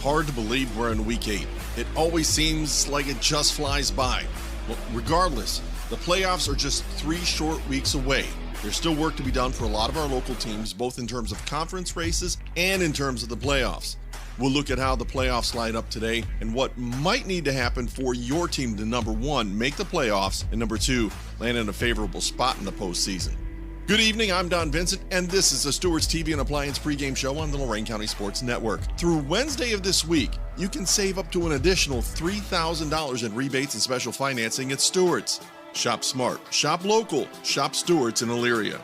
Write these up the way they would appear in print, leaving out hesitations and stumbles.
Hard to believe we're in week 8. It always seems like it just flies by. Well, regardless, the playoffs are just 3 short weeks away. There's still work to be done for a lot of our local teams, both in terms of conference races and in terms of the playoffs. We'll look at how the playoffs light up today and what might need to happen for your team to, number 1, make the playoffs, and number 2, land in a favorable spot in the postseason. Good evening, I'm Don Vincent, and this is the Stewart's TV and Appliance pregame show on the Lorain County Sports Network. Through Wednesday of this week, you can save up to an additional $3,000 in rebates and special financing at Stewart's. Shop smart, shop local, shop Stewart's in Elyria.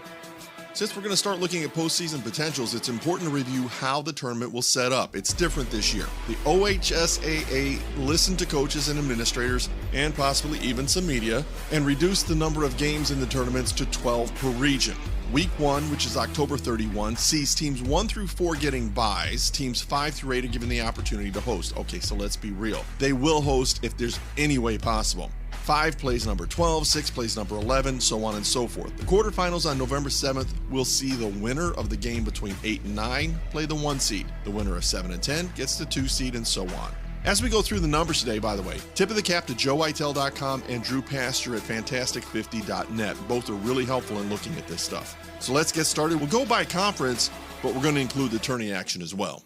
Since we're going to start looking at postseason potentials, it's important to review how the tournament will set up. It's different this year. The OHSAA listened to coaches and administrators, and possibly even some media, and reduced the number of games in the tournaments to 12 per region. Week 1, which is October 31, sees teams 1 through 4 getting byes. Teams 5 through 8 are given the opportunity to host. Okay, so let's be real. They will host if there's any way possible. 5 plays number 12, 6 plays number 11, so on and so forth. The quarterfinals on November 7th will see the winner of the game between 8 and 9 play the 1 seed. The winner of 7 and 10 gets the 2 seed, and so on. As we go through the numbers today, by the way, tip of the cap to joeitel.com and Drew Pasture at fantastic50.net. Both are really helpful in looking at this stuff. So let's get started. We'll go by conference, but we're going to include the tourney action as well.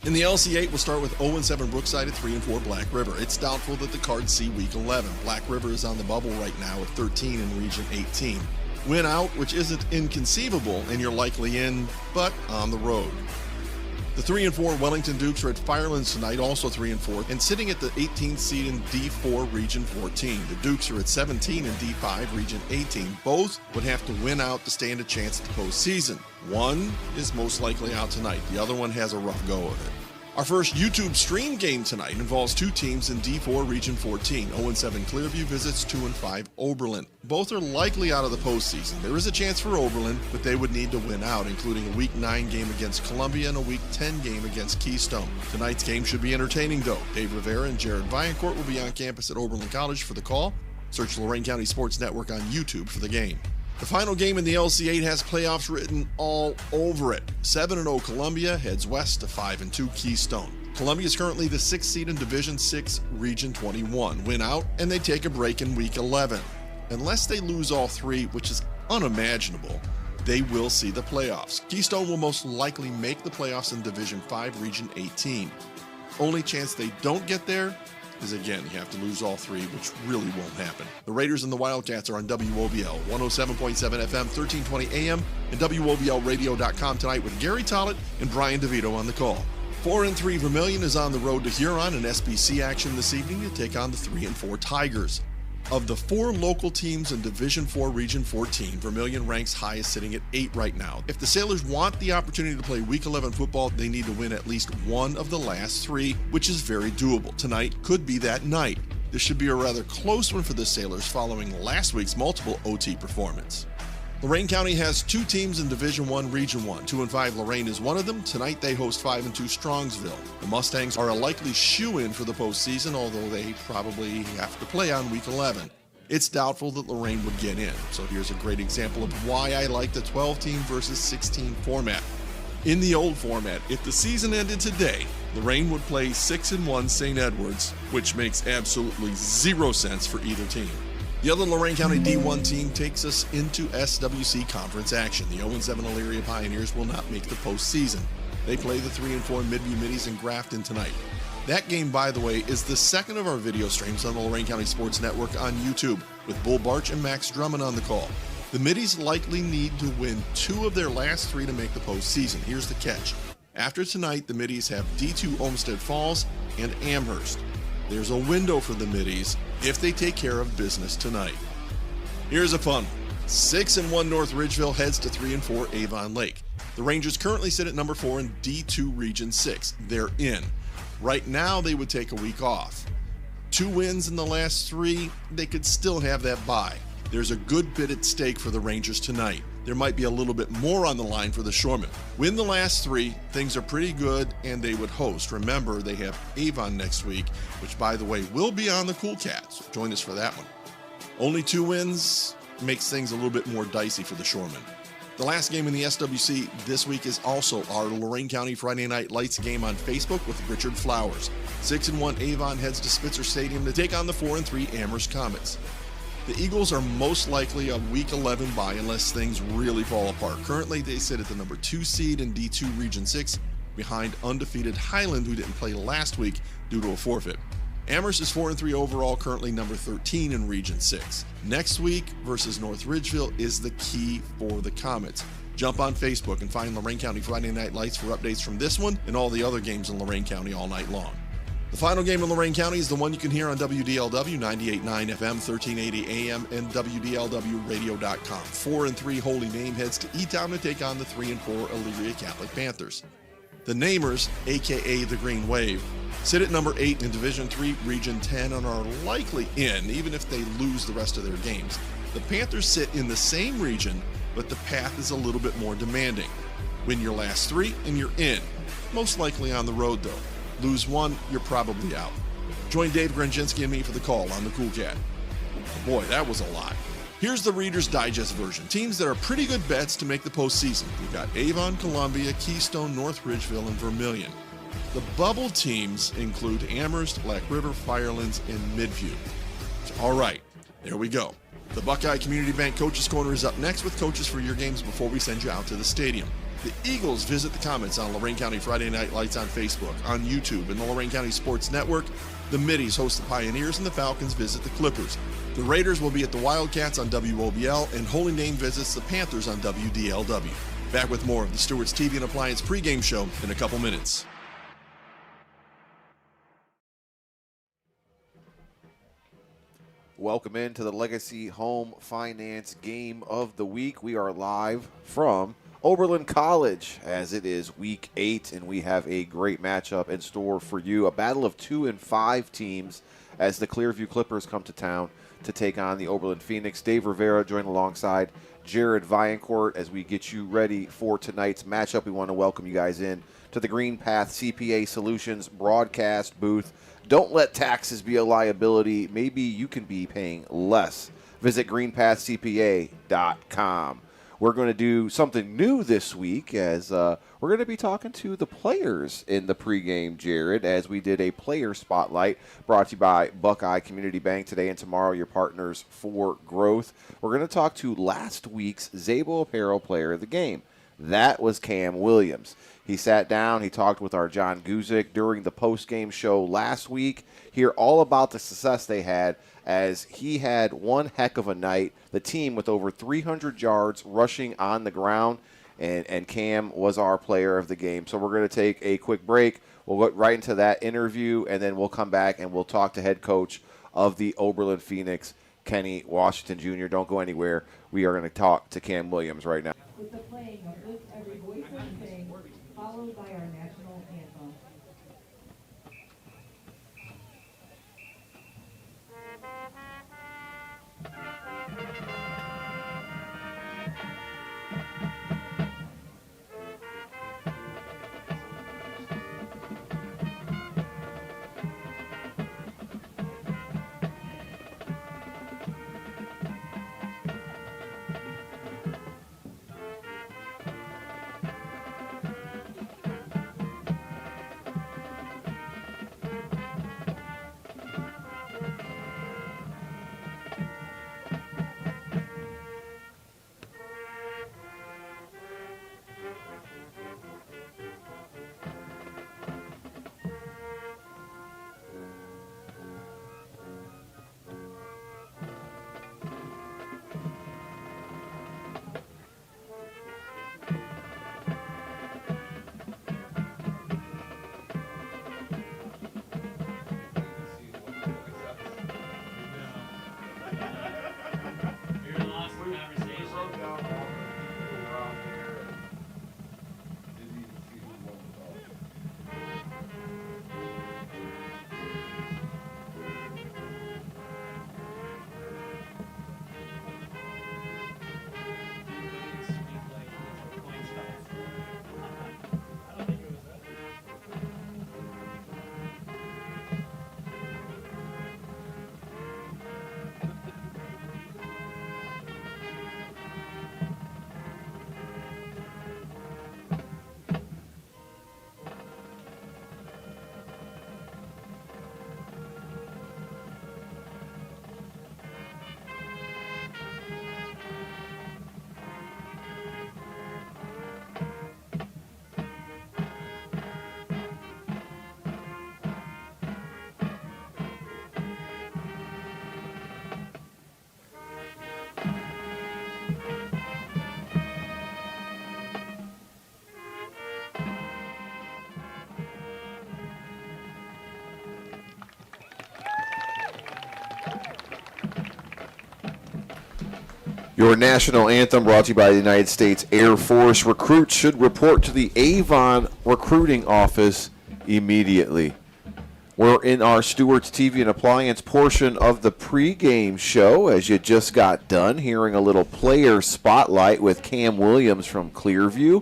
In the LC8, we'll start with 0-7 Brookside at 3-4 Black River. It's doubtful that the Cards see Week 11. Black River is on the bubble right now at 13 in Region 18. Win out, which isn't inconceivable, and you're likely in, but on the road. The 3-4 Wellington Dukes are at Firelands tonight, also 3-4, and sitting at the 18th seed in D4 Region 14. The Dukes are at 17 in D5 Region 18. Both would have to win out to stand a chance at the postseason. One is most likely out tonight. The other one has a rough go of it. Our first YouTube stream game tonight involves 2 teams in D4 Region 14. 0-7 Clearview visits 2-5 Oberlin. Both are likely out of the postseason. There is a chance for Oberlin, but they would need to win out, including a Week 9 game against Columbia and a Week 10 game against Keystone. Tonight's game should be entertaining, though. Dave Rivera and Jared Viancourt will be on campus at Oberlin College for the call. Search Lorain County Sports Network on YouTube for the game. The final game in the LC8 has playoffs written all over it. 7-0 Columbia heads west to 5-2 Keystone. Columbia is currently the 6th seed in Division 6 Region 21. Win out, and they take a break in Week 11. Unless they lose all 3, which is unimaginable, they will see the playoffs. Keystone will most likely make the playoffs in Division 5 Region 18. Only chance they don't get there is, again, you have to lose all 3, which really won't happen. The Raiders and the Wildcats are on WOBL, 107.7 FM, 1320 AM, and WOBLradio.com tonight with Gary Tollett and Brian DeVito on the call. 4-3 Vermilion is on the road to Huron in SBC action this evening to take on the 3-4 Tigers. Of the 4 local teams in Division 4 Region 14, Vermilion ranks highest, sitting at 8 right now. If the Sailors want the opportunity to play Week 11 football, they need to win at least 1 of the last 3, which is very doable. Tonight could be that night. This should be a rather close one for the Sailors following last week's multiple OT performance. Lorain County has 2 teams in Division 1 Region 1. 2-5 Lorain is one of them. Tonight they host 5-2 Strongsville. The Mustangs are a likely shoo-in for the postseason, although they probably have to play on Week 11. It's doubtful that Lorain would get in, so here's a great example of why I like the 12-team versus 16 format. In the old format, if the season ended today, Lorain would play 6-1 St. Edwards, which makes absolutely 0 sense for either team. The other Lorain County D1 team takes us into SWC conference action. The 0-7 Elyria Pioneers will not make the postseason. They play the 3-4 Midview Middies in Grafton tonight. That game, by the way, is the second of our video streams on the Lorain County Sports Network on YouTube, with Bull Barch and Max Drummond on the call. The Middies likely need to win 2 of their last 3 to make the postseason. Here's the catch. After tonight, the Middies have D2 Olmsted Falls and Amherst. There's a window for the Middies if they take care of business tonight. Here's a fun one. 6-1 North Ridgeville heads to 3-4 Avon Lake. The Rangers currently sit at number 4 in D2 Region 6. They're in. Right now, they would take a week off. 2 wins in the last 3, they could still have that bye. There's a good bit at stake for the Rangers tonight. There might be a little bit more on the line for the Shoremen. Win the last 3, things are pretty good, and they would host. Remember, they have Avon next week, which, by the way, will be on the Cool Cats. So join us for that one. Only 2 wins makes things a little bit more dicey for the Shoremen. The last game in the SWC this week is also our Lorain County Friday Night Lights game on Facebook with Richard Flowers. 6-1 Avon heads to Spitzer Stadium to take on the 4-3 Amherst Comets. The Eagles are most likely a Week 11 bye unless things really fall apart. Currently, they sit at the number 2 seed in D2 Region 6, behind undefeated Highland, who didn't play last week due to a forfeit. Amherst is 4-3 overall, currently number 13 in Region 6. Next week versus North Ridgeville is the key for the Comets. Jump on Facebook and find Lorain County Friday Night Lights for updates from this one and all the other games in Lorain County all night long. The final game in Lorain County is the one you can hear on WDLW 98.9 FM, 1380 AM, and WDLWradio.com. 4-3 Holy Name heads to E-Town to take on the 3-4 Elyria Catholic Panthers. The Namers, aka the Green Wave, sit at number 8 in Division 3 Region 10 and are likely in, even if they lose the rest of their games. The Panthers sit in the same region, but the path is a little bit more demanding. Win your last 3 and you're in. Most likely on the road though. Lose 1, you're probably out. Join Dave Granzinski and me for the call on the Cool Cat. Boy, that was a lot. Here's the Reader's Digest version. Teams that are pretty good bets to make the postseason. We've got Avon, Columbia, Keystone, North Ridgeville, and Vermilion. The bubble teams include Amherst, Black River, Firelands, and Midview. All right, there we go. The Buckeye Community Bank Coaches Corner is up next with coaches for your games before we send you out to the stadium. The Eagles visit the Comets on Lorain County Friday Night Lights on Facebook, on YouTube, and the Lorain County Sports Network. The Middies host the Pioneers, and the Falcons visit the Clippers. The Raiders will be at the Wildcats on WOBL, and Holy Name visits the Panthers on WDLW. Back with more of the Stewart's TV and Appliance pregame show in a couple minutes. Welcome into the Legacy Home Finance Game of the Week. We are live from Oberlin College as it is Week 8, and we have a great matchup in store for you. A battle of 2 and 5 teams as the Clearview Clippers come to town to take on the Oberlin Phoenix. Dave Rivera joined alongside Jared Viancourt as we get you ready for tonight's matchup. We want to welcome you guys in to the Green Path CPA Solutions broadcast booth. Don't let taxes be a liability. Maybe you can be paying less. Visit greenpathcpa.com. We're going to do something new this week as we're going to be talking to the players in the pregame, Jared, as we did a player spotlight brought to you by Buckeye Community Bank. Today and tomorrow, your partners for growth. We're going to talk to last week's Zabo Apparel player of the game. That was Cam Williams. He sat down, he talked with our John Guzik during the post-game show last week. Hear all about the success they had as he had one heck of a night. The team with over 300 yards rushing on the ground, and Cam was our player of the game. So we're going to take a quick break. We'll get right into that interview, and then we'll come back and we'll talk to head coach of the Oberlin Phoenix, Kenny Washington Jr. Don't go anywhere. We are going to talk to Cam Williams right now. With the playing of Lift Every Voice and Sing, followed by our national anthem. Your national anthem brought to you by the United States Air Force. Recruits should report to the Avon recruiting office immediately. We're in our Stewart's TV and Appliance portion of the pregame show, as you just got done hearing a little player spotlight with Cam Williams from Clearview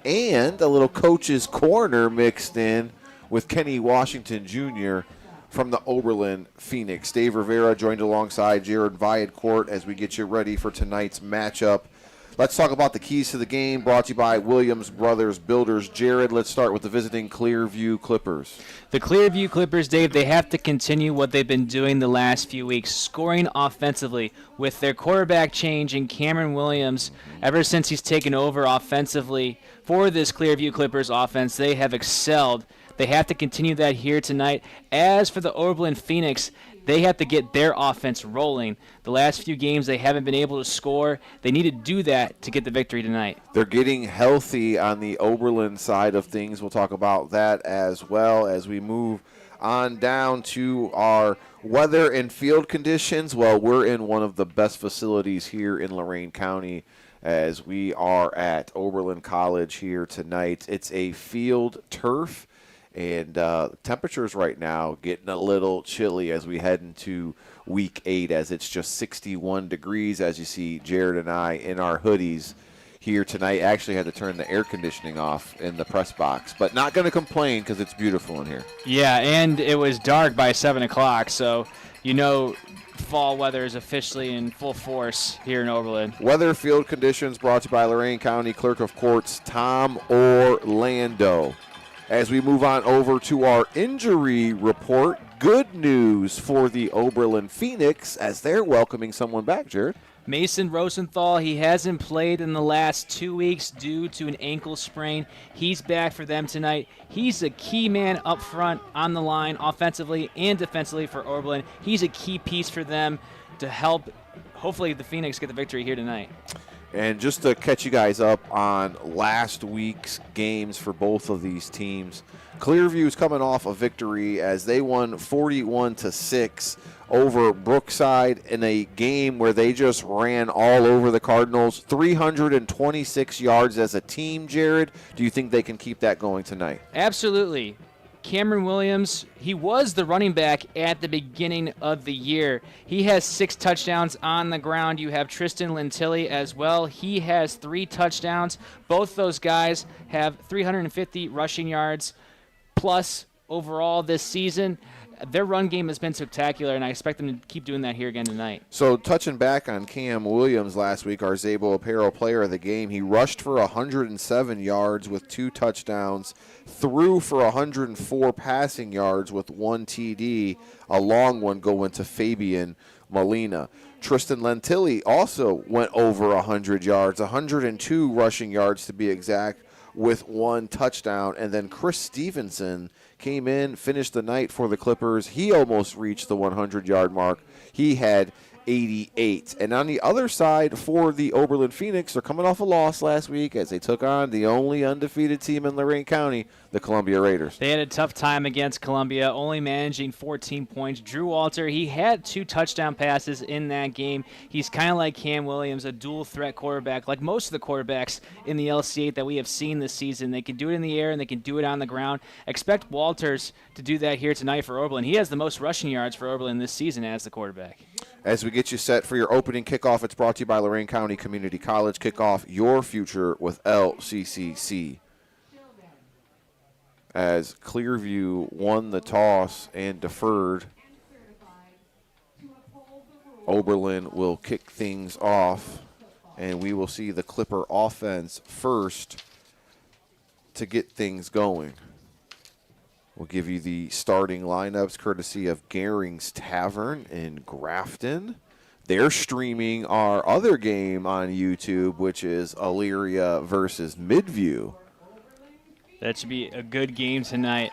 and a little coach's corner mixed in with Kenny Washington Jr. from the Oberlin Phoenix. Dave Rivera joined alongside Jared Viadcourt as we get you ready for tonight's matchup. Let's talk about the keys to the game, brought to you by Williams Brothers Builders. Jared, let's start with the visiting Clearview Clippers. The Clearview Clippers, Dave, they have to continue what they've been doing the last few weeks, scoring offensively with their quarterback change in Cameron Williams. Ever since he's taken over offensively for this Clearview Clippers offense, they have excelled. They have to continue that here tonight. As for the Oberlin Phoenix, they have to get their offense rolling. The last few games, they haven't been able to score. They need to do that to get the victory tonight. They're getting healthy on the Oberlin side of things. We'll talk about that as well as we move on down to our weather and field conditions. Well, we're in one of the best facilities here in Lorain County as we are at Oberlin College here tonight. It's a field turf. And temperatures right now getting a little chilly as we head into week 8, as it's just 61 degrees, as you see Jared and I in our hoodies here tonight. Actually had to turn the air conditioning off in the press box, but not going to complain because it's beautiful in here. Yeah, and it was dark by 7 o'clock, so you know fall weather is officially in full force here in Oberlin. Weather field conditions brought to you by Lorain County Clerk of Courts Tom Orlando. As we move on over to our injury report, good news for the Oberlin Phoenix as they're welcoming someone back, Jared. Mason Rosenthal, he hasn't played in the last 2 weeks due to an ankle sprain. He's back for them tonight. He's a key man up front on the line, offensively and defensively for Oberlin. He's a key piece for them to help, hopefully, the Phoenix get the victory here tonight. And just to catch you guys up on last week's games for both of these teams, Clearview is coming off a victory as they won 41-6 over Brookside in a game where they just ran all over the Cardinals. 326 yards as a team, Jared. Do you think they can keep that going tonight? Absolutely. Cameron Williams, he was the running back at the beginning of the year. He has 6 touchdowns on the ground. You have Tristan Lentilli as well. He has 3 touchdowns. Both those guys have 350 rushing yards plus overall this season. Their run game has been spectacular, and I expect them to keep doing that here again tonight. So touching back on Cam Williams last week, our Zabo Apparel player of the game, he rushed for 107 yards with 2 touchdowns, threw for 104 passing yards with 1 TD, a long one going to Fabian Molina. Tristan Lentilli also went over 100 yards, 102 rushing yards to be exact, with 1 touchdown. And then Chris Stevenson came in, finished the night for the Clippers. He almost reached the 100-yard mark. He had 88. And on the other side for the Oberlin Phoenix, they're coming off a loss last week as they took on the only undefeated team in Lorain County, the Columbia Raiders. They had a tough time against Columbia, only managing 14 points. Drew Walter, he had 2 touchdown passes in that game. He's kind of like Cam Williams, a dual-threat quarterback, like most of the quarterbacks in the LC8 that we have seen this season. They can do it in the air and they can do it on the ground. Expect Walters to do that here tonight for Oberlin. He has the most rushing yards for Oberlin this season as the quarterback. As we get you set for your opening kickoff, it's brought to you by Lorain County Community College. Kick off your future with LCCC. As Clearview won the toss and deferred, Oberlin will kick things off, and we will see the Clipper offense first to get things going. We'll give you the starting lineups courtesy of Gehring's Tavern in Grafton. They're streaming our other game on YouTube, which is Elyria versus Midview. That should be a good game tonight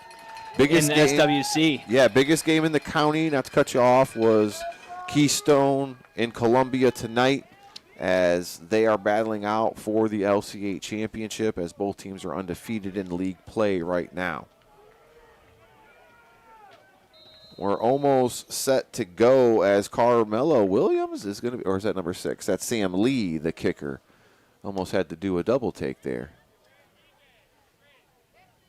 Biggest in the game, SWC. Yeah, biggest game in the county, not to cut you off, was Keystone in Columbia tonight as they are battling out for the LC8 championship as both teams are undefeated in league play right now. We're almost set to go as Carmelo Williams is going to be, or is that number 6? That's Sam Lee, the kicker. Almost had to do a double take there.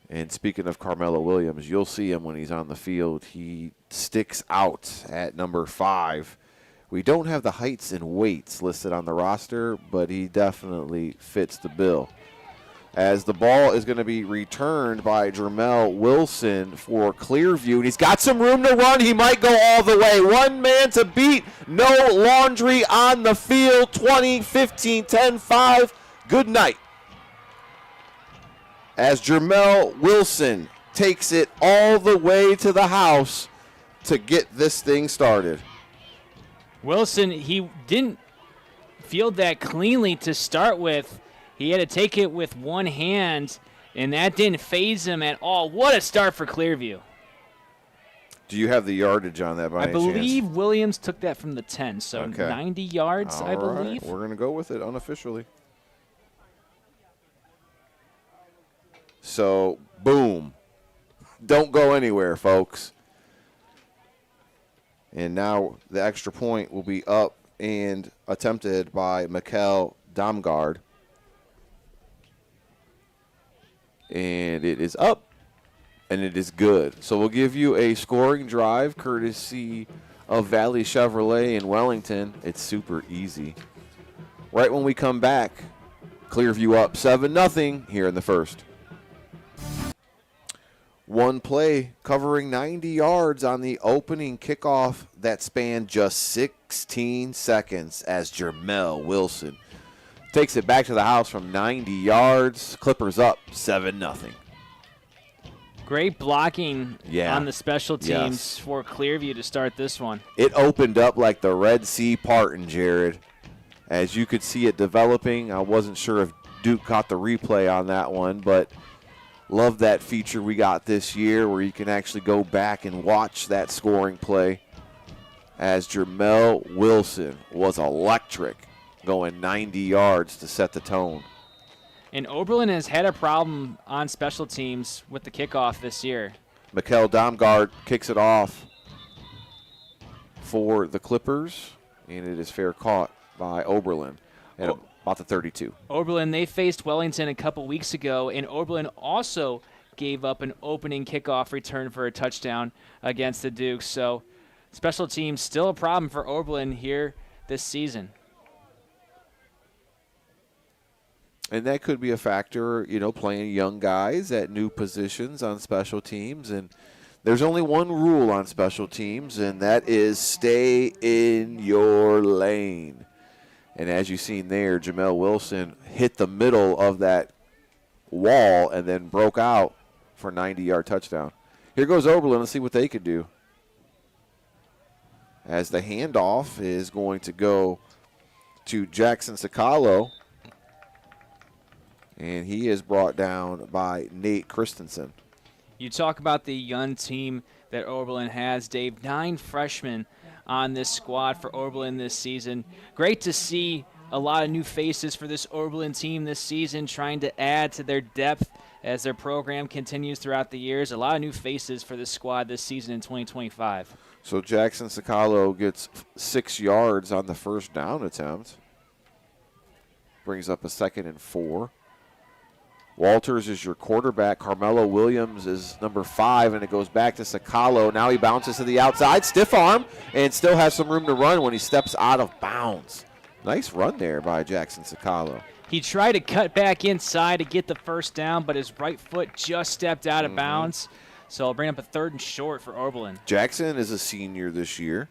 And speaking of Carmelo Williams, you'll see him when he's on the field. He sticks out at number 5. We don't have the heights and weights listed on the roster, but he definitely fits the bill. As the ball is going to be returned by Jermel Wilson for Clearview. And he's got some room to run. He might go all the way. One man to beat. No laundry on the field. 20, 15, 10, 5. Good night. As Jermel Wilson takes it all the way to the house to get this thing started. Wilson, he didn't field that cleanly to start with. He had to take it with one hand, and that didn't faze him at all. What a start for Clearview. Do you have the yardage on that by any chance? I believe Williams took that from the 10, so okay. 90 yards, all I right. believe. We're going to go with it unofficially. So, boom. Don't go anywhere, folks. And now the extra point will be up and attempted by Mikkel Damgaard. And it is up, and it is good. So we'll give you a scoring drive courtesy of Valley Chevrolet in Wellington. It's super easy. Right when we come back, Clearview up 7-0 here in the first. One play covering 90 yards on the opening kickoff that spanned just 16 seconds as Jermel Wilson takes it back to the house from 90 yards. Clippers up 7-0. Great blocking on the special teams for Clearview to start this one. It opened up like the Red Sea parting, Jared. As you could see it developing. I wasn't sure if Duke caught the replay on that one, but love that feature we got this year where you can actually go back and watch that scoring play as Jermel Wilson was electric, going 90 yards to set the tone. And Oberlin has had a problem on special teams with the kickoff this year. Mikkel Damgaard kicks it off for the Clippers, and it is fair caught by Oberlin at about the 32. Oberlin, they faced Wellington a couple weeks ago, and Oberlin also gave up an opening kickoff return for a touchdown against the Dukes. So special teams still a problem for Oberlin here this season. And that could be a factor, you know, playing young guys at new positions on special teams. And there's only one rule on special teams, and that is stay in your lane. And as you've seen there, Jermel Wilson hit the middle of that wall and then broke out for a 90-yard touchdown. Here goes Oberlin. Let's see what they could do. As the handoff is going to go to Jackson Sakalo. And he is brought down by Nate Christensen. You talk about the young team that Oberlin has, Dave. 9 freshmen on this squad for Oberlin this season. Great to see a lot of new faces for this Oberlin team this season, trying to add to their depth as their program continues throughout the years. A lot of new faces for this squad this season in 2025. So Jackson Sakalo gets 6 yards on the first down attempt. Brings up a 2nd and 4. Walters is your quarterback. Carmelo Williams is number 5, and it goes back to Sakalo. Now he bounces to the outside, stiff arm, and still has some room to run when he steps out of bounds. Nice run there by Jackson Sakalo. He tried to cut back inside to get the first down, but his right foot just stepped out of bounds. So I'll bring up a 3rd and short for Oberlin. Jackson is a senior this year,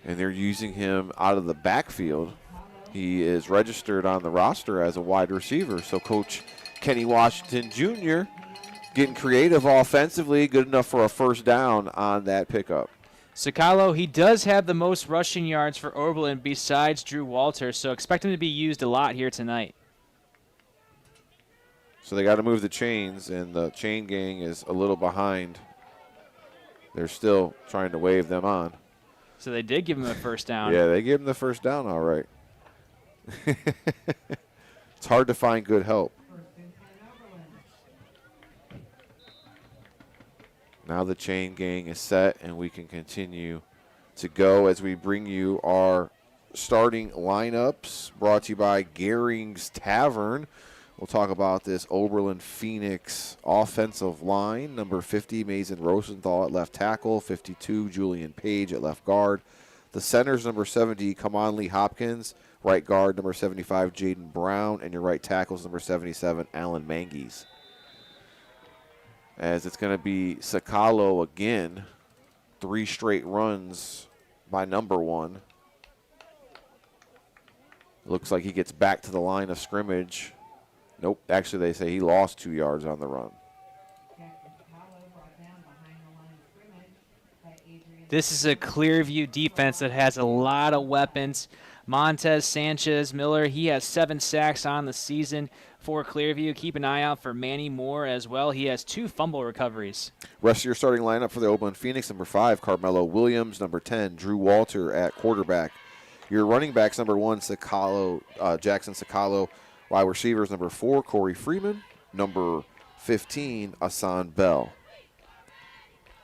and they're using him out of the backfield. He is registered on the roster as a wide receiver. So Coach Kenny Washington Jr. getting creative offensively, good enough for a first down on that pickup. Sakalo, he does have the most rushing yards for Oberlin besides Drew Walter, so expect him to be used a lot here tonight. So they got to move the chains, and the chain gang is a little behind. They're still trying to wave them on. So they did give him a first down. Yeah, they gave him the first down all right. It's hard to find good help. Now the chain gang is set, and we can continue to go as we bring you our starting lineups brought to you by Gehring's Tavern. We'll talk about this Oberlin Phoenix offensive line. Number 50, Mason Rosenthal at left tackle. 52, Julian Page at left guard. The centers, number 70, Kamonlee Hopkins. Right guard, number 75, Jaden Brown. And your right tackles, number 77, Alan Mangies. As it's going to be Sakalo again. 3 straight runs by number 1. Looks like he gets back to the line of scrimmage. Nope, actually they say he lost 2 yards on the run. This is a Clearview defense that has a lot of weapons. Montez, Sanchez, Miller, he has 7 sacks on the season for Clearview. Keep an eye out for Manny Moore as well. He has 2 fumble recoveries. Rest of your starting lineup for the Oberlin Phoenix, number 5, Carmelo Williams. Number 10, Drew Walter at quarterback. Your running backs, number 1, Jackson Sakalo. Wide receivers, number 4, Corey Freeman. Number 15, Asan Bell.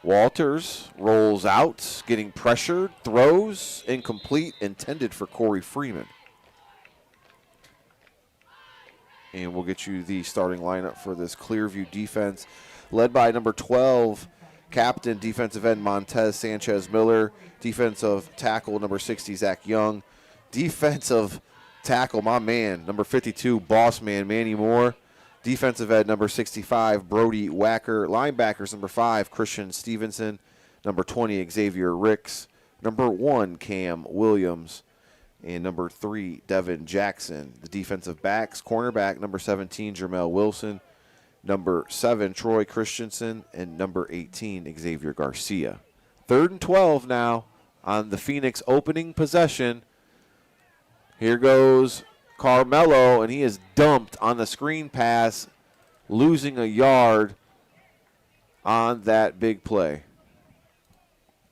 Walters rolls out, getting pressured, throws, incomplete, intended for Corey Freeman. And we'll get you the starting lineup for this Clearview defense, led by number 12, captain, defensive end Montez Sanchez Miller. Defensive tackle, number 60, Zach Young. Defensive tackle, my man, number 52, boss man, Manny Moore. Defensive end, number 65, Brody Wacker. Linebackers, number 5, Christian Stevenson. Number 20, Xavier Ricks. Number 1, Cam Williams. And number 3, Devin Jackson. The defensive backs, cornerback, number 17, Jermel Wilson. Number 7, Troy Christensen. And number 18, Xavier Garcia. 3rd and 12 now on the Phoenix opening possession. Here goes Carmelo, and he is dumped on the screen pass, losing a yard on that big play.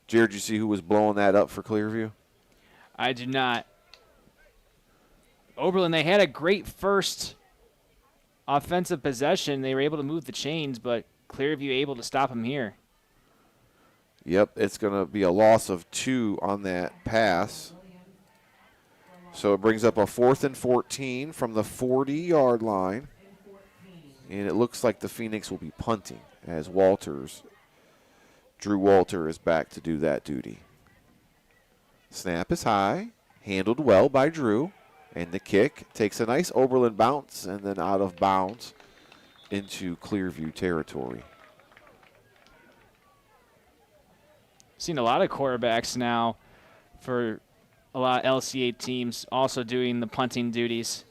Jared, did you see who was blowing that up for Clearview? I do not. Oberlin, they had a great first offensive possession. They were able to move the chains, but Clearview able to stop them here. Yep, it's going to be a loss of 2 on that pass. So it brings up a 4th and 14 from the 40-yard line. And it looks like the Phoenix will be punting as Drew Walter is back to do that duty. Snap is high, handled well by Drew. And the kick takes a nice Oberlin bounce and then out of bounds into Clearview territory. Seen a lot of quarterbacks now for a lot of LCA teams also doing the punting duties.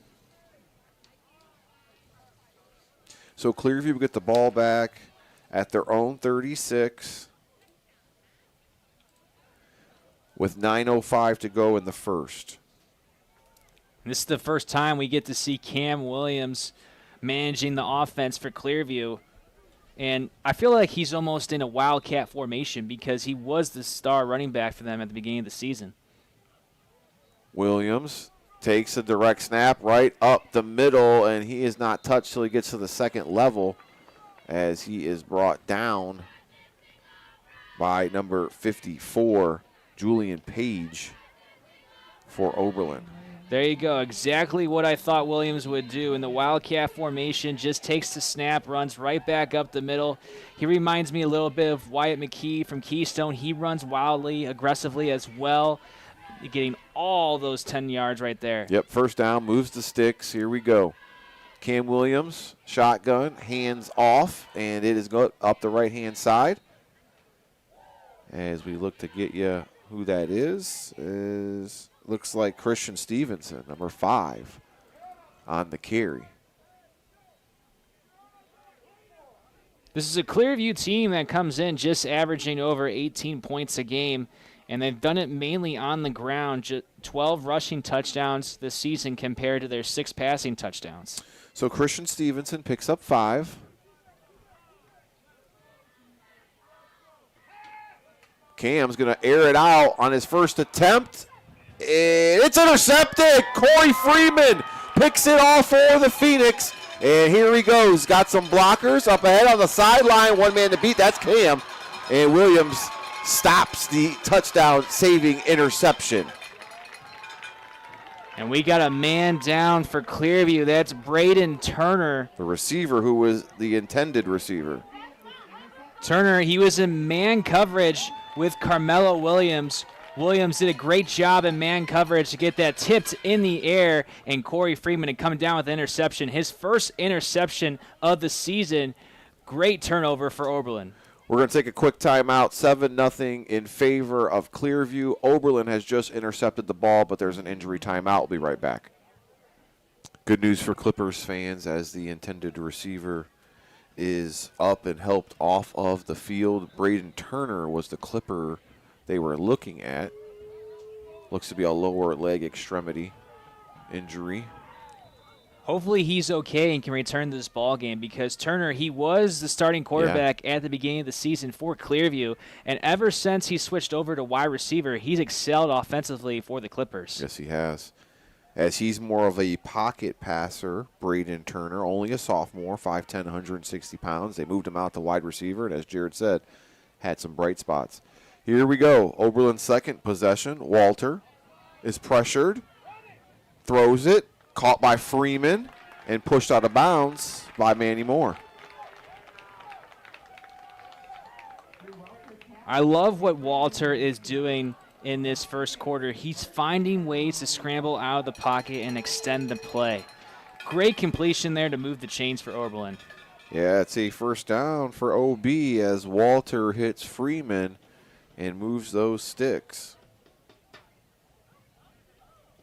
So Clearview will get the ball back at their own 36 with 9:05 to go in the first. This is the first time we get to see Cam Williams managing the offense for Clearview. And I feel like he's almost in a wildcat formation because he was the star running back for them at the beginning of the season. Williams takes a direct snap right up the middle, and he is not touched till he gets to the second level as he is brought down by number 54, Julian Page for Oberlin. There you go. Exactly what I thought Williams would do in the wildcat formation. Just takes the snap, runs right back up the middle. He reminds me a little bit of Wyatt McKee from Keystone. He runs wildly, aggressively as well. You're getting all those 10 yards right there. Yep, first down, moves the sticks. Here we go. Cam Williams, shotgun, hands off, and it is go up the right-hand side. As we look to get you who that is looks like Christian Stevenson, number 5, on the carry. This is a Clearview team that comes in just averaging over 18 points a game, and they've done it mainly on the ground. 12 rushing touchdowns this season compared to their 6 passing touchdowns. So Christian Stevenson picks up 5. Cam's going to air it out on his first attempt. It's intercepted. Corey Freeman picks it off for the Phoenix. And here he goes. Got some blockers up ahead on the sideline. One man to beat. That's Cam. And Williams stops the touchdown-saving interception. And we got a man down for Clearview. That's Braden Turner. The receiver who was the intended receiver. Turner, he was in man coverage with Carmelo Williams. Williams did a great job in man coverage to get that tipped in the air, and Corey Freeman had come down with the interception. His first interception of the season. Great turnover for Oberlin. We're going to take a quick timeout. 7-0 in favor of Clearview. Oberlin has just intercepted the ball, but there's an injury timeout. We'll be right back. Good news for Clippers fans as the intended receiver is up and helped off of the field. Braden Turner was the Clipper they were looking at. Looks to be a lower leg extremity injury. Hopefully he's okay and can return to this ball game, because Turner, he was the starting quarterback at the beginning of the season for Clearview, and ever since he switched over to wide receiver, he's excelled offensively for the Clippers. Yes, he has. As he's more of a pocket passer, Braden Turner, only a sophomore, 5'10", 160 pounds. They moved him out to wide receiver, and as Jared said, had some bright spots. Here we go. Oberlin's second possession. Walter is pressured, throws it, caught by Freeman, and pushed out of bounds by Manny Moore. I love what Walter is doing in this first quarter. He's finding ways to scramble out of the pocket and extend the play. Great completion there to move the chains for Oberlin. Yeah, it's a first down for OB as Walter hits Freeman and moves those sticks.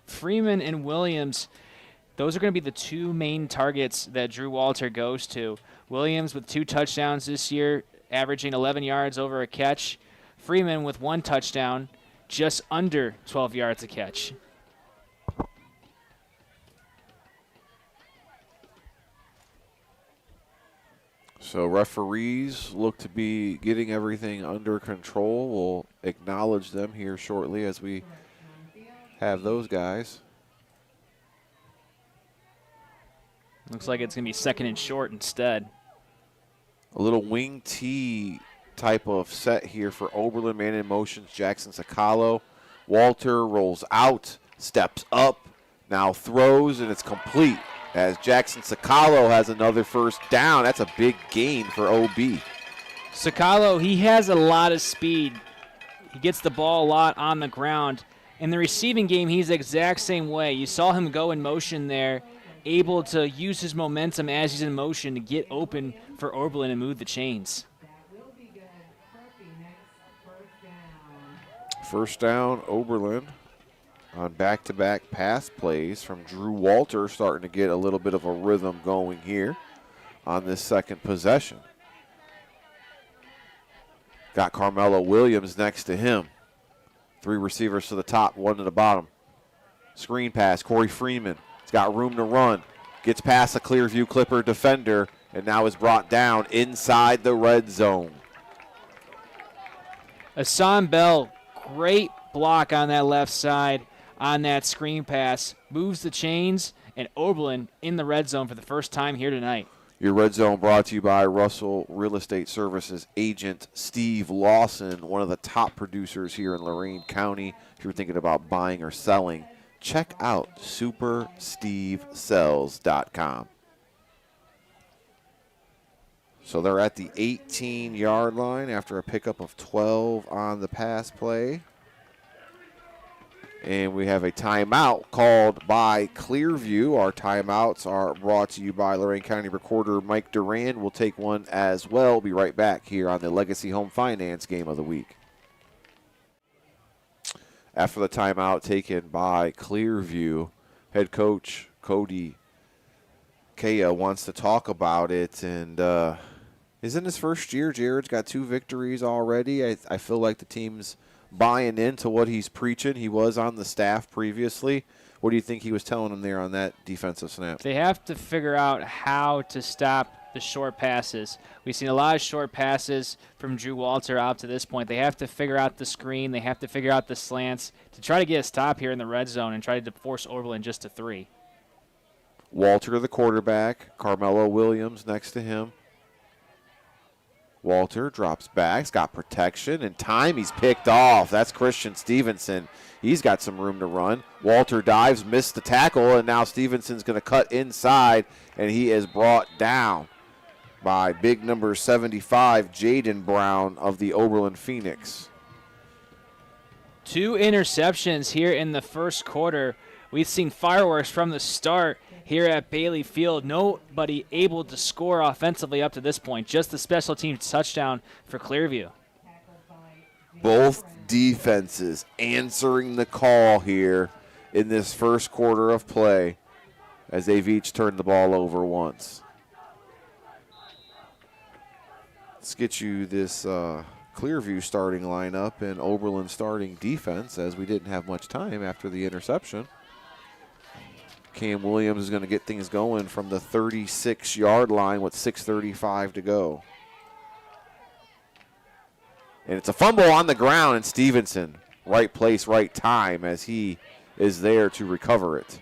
Freeman and Williams, those are going to be the two main targets that Drew Walter goes to. Williams with 2 touchdowns this year, averaging 11 yards over a catch. Freeman with 1 touchdown, just under 12 yards a catch. So referees look to be getting everything under control. We'll acknowledge them here shortly as we have those guys. Looks like it's going to be second and short instead. A little wing T type of set here for Oberlin. Man in motions, Jackson Sakalo. Walter rolls out, steps up, now throws, and it's complete as Jackson Sakalo has another first down. That's a big gain for OB. Sakalo, he has a lot of speed. He gets the ball a lot on the ground. In the receiving game, he's the exact same way. You saw him go in motion there, able to use his momentum as he's in motion to get open for Oberlin and move the chains. First down, Oberlin on back-to-back pass plays from Drew Walter, starting to get a little bit of a rhythm going here on this second possession. Got Carmelo Williams next to him. 3 receivers to the top, 1 to the bottom. Screen pass, Corey Freeman. He's got room to run. Gets past a Clearview Clipper defender and now is brought down inside the red zone. Hassan Bell, great block on that left side on that screen pass. Moves the chains, and Oberlin in the red zone for the first time here tonight. Your red zone brought to you by Russell Real Estate Services agent Steve Lawson, one of the top producers here in Lorain County. If you're thinking about buying or selling, check out superstevesells.com. So they're at the 18-yard line after a pickup of 12 on the pass play. And we have a timeout called by Clearview. Our timeouts are brought to you by Lorain County Recorder Mike Duran. We'll take one as well. We'll be right back here on the Legacy Home Finance Game of the Week. After the timeout taken by Clearview, head coach Cody Kaya wants to talk about it. And is in his first year. Jared's got 2 victories already. I feel like the team's buying into what he's preaching. He was on the staff previously. What do you think he was telling them there on that defensive snap? They have to figure out how to stop the short passes. We've seen a lot of short passes from Drew Walter out to this point. They have to figure out the screen. They have to figure out the slants to try to get a stop here in the red zone and try to force Oberlin just to 3. Walter, the quarterback. Carmelo Williams next to him. Walter drops back. He's got protection and time. He's picked off. That's Christian Stevenson. He's got some room to run. Walter dives, missed the tackle, and now Stevenson's going to cut inside, and he is brought down by big number 75, Jaden Brown of the Oberlin Phoenix. 2 interceptions here in the first quarter. We've seen fireworks from the start here at Bailey Field. Nobody able to score offensively up to this point. Just the special teams touchdown for Clearview. Both defenses answering the call here in this first quarter of play as they've each turned the ball over once. Let's get you this Clearview starting lineup and Oberlin starting defense, as we didn't have much time after the interception. Cam Williams is going to get things going from the 36-yard line with 6:35 to go. And it's a fumble on the ground, and Stevenson, right place, right time, as he is there to recover it.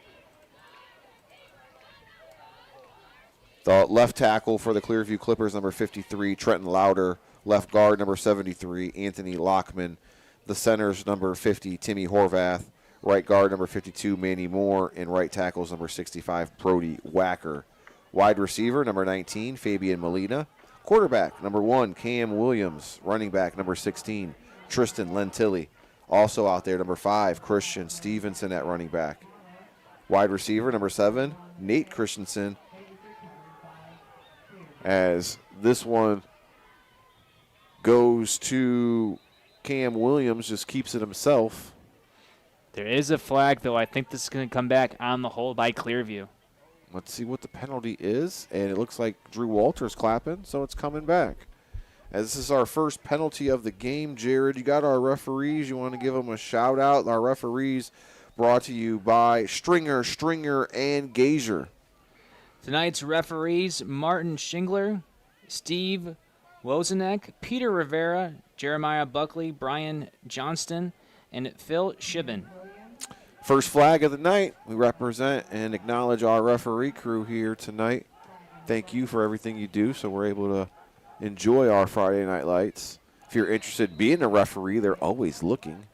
The left tackle for the Clearview Clippers, number 53, Trenton Lauder. Left guard, number 73, Anthony Lockman. The centers, number 50, Timmy Horvath. Right guard, number 52, Manny Moore. And right tackles, number 65, Brody Wacker. Wide receiver, number 19, Fabian Molina. Quarterback, number 1, Cam Williams. Running back, number 16, Tristan Lentilli. Also out there, number 5, Christian Stevenson at running back. Wide receiver, number 7, Nate Christensen. As this one goes to Cam Williams, just keeps it himself. There is a flag, though. I think this is going to come back on the hold by Clearview. Let's see what the penalty is, and it looks like Drew Walters clapping, so it's coming back. As this is our first penalty of the game, Jared, you got our referees. You want to give them a shout-out? Our referees brought to you by Stringer, and Gazer. Tonight's referees, Martin Schingler, Steve Wozenek, Peter Rivera, Jeremiah Buckley, Brian Johnston, and Phil Shibben. First flag of the night. We represent and acknowledge our referee crew here tonight. Thank you for everything you do so we're able to enjoy our Friday Night Lights. If you're interested in being a referee, they're always looking.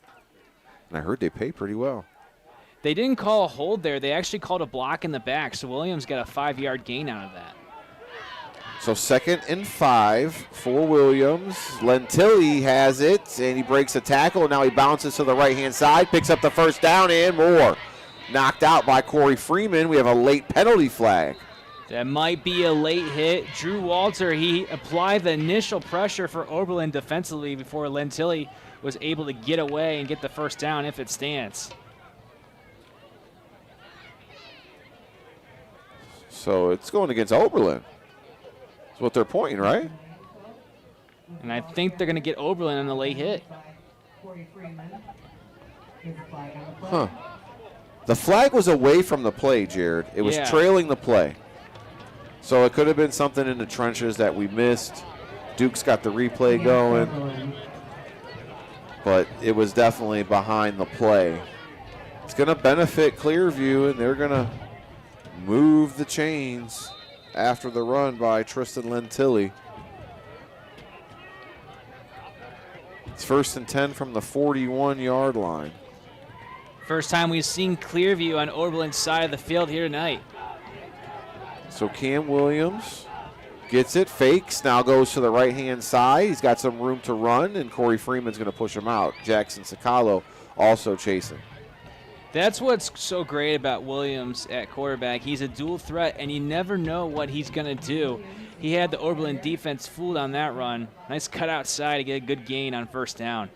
And I heard they pay pretty well. They didn't call a hold there. They actually called a block in the back, so Williams got a 5-yard gain out of that. So 2nd and 5 for Williams. Lentilli has it, and he breaks a tackle. Now he bounces to the right-hand side, picks up the first down, and more. Knocked out by Corey Freeman. We have a late penalty flag. That might be a late hit. Drew Walter, he applied the initial pressure for Oberlin defensively before Lentilli was able to get away and get the first down if it stands. So it's going against Oberlin. That's what they're pointing, right? And I think they're going to get Oberlin on the late hit. Huh. The flag was away from the play, Jared. It was trailing the play. So it could have been something in the trenches that we missed. Duke's got the replay going. But it was definitely behind the play. It's going to benefit Clearview, and they're going to move the chains after the run by Tristan Lentilli. It's 1st and 10 from the 41-yard line. First time we've seen Clearview on Oberlin's side of the field here tonight. So Cam Williams gets it, fakes, now goes to the right-hand side. He's got some room to run, and Corey Freeman's going to push him out. Jackson Sacalo also chasing. That's what's so great about Williams at quarterback. He's a dual threat, and you never know what he's going to do. He had the Oberlin defense fooled on that run. Nice cut outside to get a good gain on first down.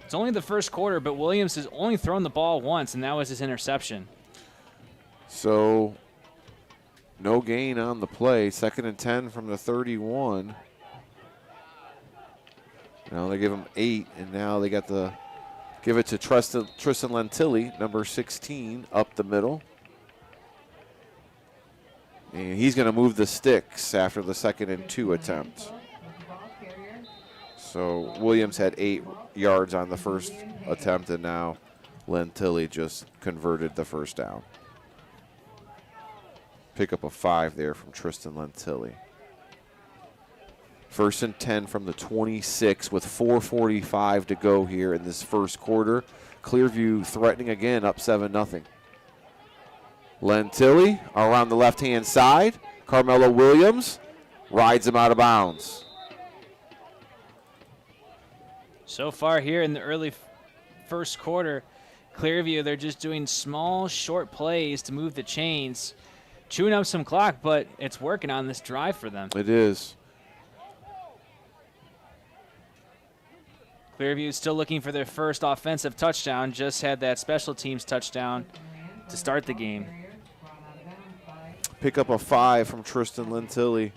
It's only the first quarter, but Williams has only thrown the ball once, and that was his interception. So no gain on the play. 2nd and 10 from the 31. Now they give him 8, and now they got the give it to Tristan Lentilli, number 16, up the middle. And he's going to move the sticks after the 2nd and 2 attempt. So Williams had 8 yards on the first attempt, and now Lentilli just converted the first down. Pick up a 5 there from Tristan Lentilli. 1st and 10 from the 26 with 4:45 to go here in this first quarter. Clearview threatening again, up 7-0. Lentilli around the left-hand side. Carmelo Williams rides him out of bounds. So far here in the early first quarter, Clearview, they're just doing small, short plays to move the chains, chewing up some clock, but it's working on this drive for them. It is. Clearview is still looking for their first offensive touchdown, just had that special teams touchdown to start the game. Pick up a 5 from Tristan Lentilli.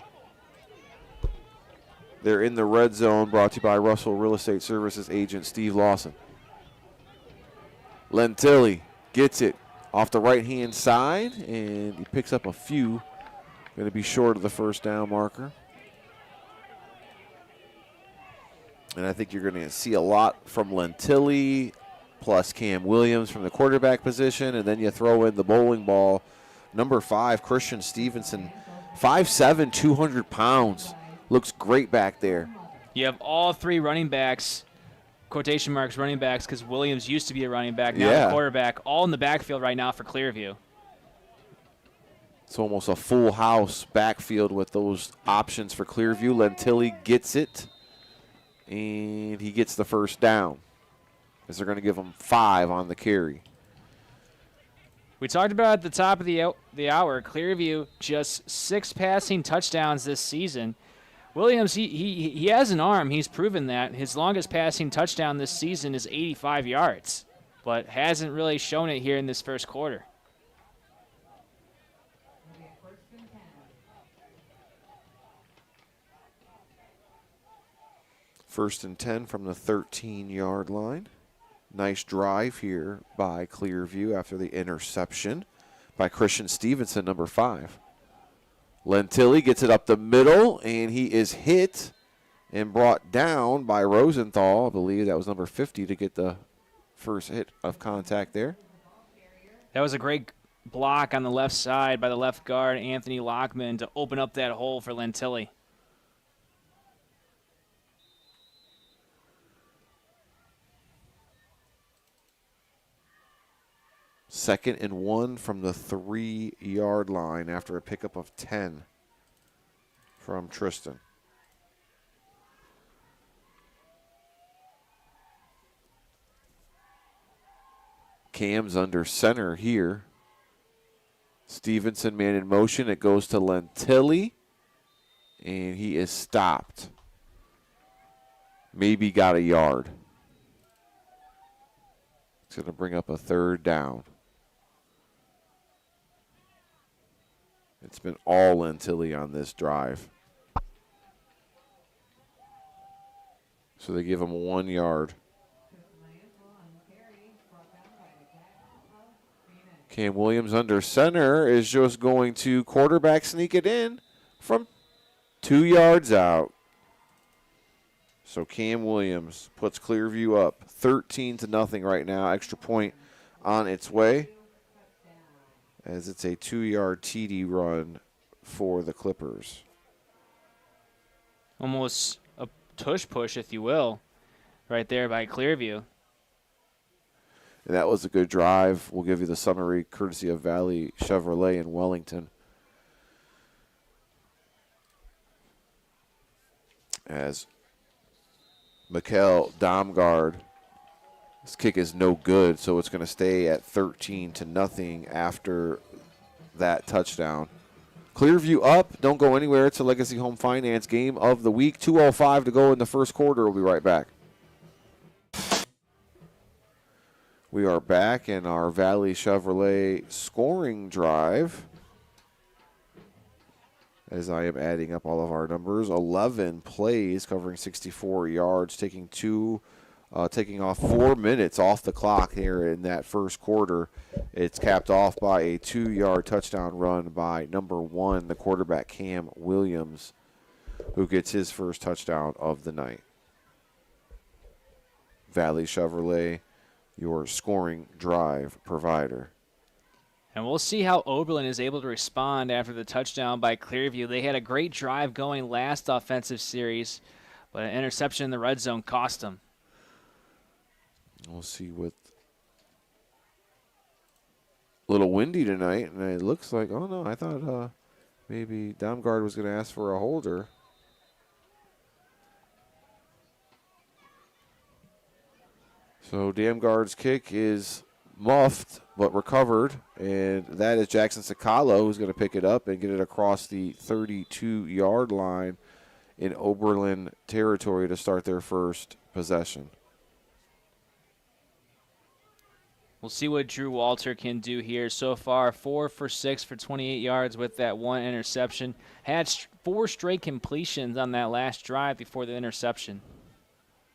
They're in the red zone, brought to you by Russell Real Estate Services agent Steve Lawson. Lentilli gets it off the right-hand side, and he picks up a few. Going to be short of the first down marker. And I think you're going to see a lot from Lentilli, plus Cam Williams from the quarterback position, and then you throw in the bowling ball. Number 5, Christian Stevenson, 5'7", 200 pounds. Looks great back there. You have all 3 running backs, quotation marks running backs, because Williams used to be a running back, now a quarterback, all in the backfield right now for Clearview. It's almost a full house backfield with those options for Clearview. Lentilli gets it, and he gets the first down, as they're going to give him 5 on the carry. We talked about at the top of the hour, Clearview just 6 passing touchdowns this season. Williams, he has an arm. He's proven that. His longest passing touchdown this season is 85 yards, but hasn't really shown it here in this first quarter. First and 10 from the 13-yard line. Nice drive here by Clearview after the interception by Christian Stevenson, number 5. Lentilli gets it up the middle, and he is hit and brought down by Rosenthal. I believe that was number 50 to get the first hit of contact there. That was a great block on the left side by the left guard, Anthony Lockman, to open up that hole for Lentilli. Second and 1 from the 3-yard line after a pickup of 10 from Tristan. Cam's under center here. Stevenson man in motion. It goes to Lentilli, and he is stopped. Maybe got a yard. It's going to bring up a 3rd down. It's been all Lentilli on this drive. So they give him 1 yard. Cam Williams under center is just going to quarterback sneak it in from 2 yards out. So Cam Williams puts Clearview up 13-0 right now. Extra point on its way, as it's a 2-yard TD run for the Clippers. Almost a tush push, if you will, right there by Clearview. And that was a good drive. We'll give you the summary courtesy of Valley Chevrolet in Wellington. As Mikkel Domgaard, his kick is no good, so it's going to stay at 13-0 after that touchdown. Clearview up. Don't go anywhere. It's a Legacy Home Finance game of the week. 2:05 to go in the first quarter. We'll be right back. We are back in our Valley Chevrolet scoring drive, as I am adding up all of our numbers. 11 plays covering 64 yards, taking off 4 minutes off the clock here in that first quarter. It's capped off by a 2-yard touchdown run by number 1, the quarterback Cam Williams, who gets his first touchdown of the night. Valley Chevrolet your scoring drive provider. And we'll see how Oberlin is able to respond after the touchdown by Clearview. They had a great drive going last offensive series, but an interception in the red zone cost them. We'll see what. A little windy tonight, and it looks like, oh no, I thought maybe Damgard was going to ask for a holder. So Damgard's kick is muffed but recovered, and that is Jackson Sakalo who's going to pick it up and get it across the 32-yard line in Oberlin territory to start their first possession. We'll see what Drew Walter can do here. So far, 4 for 6 for 28 yards with that one interception. Had 4 straight completions on that last drive before the interception.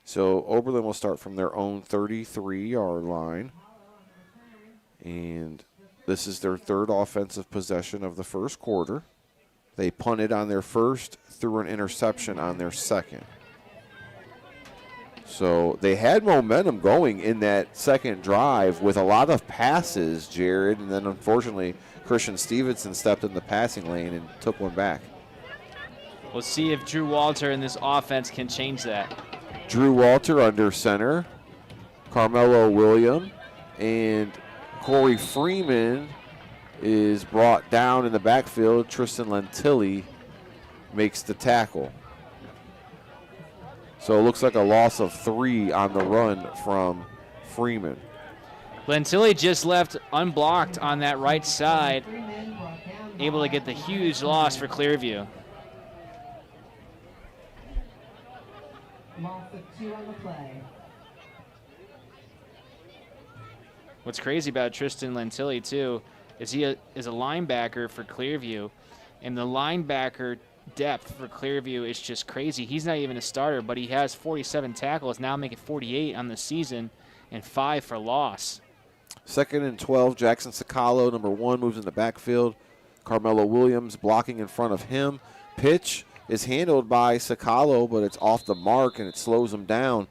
So Oberlin will start from their own 33-yard line. And this is their third offensive possession of the first quarter. They punted on their first, threw an interception on their second. So they had momentum going in that second drive with a lot of passes, Jared, and then unfortunately Christian Stevenson stepped in the passing lane and took one back. We'll see if Drew Walter and this offense can change that. Drew Walter under center, Carmelo William, and Corey Freeman is brought down in the backfield. Tristan Lentilli makes the tackle. So it looks like a loss of 3 on the run from Freeman. Lentilli just left unblocked on that right side, able to get the huge loss for Clearview. Loss of 2 on the play. What's crazy about Tristan Lentilli, too, is he is a linebacker for Clearview, and the linebacker depth for Clearview is just crazy. He's not even a starter, but he has 47 tackles, now making 48 on the season, and 5 for loss. 2nd and 12, Jackson Sakalo, number 1, moves in the backfield. Carmelo Williams blocking in front of him. Pitch is handled by Sakalo, but it's off the mark, and it slows him down.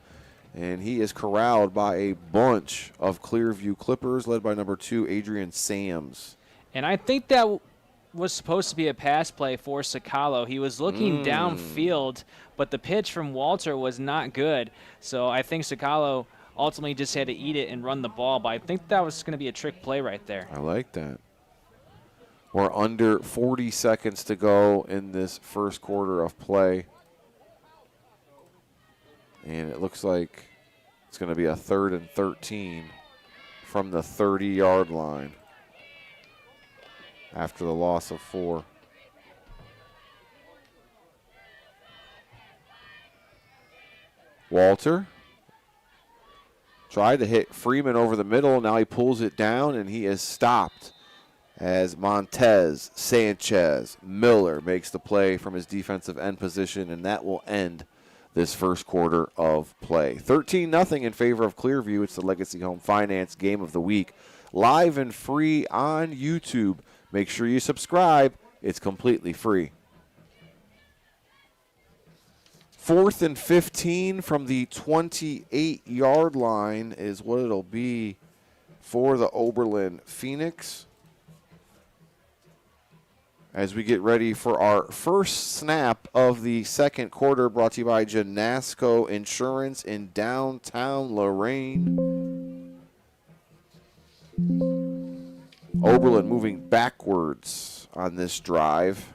And he is corralled by a bunch of Clearview Clippers, led by number 2, Adrian Sams. And I think that was supposed to be a pass play for Sakalo. He was looking downfield, but the pitch from Walter was not good. So I think Sakalo ultimately just had to eat it and run the ball, but I think that was going to be a trick play right there. I like that. We're under 40 seconds to go in this first quarter of play. And it looks like it's going to be a 3rd and 13 from the 30-yard line after the loss of 4. Walter tried to hit Freeman over the middle. Now he pulls it down, and he is stopped as Montez, Sanchez, Miller makes the play from his defensive end position, and that will end this first quarter of play. 13-0 in favor of Clearview. It's the Legacy Home Finance Game of the Week. Live and free on YouTube. Make sure you subscribe. It's completely free. 4th and 15 from the 28-yard line is what it'll be for the Oberlin Phoenix. As we get ready for our first snap of the second quarter, brought to you by Janasco Insurance in downtown Lorraine. Oberlin moving backwards on this drive.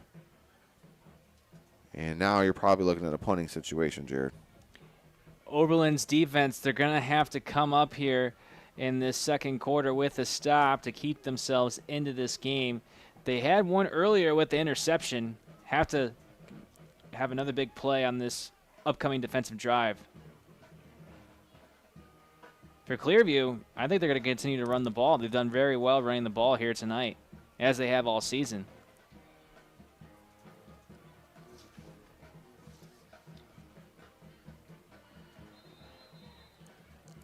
And now you're probably looking at a punting situation, Jared. Oberlin's defense, they're going to have to come up here in this second quarter with a stop to keep themselves into this game. They had one earlier with the interception. Have to have another big play on this upcoming defensive drive. For Clearview, I think they're going to continue to run the ball. They've done very well running the ball here tonight, as they have all season.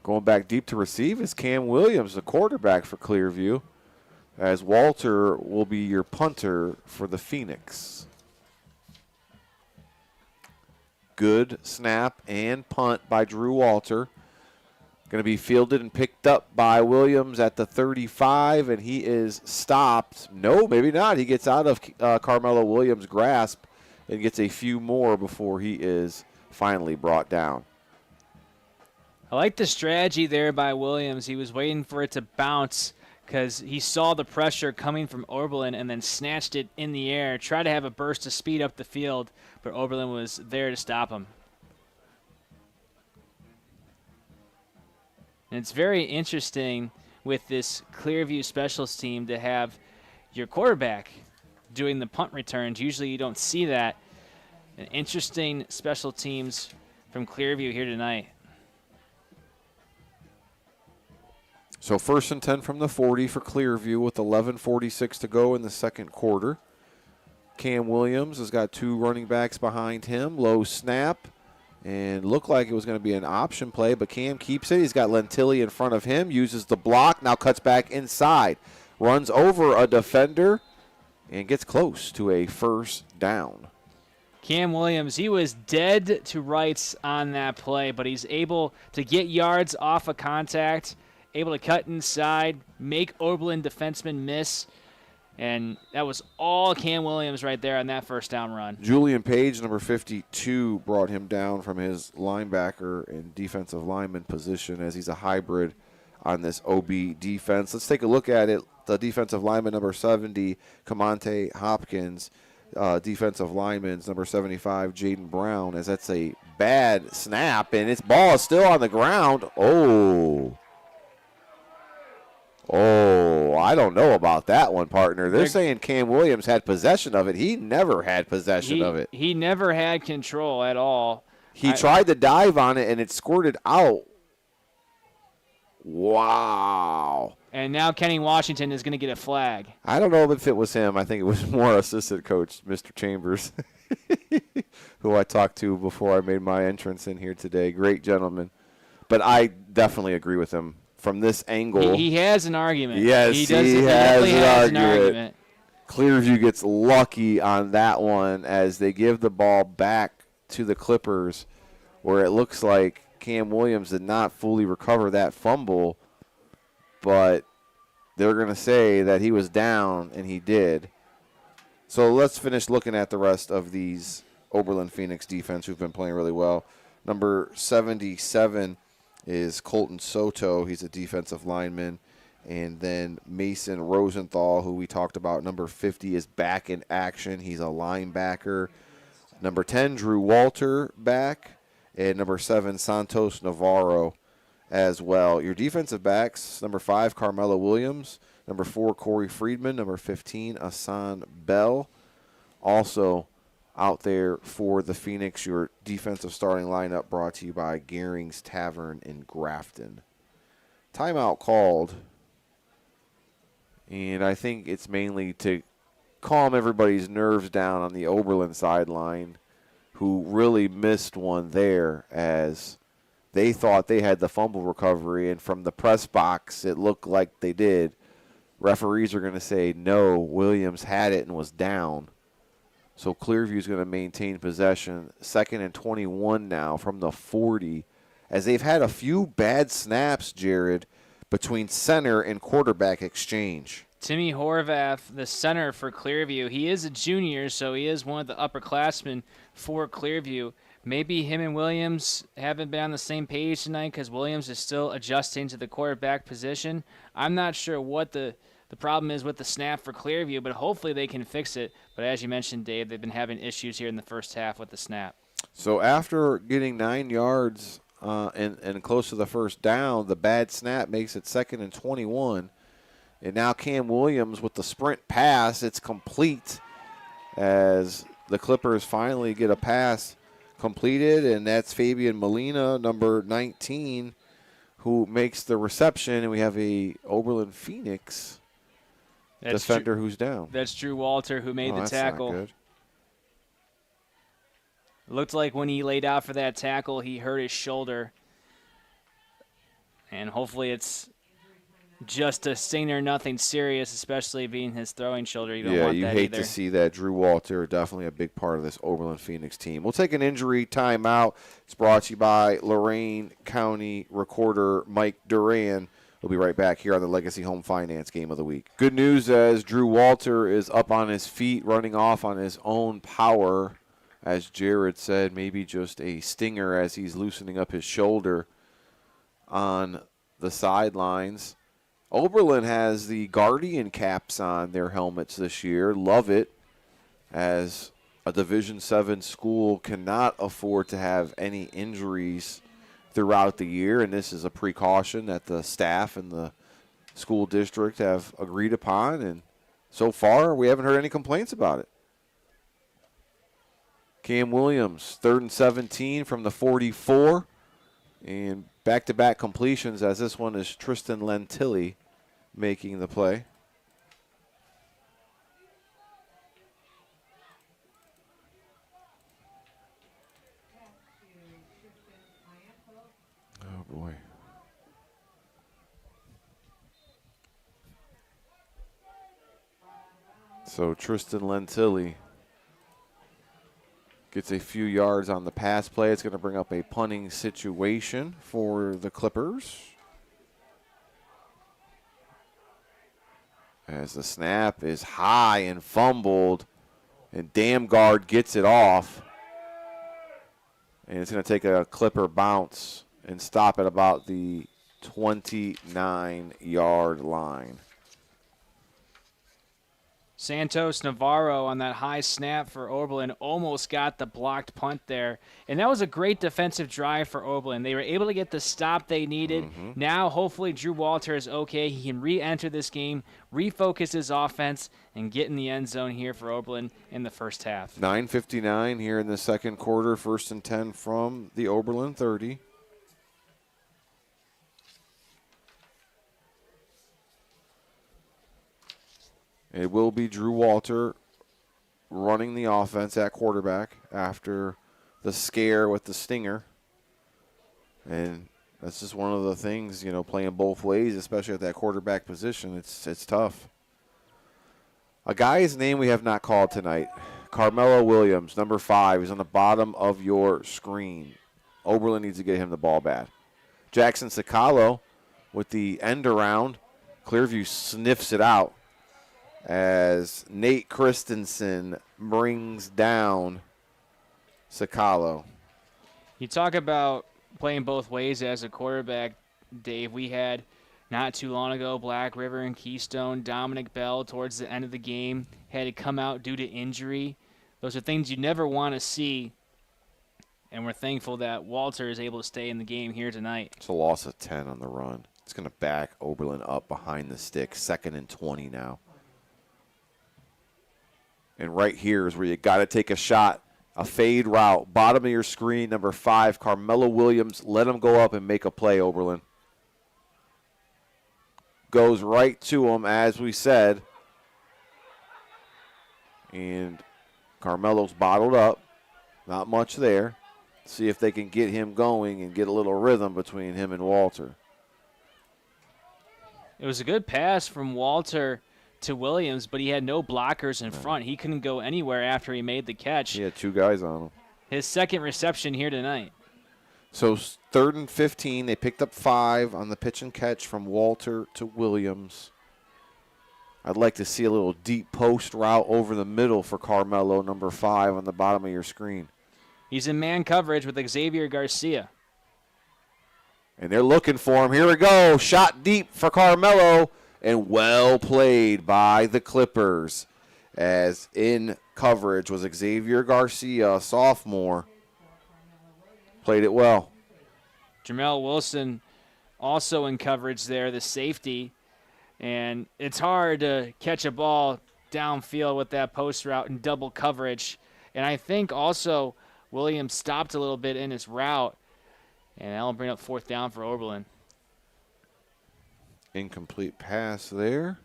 Going back deep to receive is Cam Williams, the quarterback for Clearview, as Walter will be your punter for the Phoenix. Good snap and punt by Drew Walter. Going to be fielded and picked up by Williams at the 35, and he is stopped. No, maybe not. He gets out of Carmelo Williams' grasp and gets a few more before he is finally brought down. I like the strategy there by Williams. He was waiting for it to bounce because he saw the pressure coming from Oberlin and then snatched it in the air, tried to have a burst to speed up the field, but Oberlin was there to stop him. And it's very interesting with this Clearview specials team to have your quarterback doing the punt returns. Usually you don't see that. An interesting special teams from Clearview here tonight. So 1st and 10 from the 40 for Clearview with 11:46 to go in the second quarter. Cam Williams has got 2 running backs behind him. Low snap. And looked like it was going to be an option play, but Cam keeps it. He's got Lentilli in front of him, uses the block, now cuts back inside. Runs over a defender and gets close to a first down. Cam Williams, he was dead to rights on that play, but he's able to get yards off of contact, able to cut inside, make Oberlin defenseman miss. And that was all Cam Williams right there on that first down run. Julian Page, number 52, brought him down from his linebacker and defensive lineman position as he's a hybrid on this OB defense. Let's take a look at it. The defensive lineman, number 70, Camonte Hopkins. Defensive lineman's number 75, Jaden Brown, as that's a bad snap, and its ball is still on the ground. Oh, I don't know about that one, partner. They're saying Cam Williams had possession of it. He never had possession of it. He never had control at all. He tried to dive on it, and it squirted out. Wow. And now Kenny Washington is going to get a flag. I don't know if it was him. I think it was more assistant coach, Mr. Chambers, who I talked to before I made my entrance in here today. Great gentleman. But I definitely agree with him. From this angle, he has an argument. Yes, he has an argument. Clearview gets lucky on that one as they give the ball back to the Clippers, where it looks like Cam Williams did not fully recover that fumble, but they're going to say that he was down, and he did. So let's finish looking at the rest of these Oberlin Phoenix defense who've been playing really well. Number 77 is Colton Soto. He's a defensive lineman. And then Mason Rosenthal, who we talked about, number 50, is back in action. He's a linebacker. Number 10, Drew Walter, back. And number 7, Santos Navarro as well. Your defensive backs, number 5, Carmelo Williams. Number 4, Corey Friedman. Number 15, Asan Bell. Also out there for the Phoenix, your defensive starting lineup brought to you by Gehring's Tavern in Grafton. Timeout called, and I think it's mainly to calm everybody's nerves down on the Oberlin sideline, who really missed one there as they thought they had the fumble recovery, and from the press box it looked like they did. Referees are going to say, no, Williams had it and was down. So Clearview is going to maintain possession. 2nd and 21 now from the 40, as they've had a few bad snaps, Jared, between center and quarterback exchange. Timmy Horvath, the center for Clearview, he is a junior, so he is one of the upperclassmen for Clearview. Maybe him and Williams haven't been on the same page tonight because Williams is still adjusting to the quarterback position. I'm not sure what the problem is with the snap for Clearview, but hopefully they can fix it. But as you mentioned, Dave, they've been having issues here in the first half with the snap. So after getting 9 yards and close to the first down, the bad snap makes it 2nd and 21. And now Cam Williams with the sprint pass, it's complete as the Clippers finally get a pass completed, and that's Fabian Molina, number 19, who makes the reception, and we have a Oberlin Phoenix defender who's down. That's Drew Walter who made the tackle. Not good. It looked like when he laid out for that tackle, he hurt his shoulder. And hopefully it's just a stinger, nothing serious, especially being his throwing shoulder. You don't Yeah, want you that hate either. to see that. Drew Walter, definitely a big part of this Oberlin Phoenix team. We'll take an injury timeout. It's brought to you by Lorain County Recorder Mike Duran. We'll be right back here on the Legacy Home Finance Game of the Week. Good news as Drew Walter is up on his feet, running off on his own power. As Jared said, maybe just a stinger as he's loosening up his shoulder on the sidelines. Oberlin has the Guardian caps on their helmets this year. Love it, as a Division VII school cannot afford to have any injuries throughout the year, and this is a precaution that the staff and the school district have agreed upon, and so far we haven't heard any complaints about it. Cam Williams, 3rd and 17 from the 44, and back-to-back completions, as this one is Tristan Lentilli making the play. Oh, boy. So Tristan Lentilli gets a few yards on the pass play. It's going to bring up a punting situation for the Clippers. As the snap is high and fumbled, and Damgard gets it off. And it's going to take a Clipper bounce and stop at about the 29-yard line. Santos Navarro on that high snap for Oberlin almost got the blocked punt there. And that was a great defensive drive for Oberlin. They were able to get the stop they needed. Now, hopefully, Drew Walter is okay. He can re-enter this game, refocus his offense, and get in the end zone here for Oberlin in the first half. 9:59 here in the second quarter. 1st and 10 from the Oberlin 30. It will be Drew Walter running the offense at quarterback after the scare with the stinger. And that's just one of the things, playing both ways, especially at that quarterback position. It's tough. A guy's name we have not called tonight, Carmelo Williams, number 5, is on the bottom of your screen. Oberlin needs to get him the ball bad. Jackson Sicalo with the end around. Clearview sniffs it out as Nate Christensen brings down Sicalo. You talk about playing both ways as a quarterback, Dave. We had not too long ago Black River and Keystone. Dominic Bell towards the end of the game had to come out due to injury. Those are things you never want to see, and we're thankful that Walter is able to stay in the game here tonight. It's a loss of 10 on the run. It's going to back Oberlin up behind the stick. 2nd and 20 now. And right here is where you got to take a shot, a fade route. Bottom of your screen, number 5, Carmelo Williams. Let him go up and make a play, Oberlin. Goes right to him, as we said. And Carmelo's bottled up. Not much there. See if they can get him going and get a little rhythm between him and Walter. It was a good pass from Walter to Williams, but he had no blockers in front. He couldn't go anywhere after he made the catch. He had 2 guys on him. His second reception here tonight. So 3rd and 15. They picked up 5 on the pitch and catch from Walter to Williams. I'd like to see a little deep post route over the middle for Carmelo, number 5, on the bottom of your screen. He's in man coverage with Xavier Garcia. And they're looking for him. Here we go. Shot deep for Carmelo. And well played by the Clippers, as in coverage was Xavier Garcia, a sophomore. Played it well. Jamel Wilson also in coverage there, the safety. And it's hard to catch a ball downfield with that post route and double coverage. And I think also Williams stopped a little bit in his route. And that'll bring up 4th down for Oberlin. Incomplete pass there.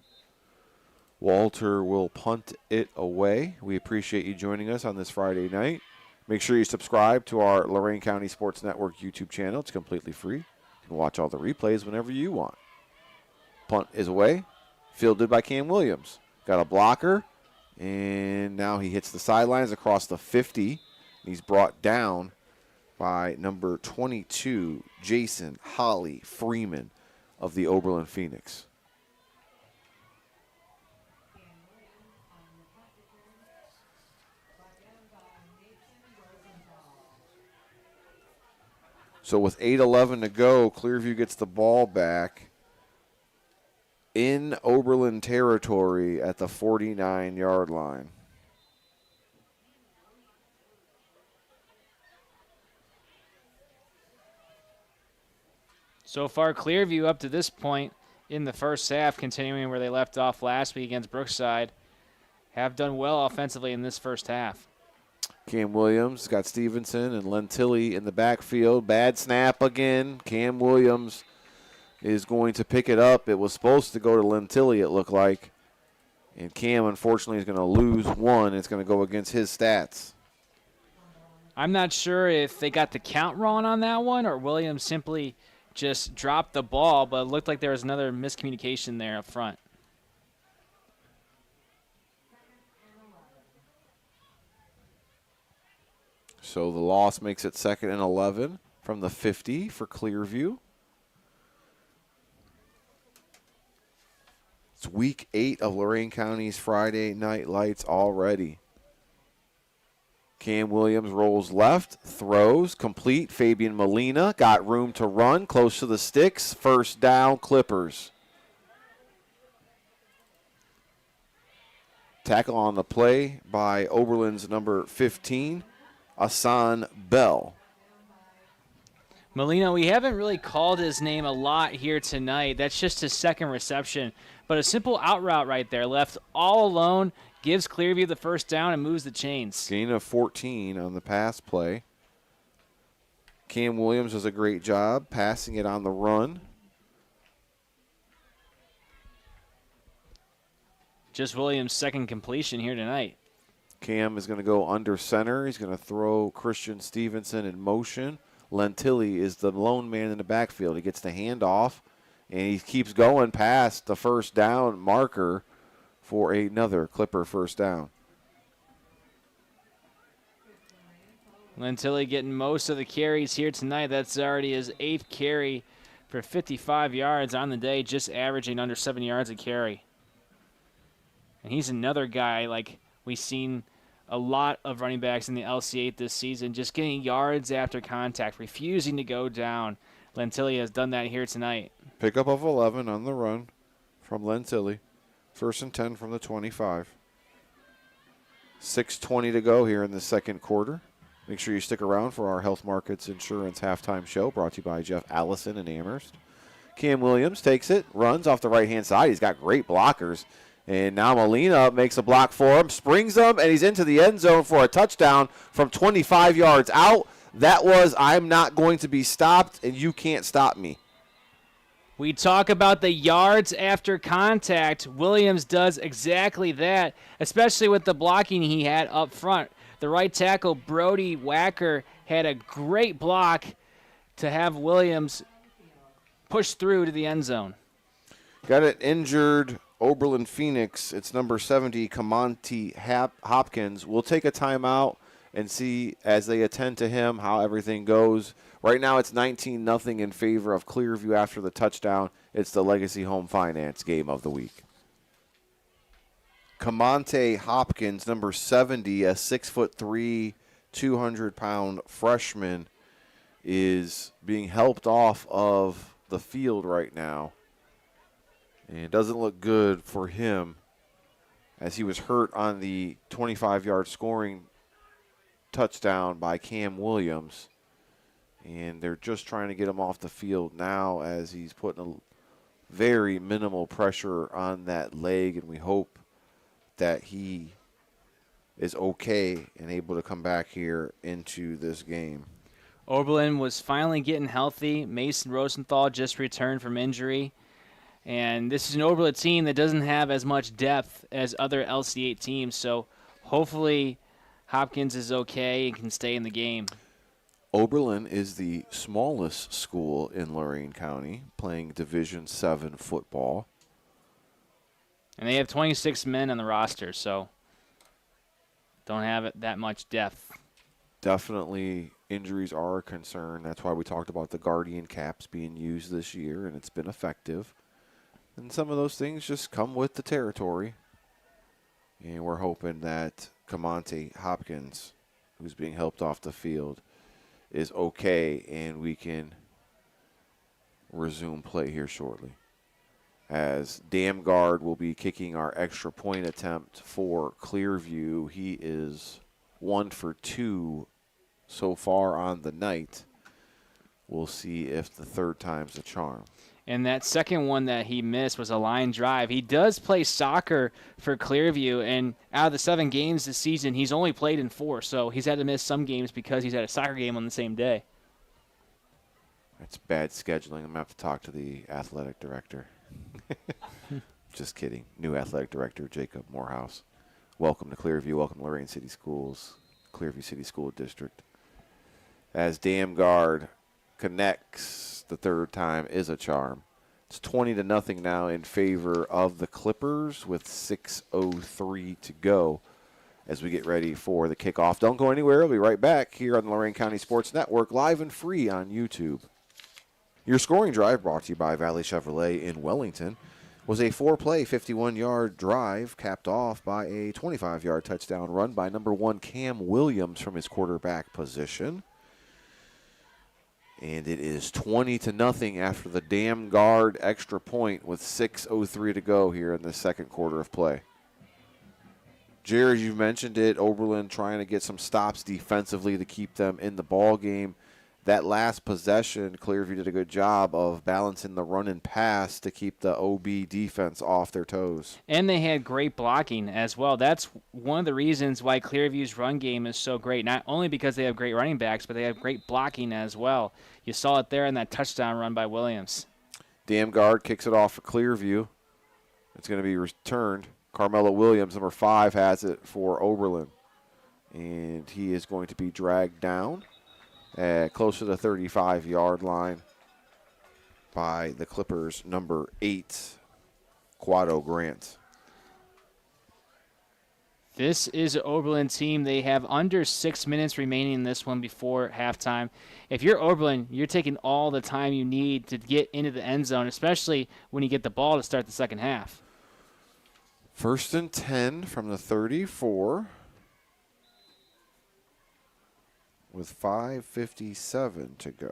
Walter will punt it away. We appreciate you joining us on this Friday night. Make sure you subscribe to our Lorain County Sports Network YouTube channel. It's completely free. You can watch all the replays whenever you want. Punt is away. Fielded by Cam Williams. Got a blocker. And now he hits the sidelines across the 50. He's brought down by number 22, Jason Holly Freeman of the Oberlin Phoenix. So with 8:11 to go, Clearview gets the ball back in Oberlin territory at the 49-yard line. So far, Clearview up to this point in the first half, continuing where they left off last week against Brookside, have done well offensively in this first half. Cam Williams got Stevenson and Lentilli in the backfield. Bad snap again. Cam Williams is going to pick it up. It was supposed to go to Lentilli, it looked like. And Cam, unfortunately, is going to lose one. It's going to go against his stats. I'm not sure if they got the count wrong on that one or Williams simply just dropped the ball, but it looked like there was another miscommunication there up front. So the loss makes it 2nd and 11 from the 50 for Clearview. It's week 8 of Lorain County's Friday Night Lights already. Cam Williams rolls left, throws, complete. Fabian Molina got room to run, close to the sticks. First down, Clippers. Tackle on the play by Oberlin's number 15, Asan Bell. Molina, we haven't really called his name a lot here tonight. That's just his second reception. But a simple out route right there, left all alone, gives Clearview the first down and moves the chains. Gain of 14 on the pass play. Cam Williams does a great job passing it on the run. Just Williams' second completion here tonight. Cam is going to go under center. He's going to throw Christian Stevenson in motion. Lentilli is the lone man in the backfield. He gets the handoff, and he keeps going past the first down marker for another Clipper first down. Lentilli getting most of the carries here tonight. That's already his 8th carry for 55 yards on the day, just averaging under 7 yards a carry. And he's another guy, like we've seen a lot of running backs in the LC8 this season, just getting yards after contact, refusing to go down. Lentilli has done that here tonight. Pickup of 11 on the run from Lentilli. 1st and 10 from the 25. 6:20 to go here in the second quarter. Make sure you stick around for our Health Markets Insurance halftime show brought to you by Jeff Allison in Amherst. Cam Williams takes it, runs off the right-hand side. He's got great blockers. And now Molina makes a block for him, springs him, and he's into the end zone for a touchdown from 25 yards out. That was, I'm not going to be stopped, and you can't stop me. We talk about the yards after contact. Williams does exactly that, especially with the blocking he had up front. The right tackle, Brody Wacker, had a great block to have Williams push through to the end zone. Got it injured Oberlin Phoenix. It's number 70, Kamonti Hopkins. We'll take a timeout and see as they attend to him how everything goes. Right now it's 19-0 in favor of Clearview after the touchdown. It's the Legacy Home Finance game of the week. Kamonte Hopkins, number 70, a 6'3", 200-pound freshman, is being helped off of the field right now. And it doesn't look good for him as he was hurt on the 25-yard scoring touchdown by Cam Williams. And they're just trying to get him off the field now as he's putting a very minimal pressure on that leg, and we hope that he is okay and able to come back here into this game. Oberlin was finally getting healthy. Mason Rosenthal just returned from injury. And this is an Oberlin team that doesn't have as much depth as other LC8 teams, so hopefully Hopkins is okay and can stay in the game. Oberlin is the smallest school in Lorain County, playing Division VII football. And they have 26 men on the roster, so don't have it that much depth. Definitely injuries are a concern. That's why we talked about the Guardian caps being used this year, and it's been effective. And some of those things just come with the territory. And we're hoping that Camonte Hopkins, who's being helped off the field, is okay and we can resume play here shortly. As Damgard will be kicking our extra point attempt for Clearview. He is 1 for 2 so far on the night. We'll see if the third time's a charm. And that second one that he missed was a line drive. He does play soccer for Clearview, and out of the 7 games this season, he's only played in 4, so he's had to miss some games because he's had a soccer game on the same day. That's bad scheduling. I'm going to have to talk to the athletic director. Just kidding. New athletic director, Jacob Morehouse. Welcome to Clearview. Welcome to Lorraine City Schools, Clearview City School District. As Damgard connects, the third time is a charm. It's 20-0 now in favor of the Clippers with 6:03 to go as we get ready for the kickoff. Don't go anywhere. We'll be right back here on the Lorraine County Sports Network, live and free on YouTube. Your scoring drive, brought to you by Valley Chevrolet in Wellington, was a 4-play, 51-yard drive capped off by a 25-yard touchdown run by number 1 Cam Williams from his quarterback position. And it is 20-0 after the Damgard extra point with 6:03 to go here in the second quarter of play. Jared, you mentioned it. Oberlin trying to get some stops defensively to keep them in the ball game. That last possession, Clearview did a good job of balancing the run and pass to keep the OB defense off their toes. And they had great blocking as well. That's one of the reasons why Clearview's run game is so great. Not only because they have great running backs, but they have great blocking as well. You saw it there in that touchdown run by Williams. Damgard kicks it off for Clearview. It's going to be returned. Carmelo Williams, number 5, has it for Oberlin. And he is going to be dragged down close to the 35-yard line by the Clippers' number 8, Quado Grant. This is an Oberlin team. They have under 6 minutes remaining in this one before halftime. If you're Oberlin, you're taking all the time you need to get into the end zone, especially when you get the ball to start the second half. 1st and 10 from the 34 with 5:57 to go.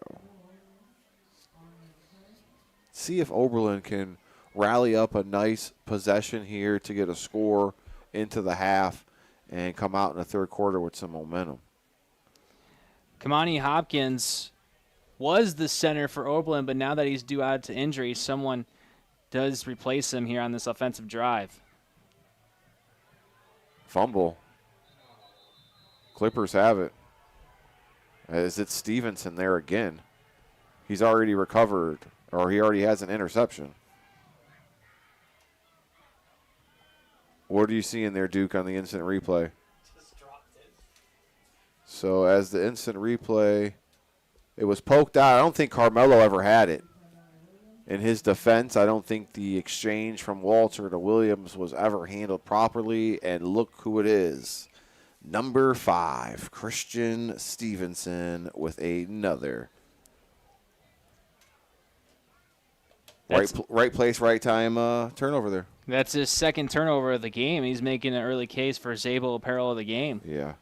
See if Oberlin can rally up a nice possession here to get a score into the half and come out in the third quarter with some momentum. Kamani Hopkins was the center for Oberlin, but now that he's due out to injury, someone does replace him here on this offensive drive. Fumble. Clippers have it. As it's Stevenson there again. He's already recovered, or he already has an interception. What are you seeing there, Duke, on the instant replay? Just dropped it. So as the instant replay, it was poked out. I don't think Carmelo ever had it. In his defense, I don't think the exchange from Walter to Williams was ever handled properly. And look who it is. Number 5, Christian Stevenson with another. Right place, right time turnover there. That's his second turnover of the game. He's making an early case for Zabel apparel of the game. Yeah.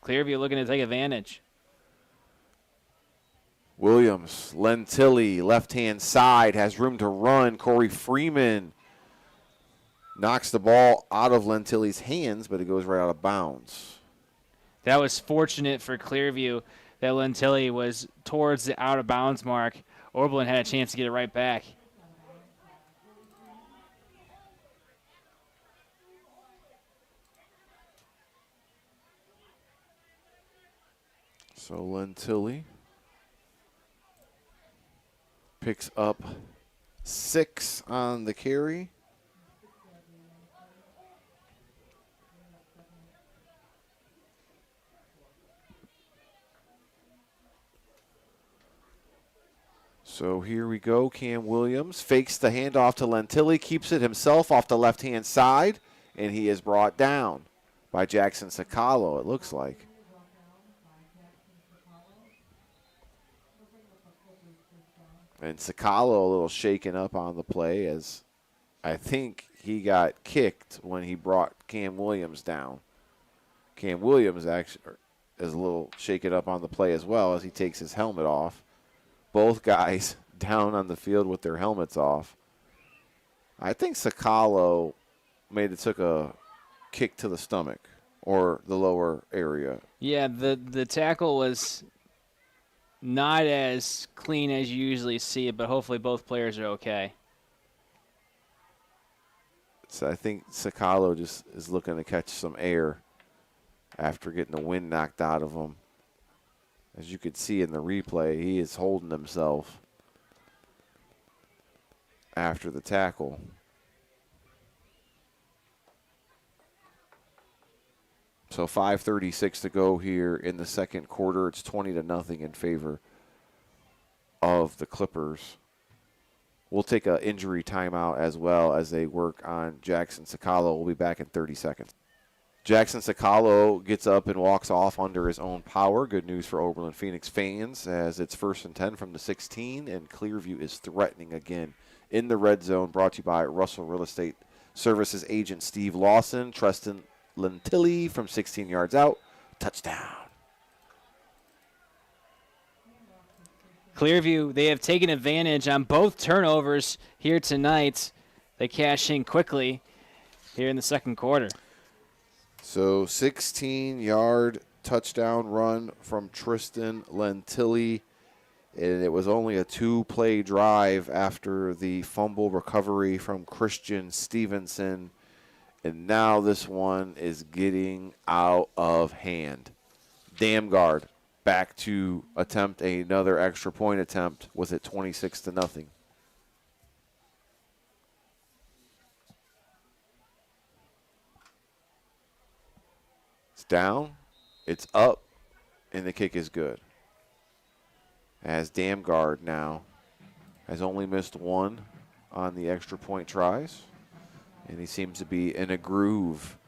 Clearview looking to take advantage. Williams, Lentilli, left-hand side, has room to run. Corey Freeman knocks the ball out of Lentilli's hands, but it goes right out of bounds. That was fortunate for Clearview that Lentilli was towards the out-of-bounds mark. Oberlin had a chance to get it right back. So Lentilli picks up 6 on the carry. So here we go. Cam Williams fakes the handoff to Lentilli, keeps it himself off the left-hand side, and he is brought down by Jackson Sakalo, it looks like. And Sakalo a little shaken up on the play, as I think he got kicked when he brought Cam Williams down. Cam Williams actually is a little shaken up on the play as well as he takes his helmet off. Both guys down on the field with their helmets off. I think Sakalo took a kick to the stomach or the lower area. Yeah, the tackle was not as clean as you usually see it, but hopefully both players are okay. So I think Sakalo just is looking to catch some air after getting the wind knocked out of him. As you could see in the replay, he is holding himself after the tackle. So 5:36 to go here in the second quarter. It's 20-0 in favor of the Clippers. We'll take an injury timeout as well as they work on Jackson Sakalo. We'll be back in 30 seconds. Jackson Sakalo gets up and walks off under his own power. Good news for Oberlin Phoenix fans as it's 1st and 10 from the 16, and Clearview is threatening again in the red zone, brought to you by Russell Real Estate Services agent Steve Lawson. Treston Lentilli from 16 yards out. Touchdown. Clearview, they have taken advantage on both turnovers here tonight. They cash in quickly here in the second quarter. So 16-yard touchdown run from Tristan Lentilli, and it was only a 2-play drive after the fumble recovery from Christian Stevenson, and now this one is getting out of hand. Damgard back to attempt another extra point attempt with it 26-0. Down, it's up, and the kick is good. As Damgard now has only missed one on the extra point tries, and he seems to be in a groove.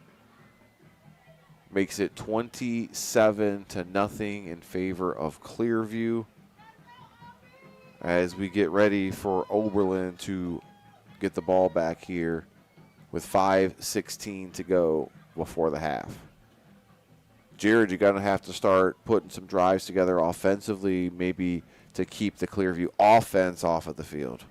Makes it 27-0 in favor of Clearview as we get ready for Oberlin to get the ball back here with 5:16 to go before the half. Jared, you're going to have to start putting some drives together offensively, maybe to keep the Clearview offense off of the field.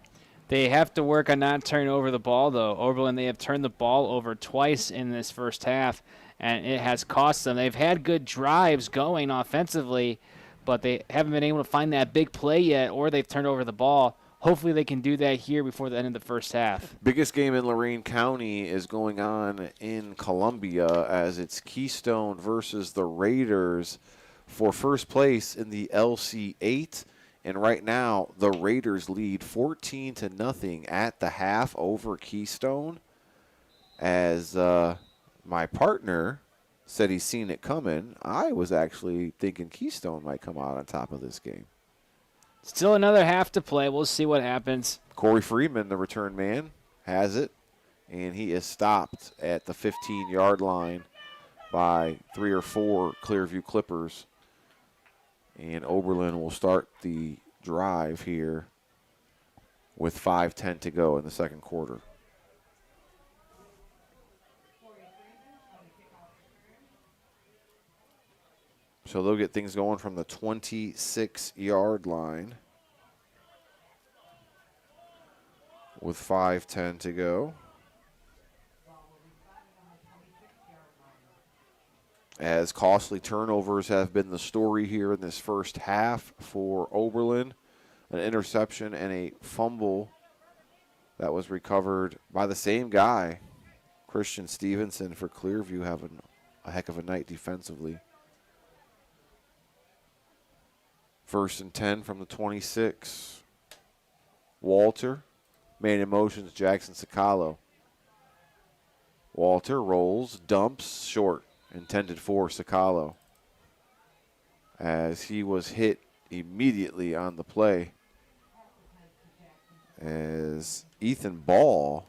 They have to work on not turning over the ball, though. Oberlin, they have turned the ball over twice in this first half, and it has cost them. They've had good drives going offensively, but they haven't been able to find that big play yet, or they've turned over the ball. Hopefully they can do that here before the end of the first half. Biggest game in Lorain County is going on in Columbia as it's Keystone versus the Raiders for first place in the LC8. And right now, the Raiders lead 14-0 at the half over Keystone. As my partner said he's seen it coming, I was actually thinking Keystone might come out on top of this game. Still another half to play. We'll see what happens. Corey Freeman, the return man, has it, and he is stopped at the 15-yard line by 3 or 4 Clearview Clippers. And Oberlin will start the drive here with 5:10 to go in the second quarter. So they'll get things going from the 26-yard line with 5:10 to go. As costly turnovers have been the story here in this first half for Oberlin. An interception and a fumble that was recovered by the same guy, Christian Stevenson, for Clearview, having a heck of a night defensively. 1st and 10 from the 26. Walter, man in motions, Jackson Sakalo. Walter rolls, dumps, short. Intended for Sakalo as he was hit immediately on the play as Ethan Ball,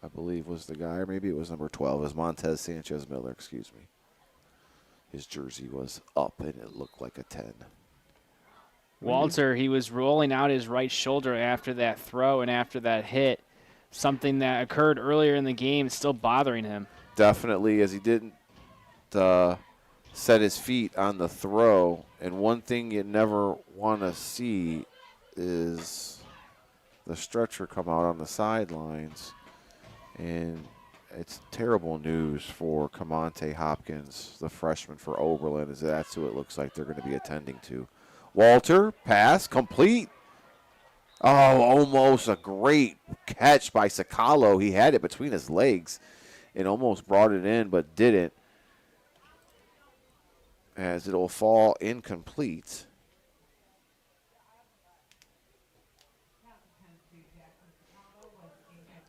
I believe, was the guy, or maybe it was number 12, as Montez Sanchez Miller, excuse me. His jersey was up, and it looked like a 10. Walter, he was rolling out his right shoulder after that throw and after that hit. Something that occurred earlier in the game is still bothering him. Definitely, as he didn't set his feet on the throw. And one thing you never want to see is the stretcher come out on the sidelines. And it's terrible news for Camonte Hopkins, the freshman for Oberlin, as that's who it looks like they're going to be attending to. Walter, pass, complete. Oh, almost a great catch by Sakalo. He had it between his legs and almost brought it in, but didn't, as it will fall incomplete.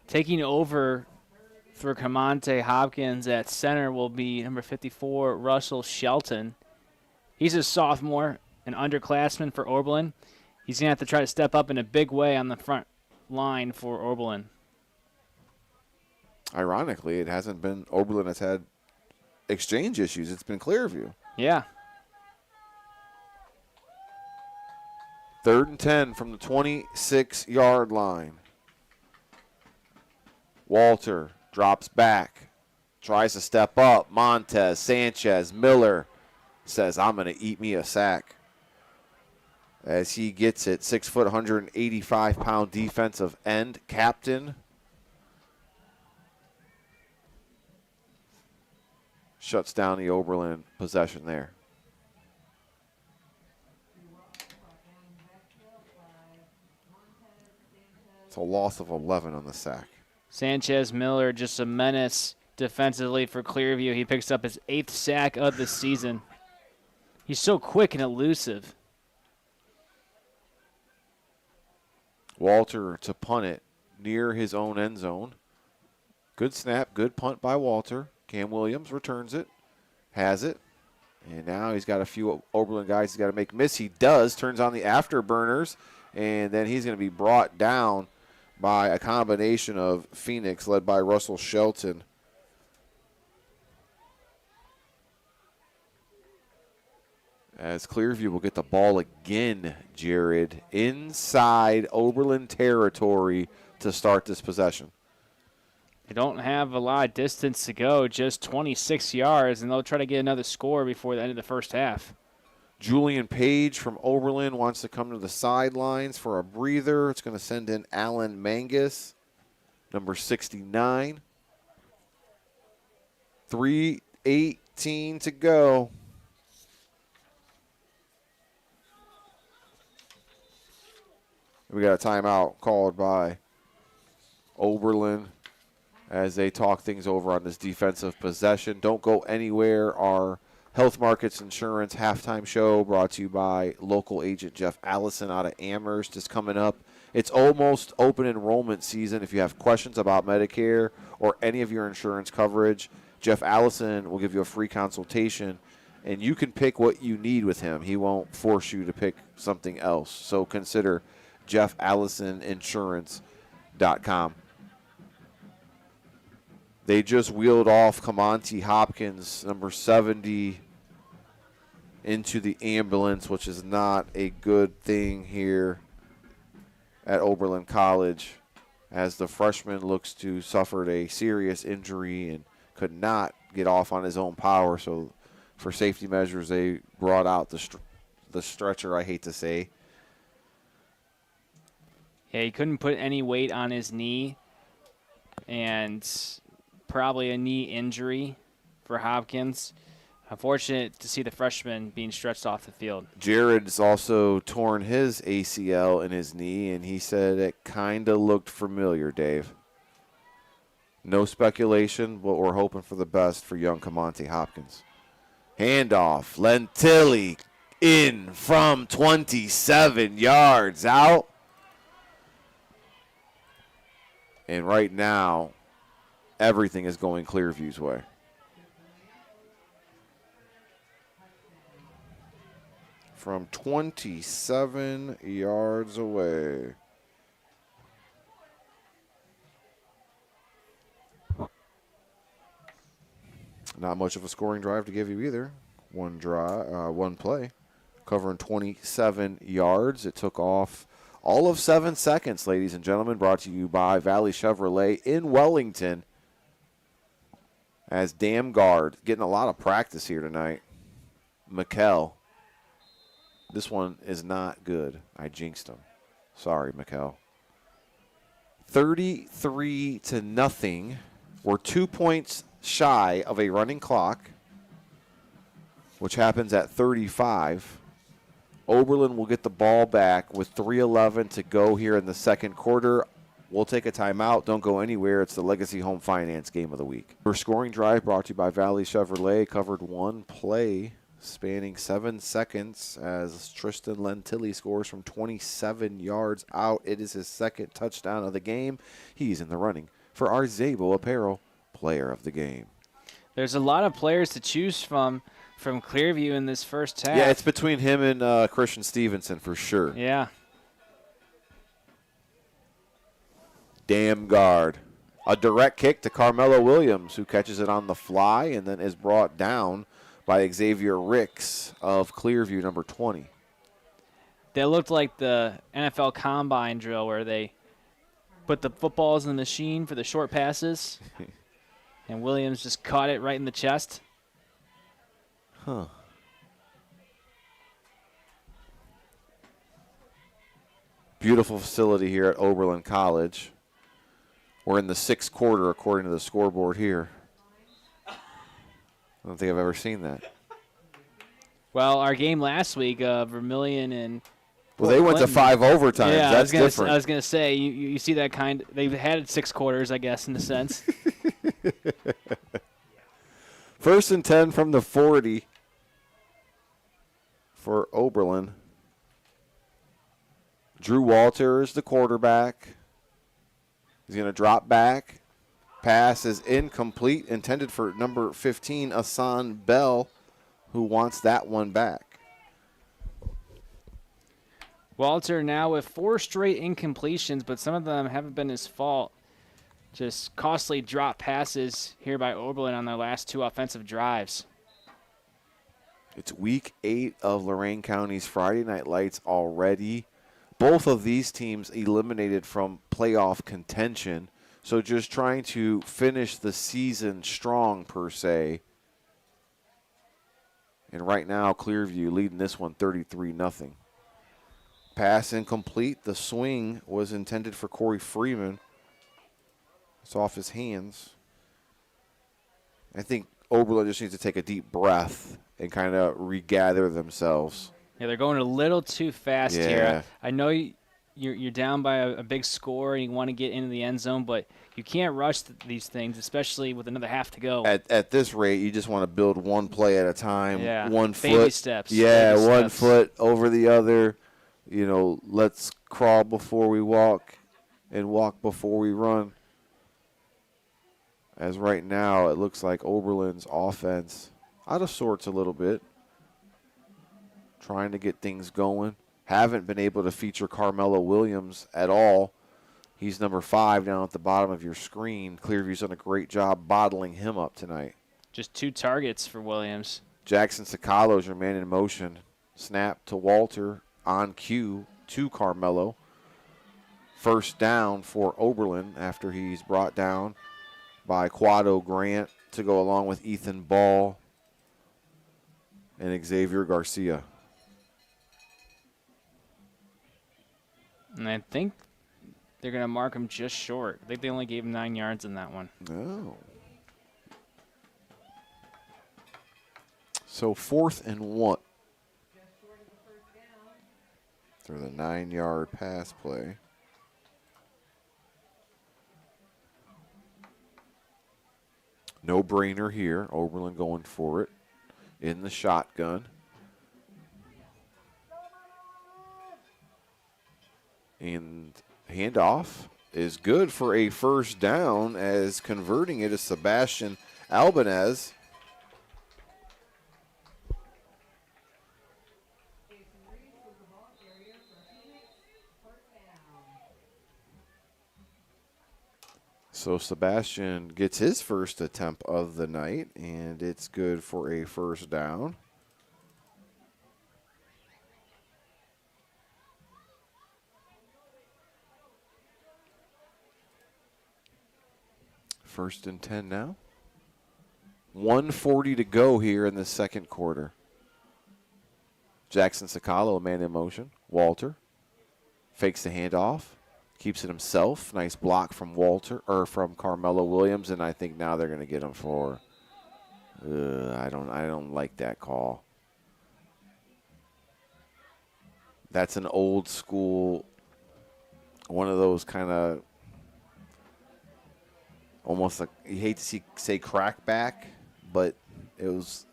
Taking over for Camonte Hopkins at center will be number 54, Russell Shelton. He's a sophomore, an underclassman for Oberlin. He's going to have to try to step up in a big way on the front line for Oberlin. Ironically, it hasn't been Oberlin that's had exchange issues. It's been Clearview. Yeah. 3rd and 10 from the 26-yard line. Walter drops back, tries to step up. Montez, Sanchez, Miller says, I'm going to eat me a sack. As he gets it, 6 foot, 185-pound defensive end captain. Shuts down the Oberlin possession there. It's a loss of 11 on the sack. Sanchez Miller, just a menace defensively for Clearview. He picks up his 8th sack of the season. He's so quick and elusive. Walter to punt it near his own end zone. Good snap, good punt by Walter. Cam Williams returns it, has it, and now he's got a few Oberlin guys he's got to make miss. He does, turns on the afterburners, and then he's going to be brought down by a combination of Phoenix led by Russell Shelton. As Clearview will get the ball again, Jared, inside Oberlin territory to start this possession. They don't have a lot of distance to go, just 26 yards, and they'll try to get another score before the end of the first half. Julian Page from Oberlin wants to come to the sidelines for a breather. It's going to send in Alan Mangus, number 69. 3:18 to go. We got a timeout called by Oberlin as they talk things over on this defensive possession. Don't go anywhere. Our Health Markets Insurance halftime show brought to you by local agent Jeff Allison out of Amherst is coming up. It's almost open enrollment season. If you have questions about Medicare or any of your insurance coverage, Jeff Allison will give you a free consultation, and you can pick what you need with him. He won't force you to pick something else. So consider JeffAllisonInsurance.com. They just wheeled off Camonte Hopkins, number 70, into the ambulance, which is not a good thing here at Oberlin College, as the freshman looks to suffered a serious injury and could not get off on his own power. So for safety measures, they brought out the stretcher, I hate to say. Yeah, he couldn't put any weight on his knee, and probably a knee injury for Hopkins. Unfortunate to see the freshman being stretched off the field. Jared's also torn his ACL in his knee, and he said it kind of looked familiar, Dave. No speculation, but we're hoping for the best for young Camonte Hopkins. Handoff, Lentilli in from 27 yards out. And right now, everything is going Clearview's way. from 27 yards away. Not much of a scoring drive to give you either. One play, covering 27 yards. It took off all of 7 seconds, ladies and gentlemen. Brought to you by Valley Chevrolet in Wellington. As Dam Guard, getting a lot of practice here tonight. Mikkel. This one is not good. I jinxed him. Sorry, Mikkel. 33-0. We're 2 points shy of a running clock, which happens at 35. Oberlin will get the ball back with 3:11 to go here in the second quarter. We'll take a timeout. Don't go anywhere. It's the Legacy Home Finance Game of the Week. Our scoring drive brought to you by Valley Chevrolet. Covered one play spanning 7 seconds as Tristan Lentilli scores from 27 yards out. It is his second touchdown of the game. He's in the running for our Zabo Apparel Player of the Game. There's a lot of players to choose from Clearview in this first half. Yeah, it's between him and Christian Stevenson for sure. Yeah. Dam Guard. A direct kick to Carmelo Williams, who catches it on the fly and then is brought down by Xavier Ricks of Clearview, number 20. That looked like the NFL Combine drill where they put the footballs in the machine for the short passes. And Williams just caught it right in the chest. Huh. Beautiful facility here at Oberlin College. We're in the sixth quarter according to the scoreboard here. I don't think I've ever seen that. Well, our game last week, Vermilion and Well, they went to 5 overtimes. Yeah, That's different. I was going to say, you see that kind. They've had 6 quarters, I guess, in a sense. First and 10 from the 40 for Oberlin. Drew Walter is the quarterback. He's going to drop back. Pass is incomplete, intended for number 15, Asan Bell, who wants that one back. Walter now with 4 straight incompletions, but some of them haven't been his fault. Just costly drop passes here by Oberlin on their last 2 offensive drives. It's week 8 of Lorain County's Friday Night Lights already. Both of these teams eliminated from playoff contention, so just trying to finish the season strong per se. And right now, Clearview leading this one 33-0. Pass incomplete. The swing was intended for Corey Freeman. It's off his hands. I think Oberlin just needs to take a deep breath and kind of regather themselves. Yeah, they're going a little too fast Yeah. here. I know you're down by a big score and you want to get into the end zone, but you can't rush these things, especially with another half to go. At this rate, you just want to build one play at a time. Yeah, One baby foot. steps. Yeah, baby one steps. foot over the other. You know, let's crawl before we walk and walk before we run. As right now, it looks like Oberlin's offense out of sorts a little bit. Trying to get things going. Haven't been able to feature Carmelo Williams at all. He's number 5 down at the bottom of your screen. Clearview's done a great job bottling him up tonight. Just 2 targets for Williams. Jackson Sakalo's your man in motion. Snap to Walter on cue to Carmelo. First down for Oberlin after he's brought down by Quado Grant to go along with Ethan Ball and Xavier Garcia. And I think they're going to mark him just short. I think they only gave him 9 yards in that one. Oh. So 4th and 1. Through the 9-yard pass play. No brainer here. Oberlin going for it in the shotgun. And handoff is good for a first down, as converting it is Sebastian Albanez. So Sebastian gets his first attempt of the night, and it's good for a first down. First and 10 now. 1:40 to go here in the second quarter. Jackson Sakalo, a man in motion. Walter fakes the handoff, keeps it himself. Nice block from from Carmelo Williams, and I think now they're going to get him for. I don't like that call. That's an old school, one of those kind of almost like you hate to say crackback, but it was.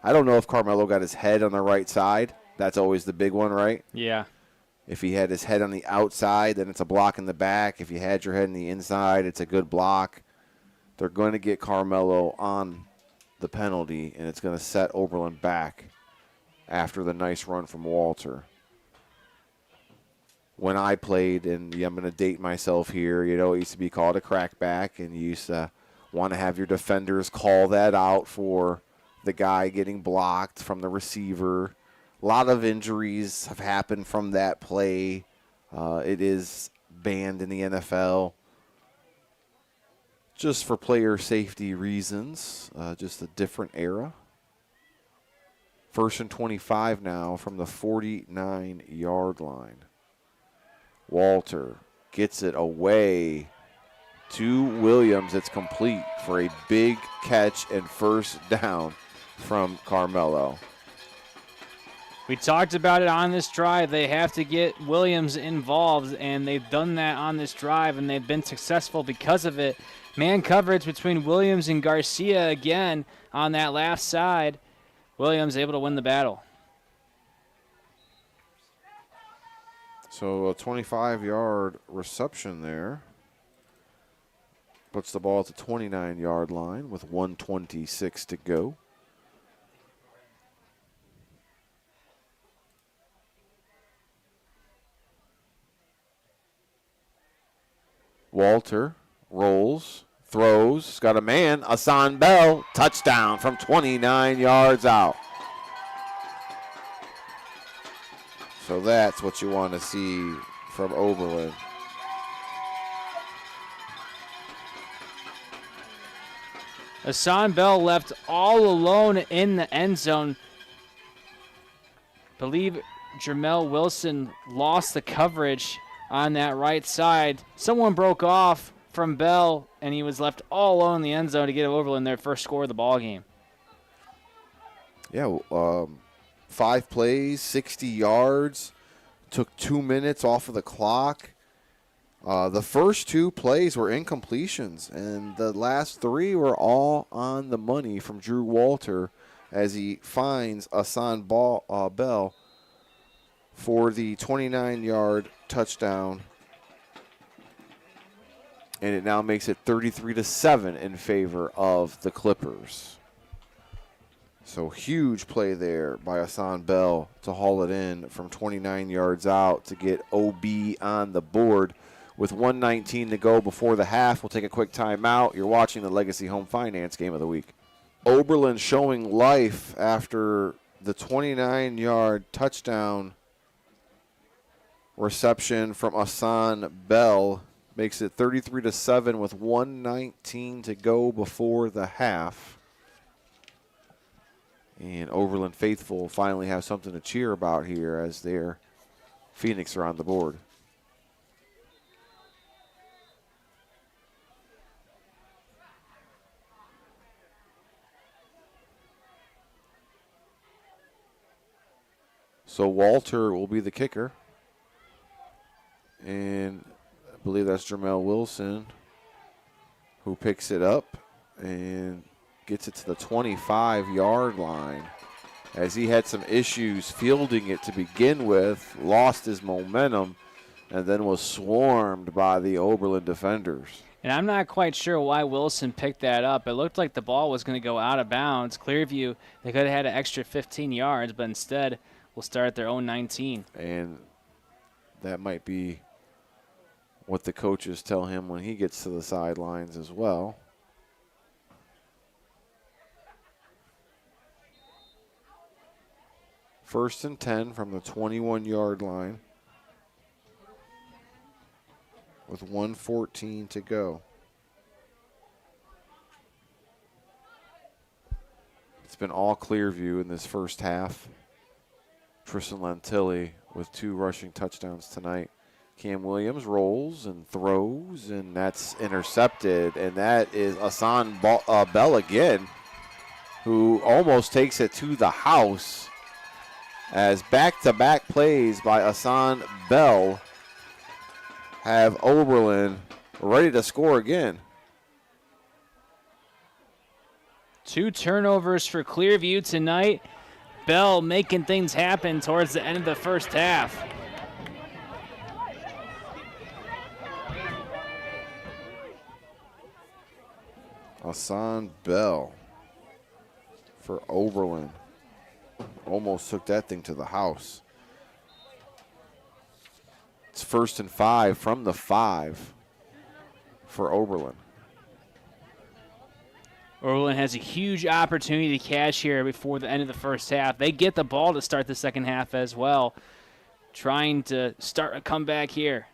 I don't know if Carmelo got his head on the right side. That's always the big one, right? Yeah. If he had his head on the outside, then it's a block in the back. If you had your head on the inside, it's a good block. They're going to get Carmelo on the penalty, and it's going to set Oberlin back after the nice run from Walter. When I played, and I'm going to date myself here, it used to be called a crackback, and you used to want to have your defenders call that out for the guy getting blocked from the receiver. A lot of injuries have happened from that play. It is banned in the NFL just for player safety reasons, just a different era. First and 25 now from the 49-yard line. Walter gets it away to Williams. It's complete for a big catch and first down from Carmelo. We talked about it on this drive. They have to get Williams involved, and they've done that on this drive, and they've been successful because of it. Man coverage between Williams and Garcia again on that left side. Williams able to win the battle. So a 25-yard reception there. Puts the ball at the 29-yard line with 1:26 to go. Walter rolls, throws, got a man, Hassan Bell, touchdown from 29 yards out. So that's what you want to see from Oberlin. Hassan Bell left all alone in the end zone. Believe Jermel Wilson lost the coverage on that right side. Someone broke off from Bell, and he was left all alone in the end zone to get Oberlin their first score of the ball game. Yeah, 5 plays, 60 yards. Took 2 minutes off of the clock. The first 2 plays were incompletions, and the last 3 were all on the money from Drew Walter as he finds Hassan Bell for the 29-yard touchdown. And it now makes it 33-7 in favor of the Clippers. So huge play there by Hassan Bell to haul it in from 29 yards out to get OB on the board. With 1:19 to go before the half, we'll take a quick timeout. You're watching the Legacy Home Finance Game of the Week. Oberlin showing life after the 29-yard touchdown reception from Hassan Bell. Makes it 33-7 with 1:19 to go before the half. And Oberlin faithful finally have something to cheer about here as their Phoenix are on the board. So Walter will be the kicker. And I believe that's Jermel Wilson who picks it up and gets it to the 25-yard line as he had some issues fielding it to begin with, lost his momentum, and then was swarmed by the Oberlin defenders. And I'm not quite sure why Wilson picked that up. It looked like the ball was going to go out of bounds. Clearview, they could have had an extra 15 yards, but instead will start at their own 19. And that might be what the coaches tell him when he gets to the sidelines as well. First and 10 from the 21-yard line with 1:14 to go. It's been all Clearview in this first half. Tristan Lantilli with 2 rushing touchdowns tonight. Cam Williams rolls and throws, and that's intercepted. And that is Hassan Bell again, who almost takes it to the house, as back-to-back plays by Hassan Bell have Oberlin ready to score again. 2 turnovers for Clearview tonight. Bell making things happen towards the end of the first half. Hassan Bell for Oberlin. Almost took that thing to the house. It's 1st and 5 from the 5 for Oberlin. Oberlin has a huge opportunity to cash here before the end of the first half. They get the ball to start the second half as well, trying to start a comeback here.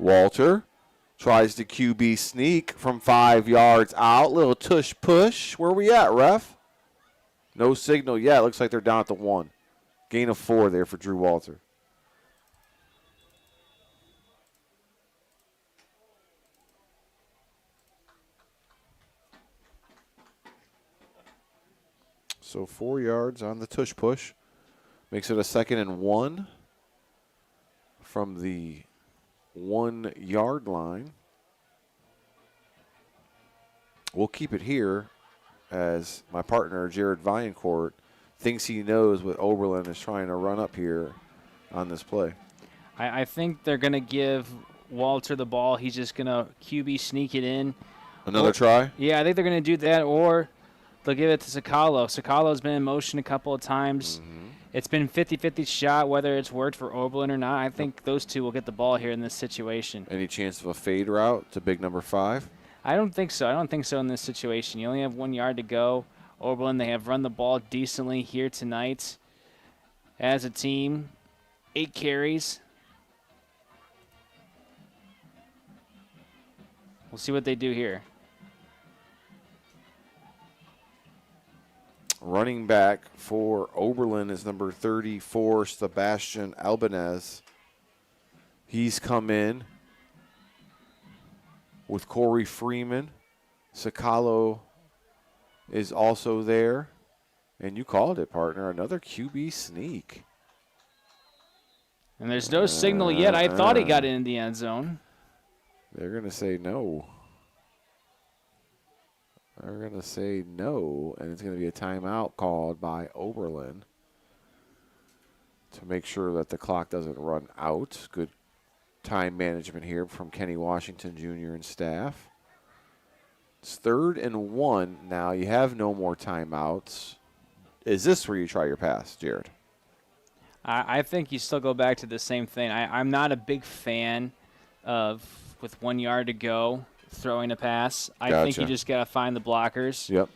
Walter tries to QB sneak from 5 yards out. Little tush push. Where we at, ref? No signal yet. Looks like they're down at the 1. Gain of 4 there for Drew Walter. So 4 yards on the tush push. Makes it a 2nd and 1 from the 1 yard line. We'll keep it here as my partner, Jared Viancourt, thinks he knows what Oberlin is trying to run up here on this play. I think they're going to give Walter the ball. He's just going to QB sneak it in. Another try? Yeah, I think they're going to do that, or they'll give it to Sakalo. Sakalo's been in motion a couple of times. It's been 50-50 shot whether it's worked for Oberlin or not. I think those two will get the ball here in this situation. Any chance of a fade route to big number 5? I don't think so. I don't think so in this situation. You only have 1 yard to go. Oberlin, they have run the ball decently here tonight as a team. 8 carries. We'll see what they do here. Running back for Oberlin is number 34, Sebastian Albanez. He's come in with Corey Freeman. Sakalo is also there. And you called it, partner. Another QB sneak. And there's no signal yet. I thought he got in the end zone. They're going to say no. They're going to say no, and it's going to be a timeout called by Oberlin to make sure that the clock doesn't run out. Good time management here from Kenny Washington Jr. and staff. It's 3rd and 1 now. You have no more timeouts. Is this where you try your pass, Jared? I think you still go back to the same thing. I'm not a big fan of, with 1 yard to go, throwing a pass. I think you just got to find the blockers. Yep.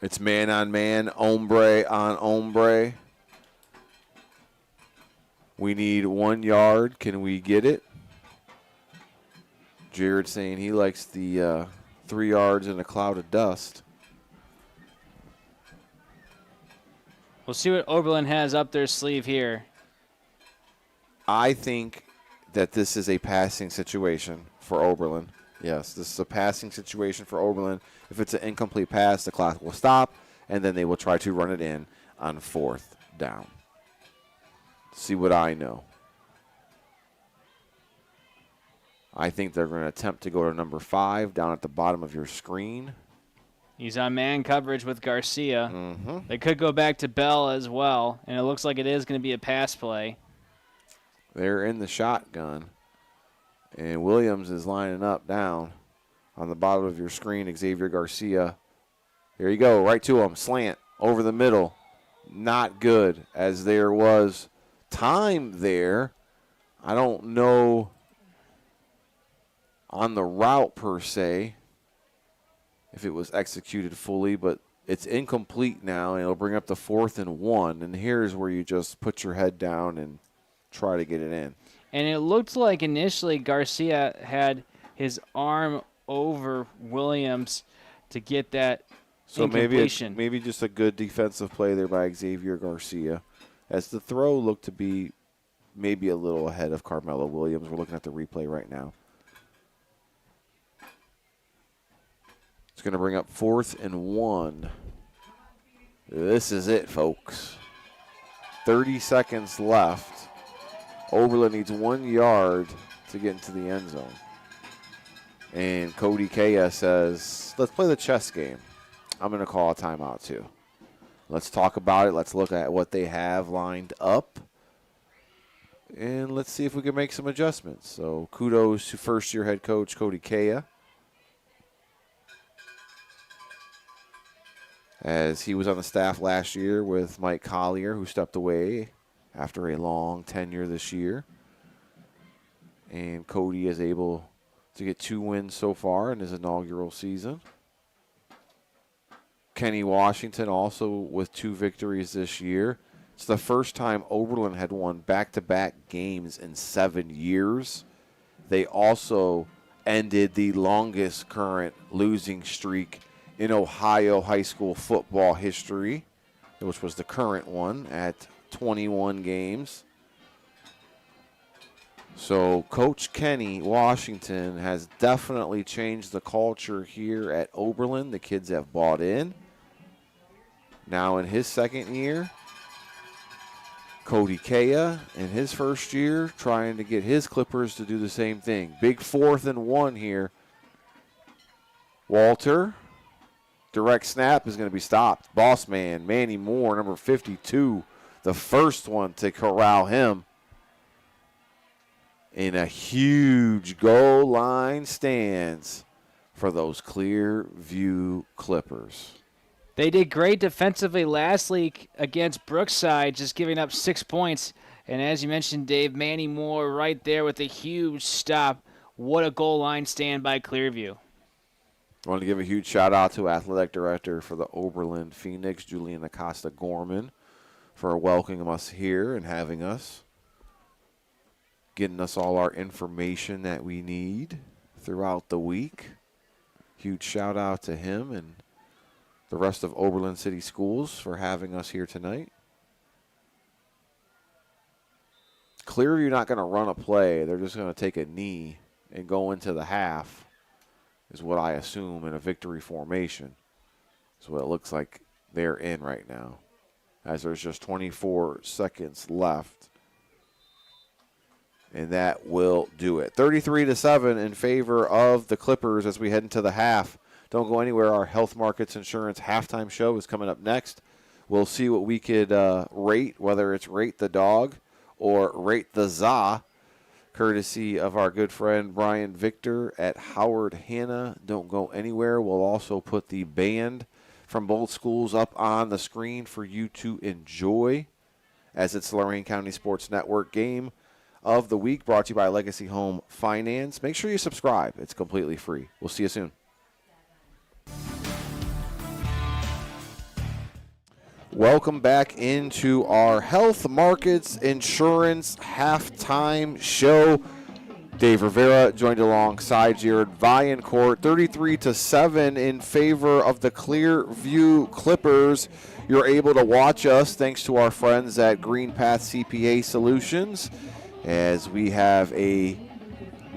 It's man on man, hombre on hombre. We need 1 yard. Can we get it? Jared saying he likes the 3 yards in a cloud of dust. We'll see what Oberlin has up their sleeve here. I think that this is a passing situation for Oberlin. Yes, this is a passing situation for Oberlin. If it's an incomplete pass, the clock will stop, and then they will try to run it in on 4th down. See what I know. I think they're going to attempt to go to number 5 down at the bottom of your screen. He's on man coverage with Garcia. They could go back to Bell as well, and it looks like it is going to be a pass play. They're in the shotgun, and Williams is lining up down on the bottom of your screen. Xavier Garcia Here you go, right to him. Slant over the middle. Not good, as there was time there. I don't know on the route per se if it was executed fully, but it's incomplete now, and it'll bring up the 4th and 1. And here's where you just put your head down and try to get it in. And it looked like initially Garcia had his arm over Williams to get that incompletion. Maybe just a good defensive play there by Xavier Garcia, as the throw looked to be maybe a little ahead of Carmelo Williams. We're looking at the replay right now. It's going to bring up 4th and 1. This is it, folks. 30 seconds left. Oberlin needs 1 yard to get into the end zone. And Cody Kaya says, let's play the chess game. I'm going to call a timeout too. Let's talk about it. Let's look at what they have lined up. And let's see if we can make some adjustments. So kudos to first-year head coach Cody Kaya, as he was on the staff last year with Mike Collier, who stepped away after a long tenure this year. And Cody is able to get 2 wins so far in his inaugural season. Kenny Washington also with 2 victories this year. It's the first time Oberlin had won back-to-back games in 7 years. They also ended the longest current losing streak in Ohio high school football history, which was the current one at 21 games. So Coach Kenny Washington has definitely changed the culture here at Oberlin. The kids have bought in. Now in his second year, Cody Kaya in his first year trying to get his Clippers to do the same thing. Big 4th and 1 here. Walter, direct snap is going to be stopped. Boss man, Manny Moore, number 52, the first one to corral him in a huge goal line stance for those Clearview Clippers. They did great defensively last week against Brookside, just giving up 6 points. And as you mentioned, Dave, Manny Moore right there with a huge stop. What a goal line stand by Clearview. I want to give a huge shout-out to Athletic Director for the Oberlin Phoenix, Julian Acosta-Gorman, for welcoming us here and having us, getting us all our information that we need throughout the week. Huge shout-out to him and the rest of Oberlin City Schools for having us here tonight. Clearview not going to run a play. They're just going to take a knee and go into the half, is what I assume, in a victory formation. That's what it looks like they're in right now, as there's just 24 seconds left. And that will do it. 33-7 in favor of the Clippers as we head into the half. Don't go anywhere. Our Health Markets Insurance halftime show is coming up next. We'll see what we could rate, whether it's rate the dog or rate the za, courtesy of our good friend Brian Victor at Howard Hanna. Don't go anywhere. We'll also put the band from both schools up on the screen for you to enjoy, as it's the Lorain County Sports Network game of the week, brought to you by Legacy Home Finance. Make sure you subscribe. It's completely free. We'll see you soon. Welcome back into our Health Markets Insurance halftime show. Dave Rivera joined alongside Jared Viancourt. 33-7 in favor of the Clearview Clippers. You're able to watch us thanks to our friends at Green Path CPA Solutions, as we have a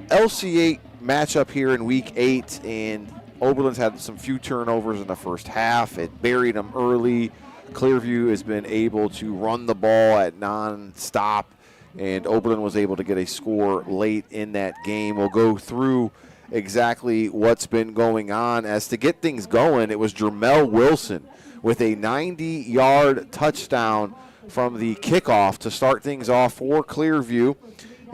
LC8 matchup here in Week 8, and Oberlin's had some few turnovers in the first half. It buried them early. Clearview has been able to run the ball at non-stop, and Oberlin was able to get a score late in that game. We'll go through exactly what's been going on. As to get things going, it was Jermel Wilson with a 90-yard touchdown from the kickoff to start things off for Clearview.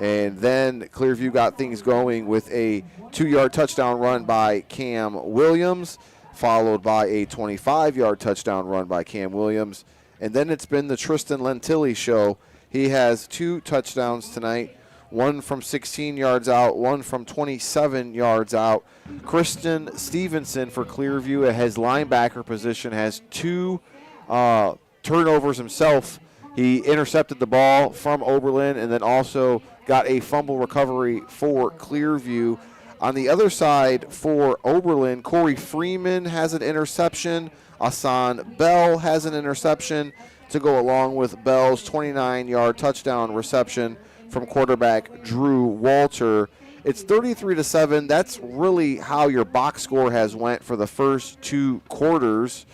And then Clearview got things going with a 2-yard touchdown run by Cam Williams, followed by a 25-yard touchdown run by Cam Williams. And then it's been the Tristan Lentilli show. He has 2 touchdowns tonight, one from 16 yards out, one from 27 yards out. Kristen Stevenson for Clearview at his linebacker position has 2 turnovers himself. He intercepted the ball from Oberlin and then also got a fumble recovery for Clearview. On the other side for Oberlin, Corey Freeman has an interception. Asan Bell has an interception to go along with Bell's 29-yard touchdown reception from quarterback Drew Walter. It's 33-7. That's really how your box score has went for the first 2 quarters.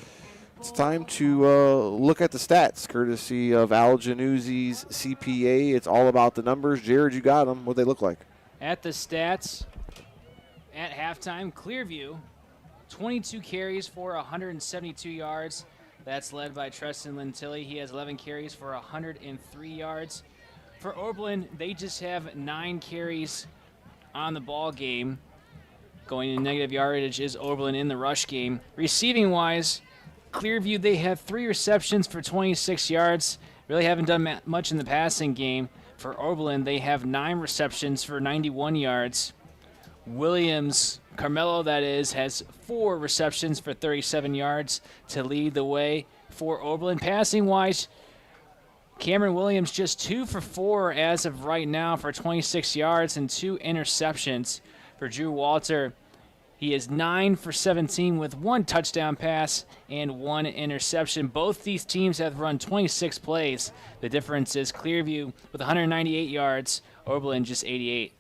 It's time to look at the stats, courtesy of Al Januzzi's CPA. It's all about the numbers. Jared, you got them. What they look like? At the stats, at halftime, Clearview, 22 carries for 172 yards. That's led by Tristan Lentilli. He has 11 carries for 103 yards. For Oberlin, they just have 9 carries on the ball game. Going in negative yardage is Oberlin in the rush game. Receiving-wise, Clearview, they have 3 receptions for 26 yards. Really haven't done much in the passing game. For Oberlin, they have 9 receptions for 91 yards. Williams, Carmelo that is, has 4 receptions for 37 yards to lead the way for Oberlin. Passing-wise, Cameron Williams just 2 for 4 as of right now for 26 yards and 2 interceptions. For Drew Walter, he is 9 for 17 with 1 touchdown pass and 1 interception. Both these teams have run 26 plays. The difference is Clearview with 198 yards, Oberlin just 88.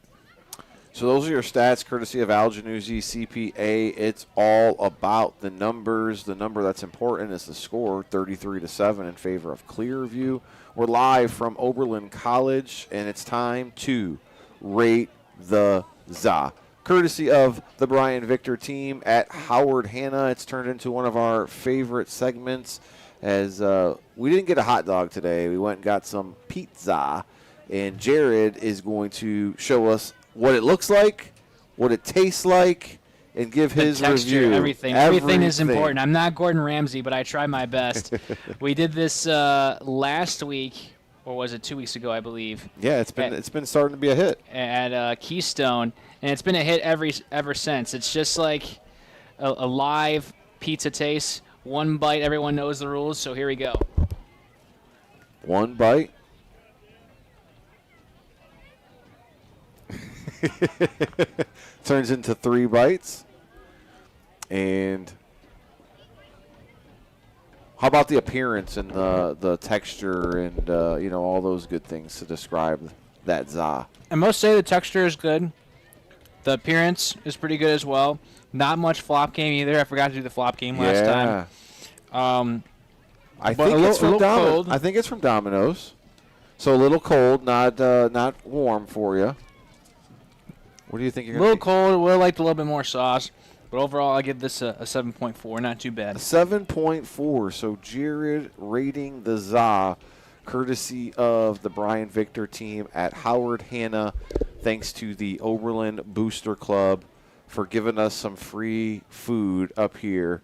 So those are your stats, courtesy of Al Januzzi, CPA. It's all about the numbers. The number that's important is the score, 33-7 in favor of Clearview. We're live from Oberlin College, and it's time to rate the ZA. Courtesy of the Brian Victor team at Howard Hanna. It's turned into one of our favorite segments as we didn't get a hot dog today. We went and got some pizza, and Jared is going to show us what it looks like, what it tastes like, and give his texture, review. Everything is important. I'm not Gordon Ramsay, but I try my best. We did this last week, or was it 2 weeks ago, I believe? Yeah, it's been starting to be a hit at Keystone, and it's been a hit ever since. It's just like a live pizza taste. One bite, everyone knows the rules. So here we go. One bite. Turns into 3 bites. And how about the appearance and the texture and all those good things to describe that za? I must say the texture is good. The appearance is pretty good as well. Not much flop game either. I forgot to do the flop game last time. I think it's from Domino's. I think it's from Domino's. So a little cold, not warm for you. What do you think you're going to A little cold. Would have liked a little bit more sauce. But overall, I give this a 7.4. Not too bad. A 7.4. So Jared rating the za, courtesy of the Brian Victor team at Howard Hanna. Thanks to the Oberlin Booster Club for giving us some free food up here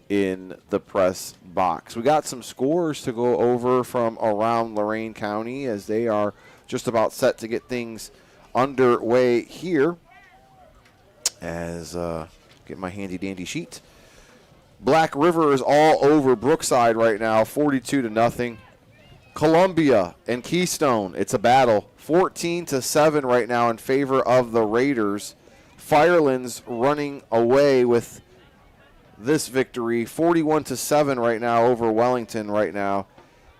in the press box. We got some scores to go over from around Lorain County as they are just about set to get things underway here. As get my handy dandy sheet. Black River is all over Brookside right now, 42-0. Columbia and Keystone, it's a battle, 14-7 right now in favor of the Raiders. Firelands running away with this victory, 41-7 right now over Wellington right now.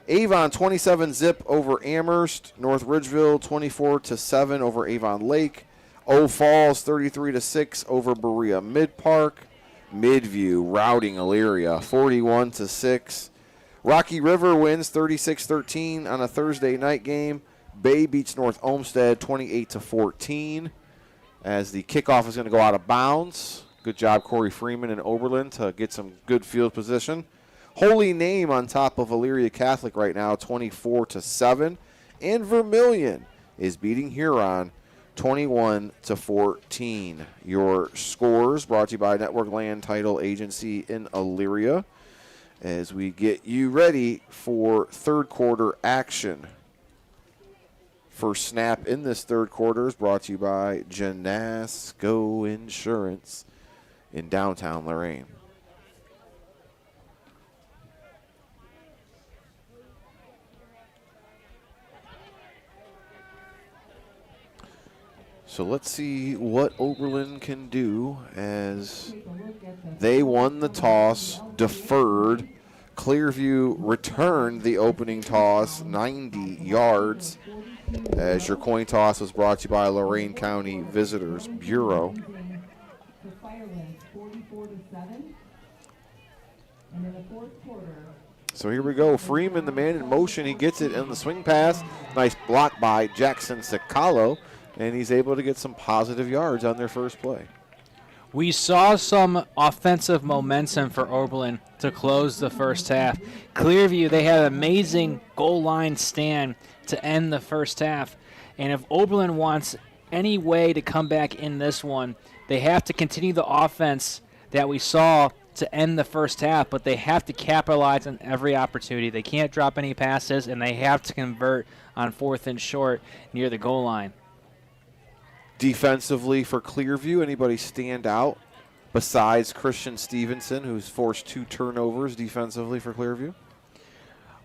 Avon 27-zip over Amherst. North Ridgeville 24-7 over Avon Lake. Eau Falls 33-6 over Berea Mid Park. Midview routing Elyria 41-6. Rocky River wins 36-13 on a Thursday night game. Bay beats North Olmsted 28-14 as the kickoff is going to go out of bounds. Good job, Corey Freeman and Oberlin, to get some good field position. Holy Name on top of Elyria Catholic right now, 24-7. And Vermilion is beating Huron 21-14. Your scores brought to you by Network Land Title Agency in Elyria as we get you ready for third quarter action. First snap in this third quarter is brought to you by Janasco Insurance in downtown Lorain. So let's see what Oberlin can do as they won the toss, deferred. Clearview returned the opening toss 90 yards as your coin toss was brought to you by Lorain County Visitors Bureau. So here we go. Freeman, the man in motion. He gets it in the swing pass. Nice block by Jackson Sicalo, and he's able to get some positive yards on their first play. We saw some offensive momentum for Oberlin to close the first half. Clearview, they had an amazing goal line stand to end the first half. And if Oberlin wants any way to come back in this one, they have to continue the offense that we saw to end the first half, but they have to capitalize on every opportunity. They can't drop any passes, and they have to convert on 4th and short near the goal line. Defensively for Clearview, anybody stand out besides Christian Stevenson, who's forced 2 turnovers defensively for Clearview?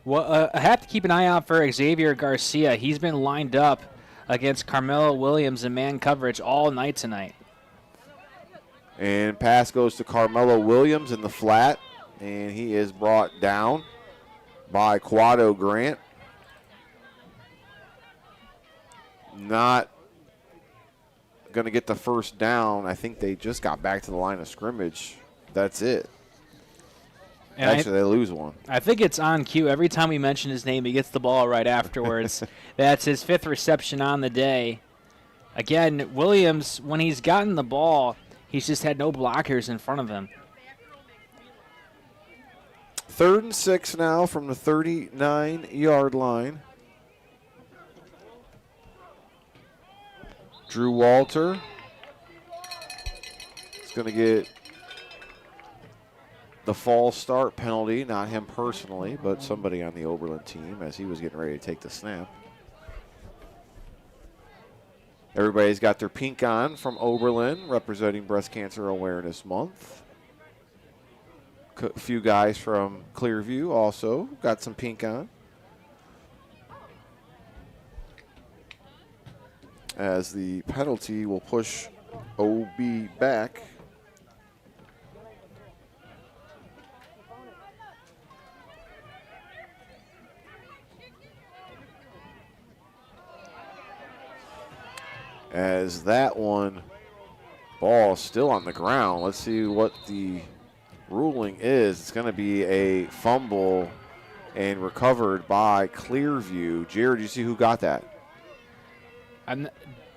Well, I have to keep an eye out for Xavier Garcia. He's been lined up against Carmelo Williams in man coverage all night tonight. And pass goes to Carmelo Williams in the flat, and he is brought down by Quado Grant. Not going to get the first down. I think they just got back to the line of scrimmage. That's it. And actually, they lose one. I think it's on cue. Every time we mention his name, he gets the ball right afterwards. That's his 5th reception on the day. Again, Williams, when he's gotten the ball, he's just had no blockers in front of him. 3rd and 6 now from the 39-yard line. Drew Walter is going to get the false start penalty, not him personally, but somebody on the Oberlin team as he was getting ready to take the snap. Everybody's got their pink on from Oberlin, representing Breast Cancer Awareness Month. A few guys from Clearview also got some pink on. As the penalty will push OB back. As that one, ball still on the ground. Let's see what the ruling is. It's going to be a fumble and recovered by Clearview. Jared, you see who got that? I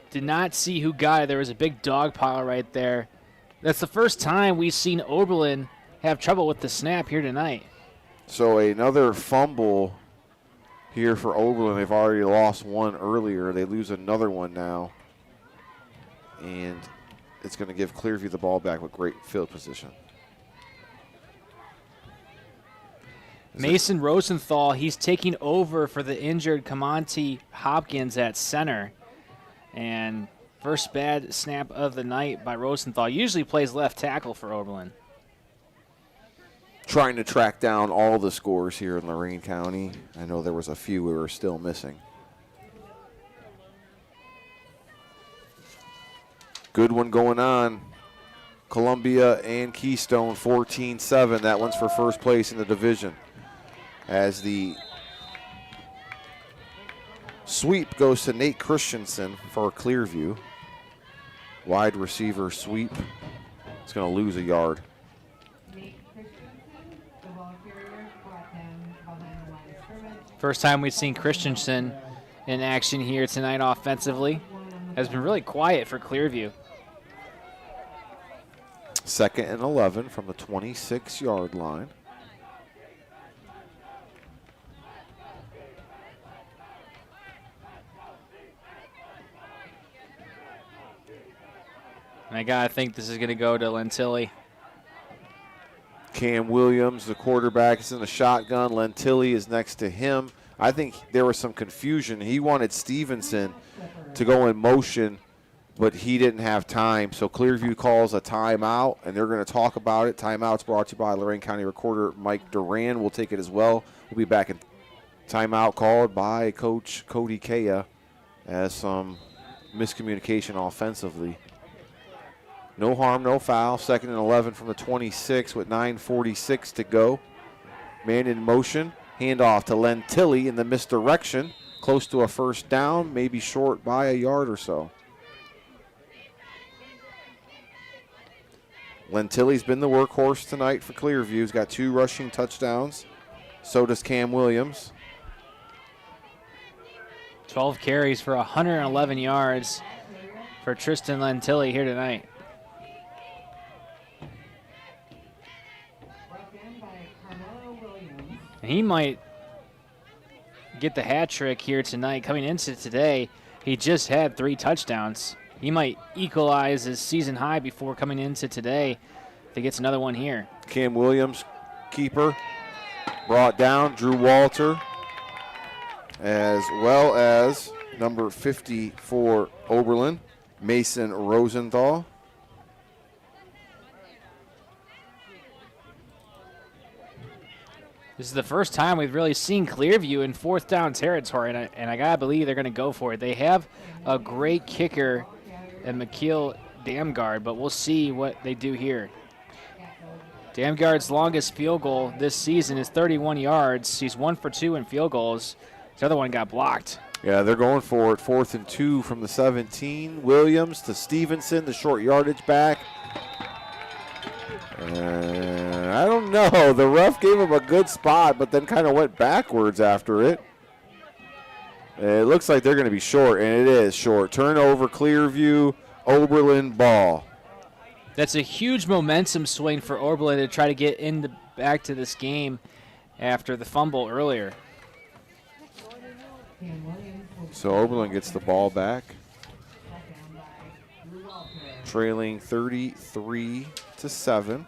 did not see who got it. There was a big dog pile right there. That's the first time we've seen Oberlin have trouble with the snap here tonight. So another fumble here for Oberlin. They've already lost one earlier. They lose another one now. And it's going to give Clearview the ball back with great field position. Mason Rosenthal, he's taking over for the injured Camonte Hopkins at center. And first bad snap of the night by Rosenthal. Usually plays left tackle for Oberlin. Trying to track down all the scores here in Lorain County. I know there was a few we were still missing. Good one going on. Columbia and Keystone 14-7. That one's for first place in the division. As the sweep goes to Nate Christensen for Clearview. Wide receiver sweep. It's going to lose a yard. Nate Christensen, the ball carrier, brought down behind the line of scrimmage. First time we've seen Christensen in action here tonight offensively. Has been really quiet for Clearview. 2nd and 11 from the 26-yard line. I got to think this is going to go to Lentilli. Cam Williams, the quarterback, is in the shotgun. Lentilli is next to him. I think there was some confusion. He wanted Stevenson to go in motion, but he didn't have time. So Clearview calls a timeout, and they're going to talk about it. Timeout's brought to you by Lorain County Recorder Mike Duran. We'll take it as well. We'll be back in timeout called by Coach Cody Kaya as some miscommunication offensively. No harm, no foul. 2nd and 11 from the 26 with 9:46 to go. Man in motion. Handoff to Lentilli in the misdirection. Close to a first down, maybe short by a yard or so. Lentilli's been the workhorse tonight for Clearview. He's got 2 rushing touchdowns. So does Cam Williams. 12 carries for 111 yards for Tristan Lentilli here tonight. And he might get the hat trick here tonight. Coming into today, he just had 3 touchdowns. He might equalize his season high before coming into today if he gets another one here. Cam Williams, keeper, brought down. Drew Walter, as well as number 54 Oberlin, Mason Rosenthal. This is the first time we've really seen Clearview in 4th down territory, and I got to believe they're going to go for it. They have a great kicker and McKeel Damgard, but we'll see what they do here. Damgard's longest field goal this season is 31 yards. He's 1 for 2 in field goals. The other one got blocked. Yeah, they're going for it. 4th and 2 from the 17. Williams to Stevenson, the short yardage back. I don't know. The ref gave him a good spot, but then kind of went backwards after it. It looks like they're going to be short, and it is short. Turnover, Clearview, Oberlin ball. That's a huge momentum swing for Oberlin to try to get back to this game after the fumble earlier. So Oberlin gets the ball back, trailing 33-7.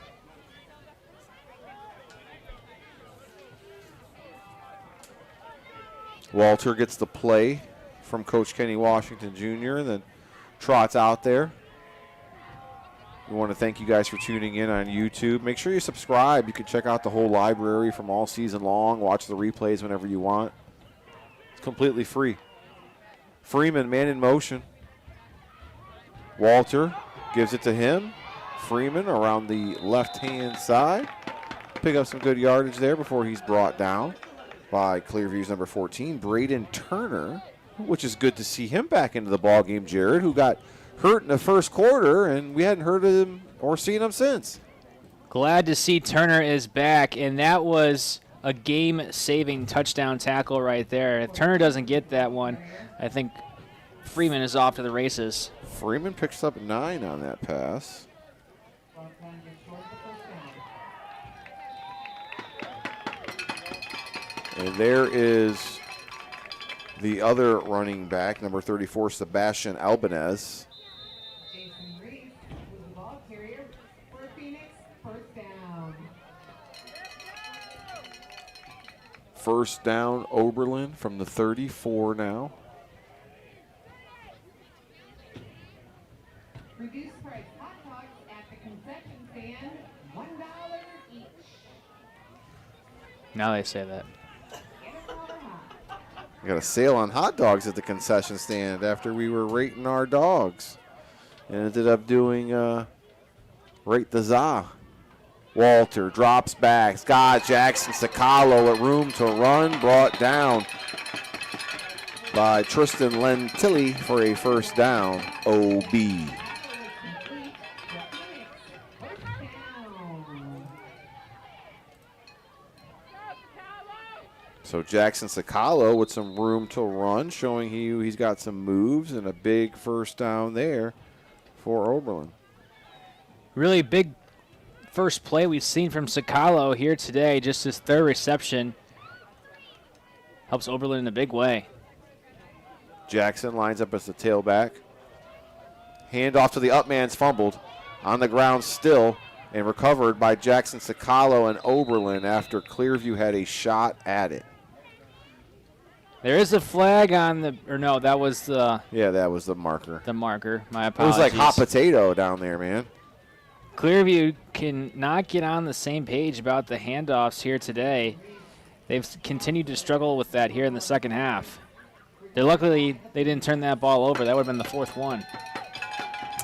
Walter gets the play from Coach Kenny Washington Jr. and then trots out there. We want to thank you guys for tuning in on YouTube. Make sure you subscribe. You can check out the whole library from all season long. Watch the replays whenever you want. It's completely free. Freeman, man in motion. Walter gives it to him. Freeman around the left-hand side. Pick up some good yardage there before he's brought down by Clearview's number 14, Braden Turner, which is good to see him back into the ballgame, Jared, who got hurt in the first quarter, and we hadn't heard of him or seen him since. Glad to see Turner is back, and that was a game-saving touchdown tackle right there. If Turner doesn't get that one, I think Freeman is off to the races. Freeman picks up 9 on that pass. And there is the other running back, number 34, Sebastian Albanez. Jason Reese with the ball carrier for Phoenix, 1st down. First down, Oberlin from the 34 now. Reduced price hot dogs at the concession stand, $1 each. Now they say that. We got a sale on hot dogs at the concession stand after we were rating our dogs. And ended up doing rate the za. Walter drops back. Scott Jackson Sakalo at room to run. Brought down by Tristan Lentilli for a first down. OB. So Jackson Sakalo with some room to run, showing he's got some moves and a big first down there for Oberlin. Really big first play we've seen from Sakalo here today, just his 3rd reception. Helps Oberlin in a big way. Jackson lines up as the tailback. Handoff to the up man's fumbled. On the ground still, and recovered by Jackson Sacalo and Oberlin after Clearview had a shot at it. There is a flag on the, or no, that was the. Yeah, that was the marker. The marker. My It apologies. was like hot potato down there, man. Clearview cannot get on the same page about the handoffs here today. They've continued to struggle with that here in the second half. Luckily, they didn't turn that ball over. That would have been the fourth one.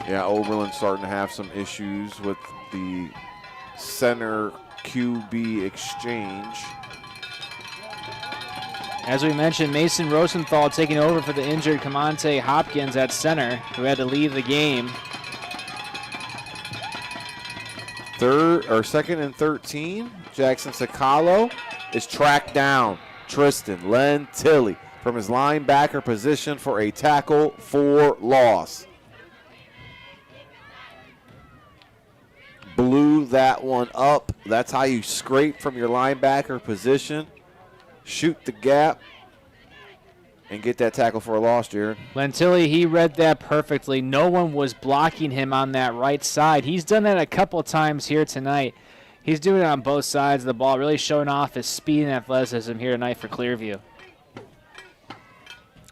Yeah, Oberlin starting to have some issues with the center QB exchange. As we mentioned, Mason Rosenthal taking over for the injured Camonte Hopkins at center, who had to leave the game. Second and 13. Jackson Sacalo is tracked down. Tristan Lentilli from his linebacker position for a tackle for loss. Blew that one up. That's how you scrape from your linebacker position. Shoot the gap and get that tackle for a loss, Jared. Lentilli, he read that perfectly. No one was blocking him on that right side. He's done that a couple times here tonight. He's doing it on both sides of the ball, really showing off his speed and athleticism here tonight for Clearview.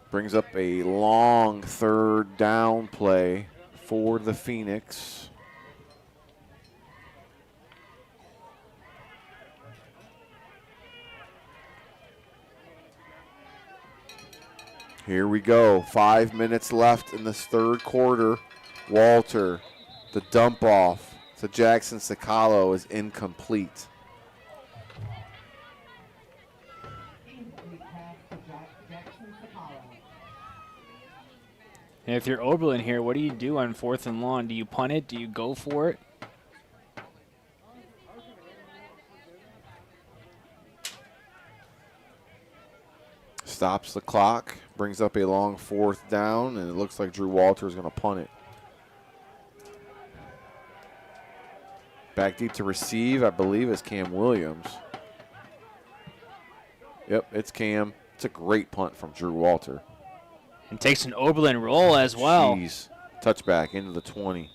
Brings up a long third down play for the Phoenix. Here we go. 5 minutes left in this third quarter. Walter, the dump off to Jackson Sacalo is incomplete. And if you're Oberlin here, what do you do on 4th and long? Do you punt it? Do you go for it? Stops the clock, brings up a long 4th down, and it looks like Drew Walter is going to punt it. Back deep to receive, I believe, is Cam Williams. Yep, it's Cam. It's a great punt from Drew Walter. And takes an Oberlin roll as well. Jeez. Touchback into the 20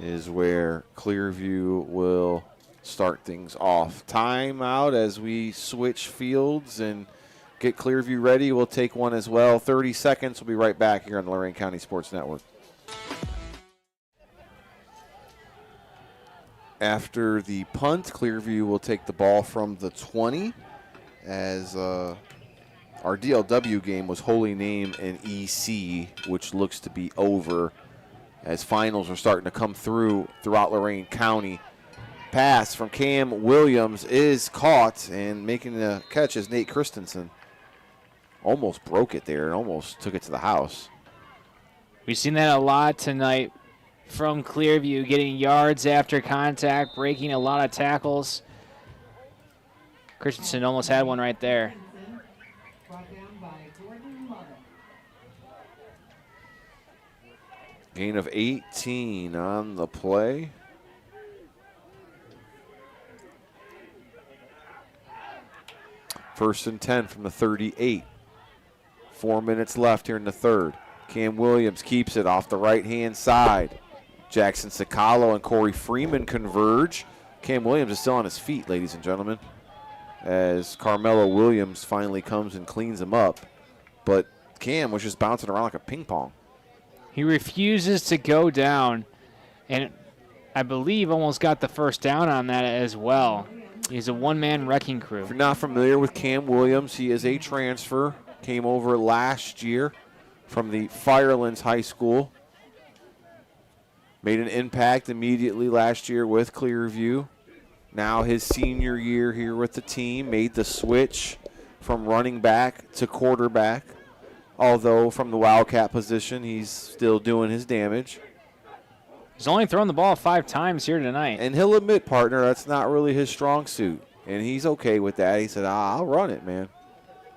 is where Clearview will start things off. Timeout as we switch fields and get Clearview ready. We'll take one as well. 30 seconds. We'll be right back here on the Lorain County Sports Network. After the punt, Clearview will take the ball from the 20 as our DLW game was Holy Name and EC, which looks to be over as finals are starting to come throughout Lorain County. Pass from Cam Williams is caught, and making the catch is Nate Christensen. Almost broke it there and almost took it to the house. We've seen that a lot tonight from Clearview, getting yards after contact, breaking a lot of tackles. Christensen almost had one right there. Gain of 18 on the play. First and 10 from the 38. 4 minutes left here in the third. Cam Williams keeps it off the right-hand side. Jackson Sacalo and Corey Freeman converge. Cam Williams is still on his feet, ladies and gentlemen, as Carmelo Williams finally comes and cleans him up. But Cam was just bouncing around like a ping pong. He refuses to go down, and I believe almost got the first down on that as well. He's a one-man wrecking crew. If you're not familiar with Cam Williams, he is a transfer. Came over last year from the Firelands High School. Made an impact immediately last year with Clearview. Now his senior year here with the team, made the switch from running back to quarterback. Although from the Wildcat position, he's still doing his damage. He's only thrown the ball 5 times here tonight. And he'll admit, partner, that's not really his strong suit. And he's okay with that. He said, I'll run it, man.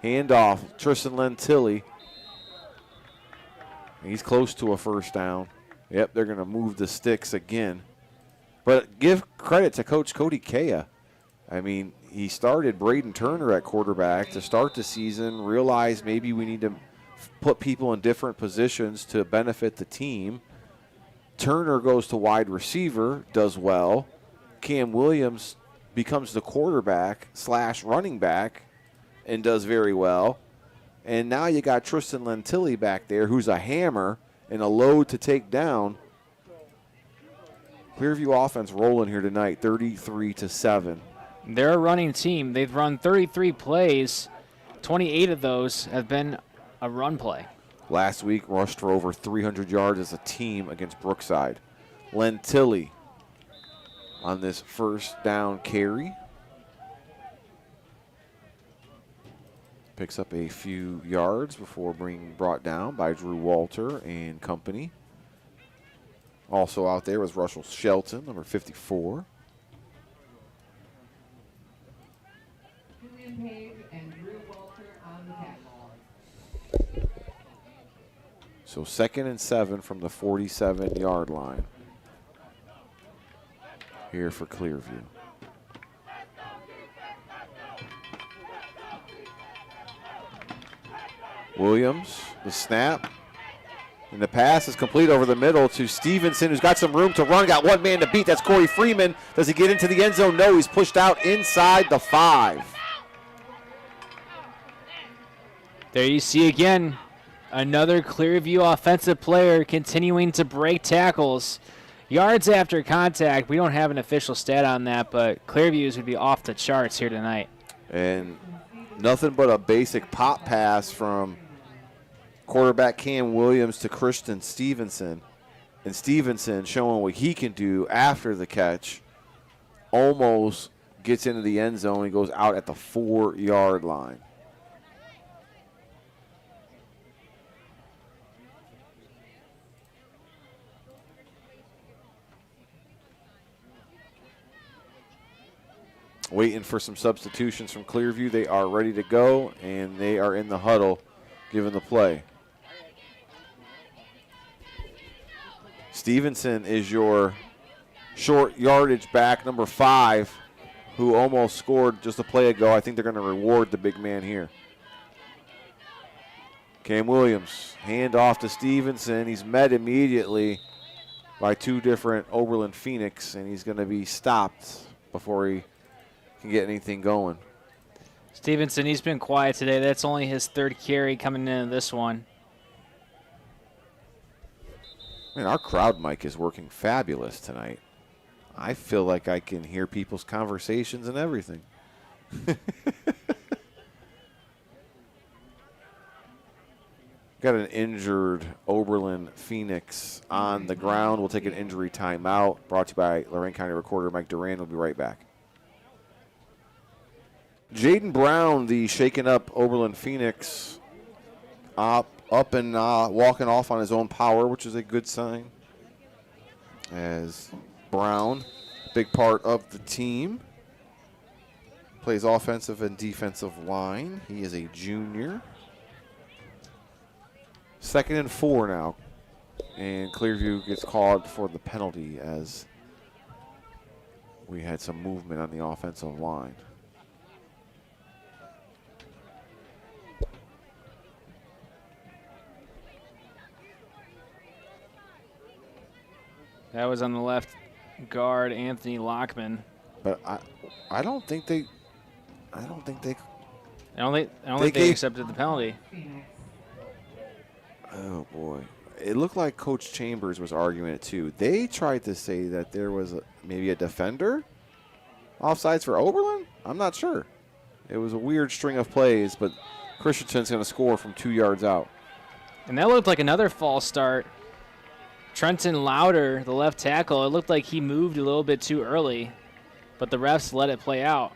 Hand off, Tristan Lentilli. He's close to a first down. Yep, they're going to move the sticks again. But give credit to Coach Cody Kea. I mean, he started Braden Turner at quarterback to start the season, realized maybe we need to put people in different positions to benefit the team. Turner goes to wide receiver, does well. Cam Williams becomes the quarterback / running back and does very well. And now you got Tristan Lentilli back there, who's a hammer and a load to take down. Clearview offense rolling here tonight, 33-7. They're a running team. They've run 33 plays. 28 of those have been a run play. Last week, rushed for over 300 yards as a team against Brookside. Lentilli on this first down carry. Picks up a few yards before being brought down by Drew Walter and company. Also out there was Russell Shelton, number 54. Julian Page and Drew Walter on the tackle. So 2nd and 7 from the 47-yard line here for Clearview. Williams, the snap, and the pass is complete over the middle to Stevenson, who's got some room to run, got one man to beat. That's Corey Freeman. Does he get into the end zone? No, he's pushed out inside the 5. There you see again another Clearview offensive player continuing to break tackles. Yards after contact, we don't have an official stat on that, but Clearview's would be off the charts here tonight. And nothing but a basic pop pass from quarterback Cam Williams to Christian Stevenson. And Stevenson showing what he can do after the catch. Almost gets into the end zone. He goes out at the 4-yard line. Waiting for some substitutions from Clearview. They are ready to go, and they are in the huddle giving the play. Stevenson is your short yardage back, number 5, who almost scored just a play ago. I think they're going to reward the big man here. Cam Williams, hand off to Stevenson. He's met immediately by 2 different Oberlin Phoenix, and he's going to be stopped before he can get anything going. Stevenson, he's been quiet today. That's only his 3rd carry coming into this one. Man, our crowd mic is working fabulous tonight. I feel like I can hear people's conversations and everything. Got an injured Oberlin Phoenix on the ground. We'll take an injury timeout. Brought to you by Lorraine County Recorder Mike Duran. We'll be right back. Jaden Brown, the shaken up Oberlin Phoenix, up and walking off on his own power, which is a good sign. As Brown, big part of the team, plays offensive and defensive line. He is a junior. 2nd and 4 now. And Clearview gets called for the penalty as we had some movement on the offensive line. That was on the left guard, Anthony Lockman. But I don't think they I don't think they accepted the penalty. Oh boy. It looked like Coach Chambers was arguing it too. They tried to say that there was maybe a defender offsides for Oberlin? I'm not sure. It was a weird string of plays, but Christensen's going to score from 2 yards out. And that looked like another false start. Trenton Louder, the left tackle, it looked like he moved a little bit too early, but the refs let it play out.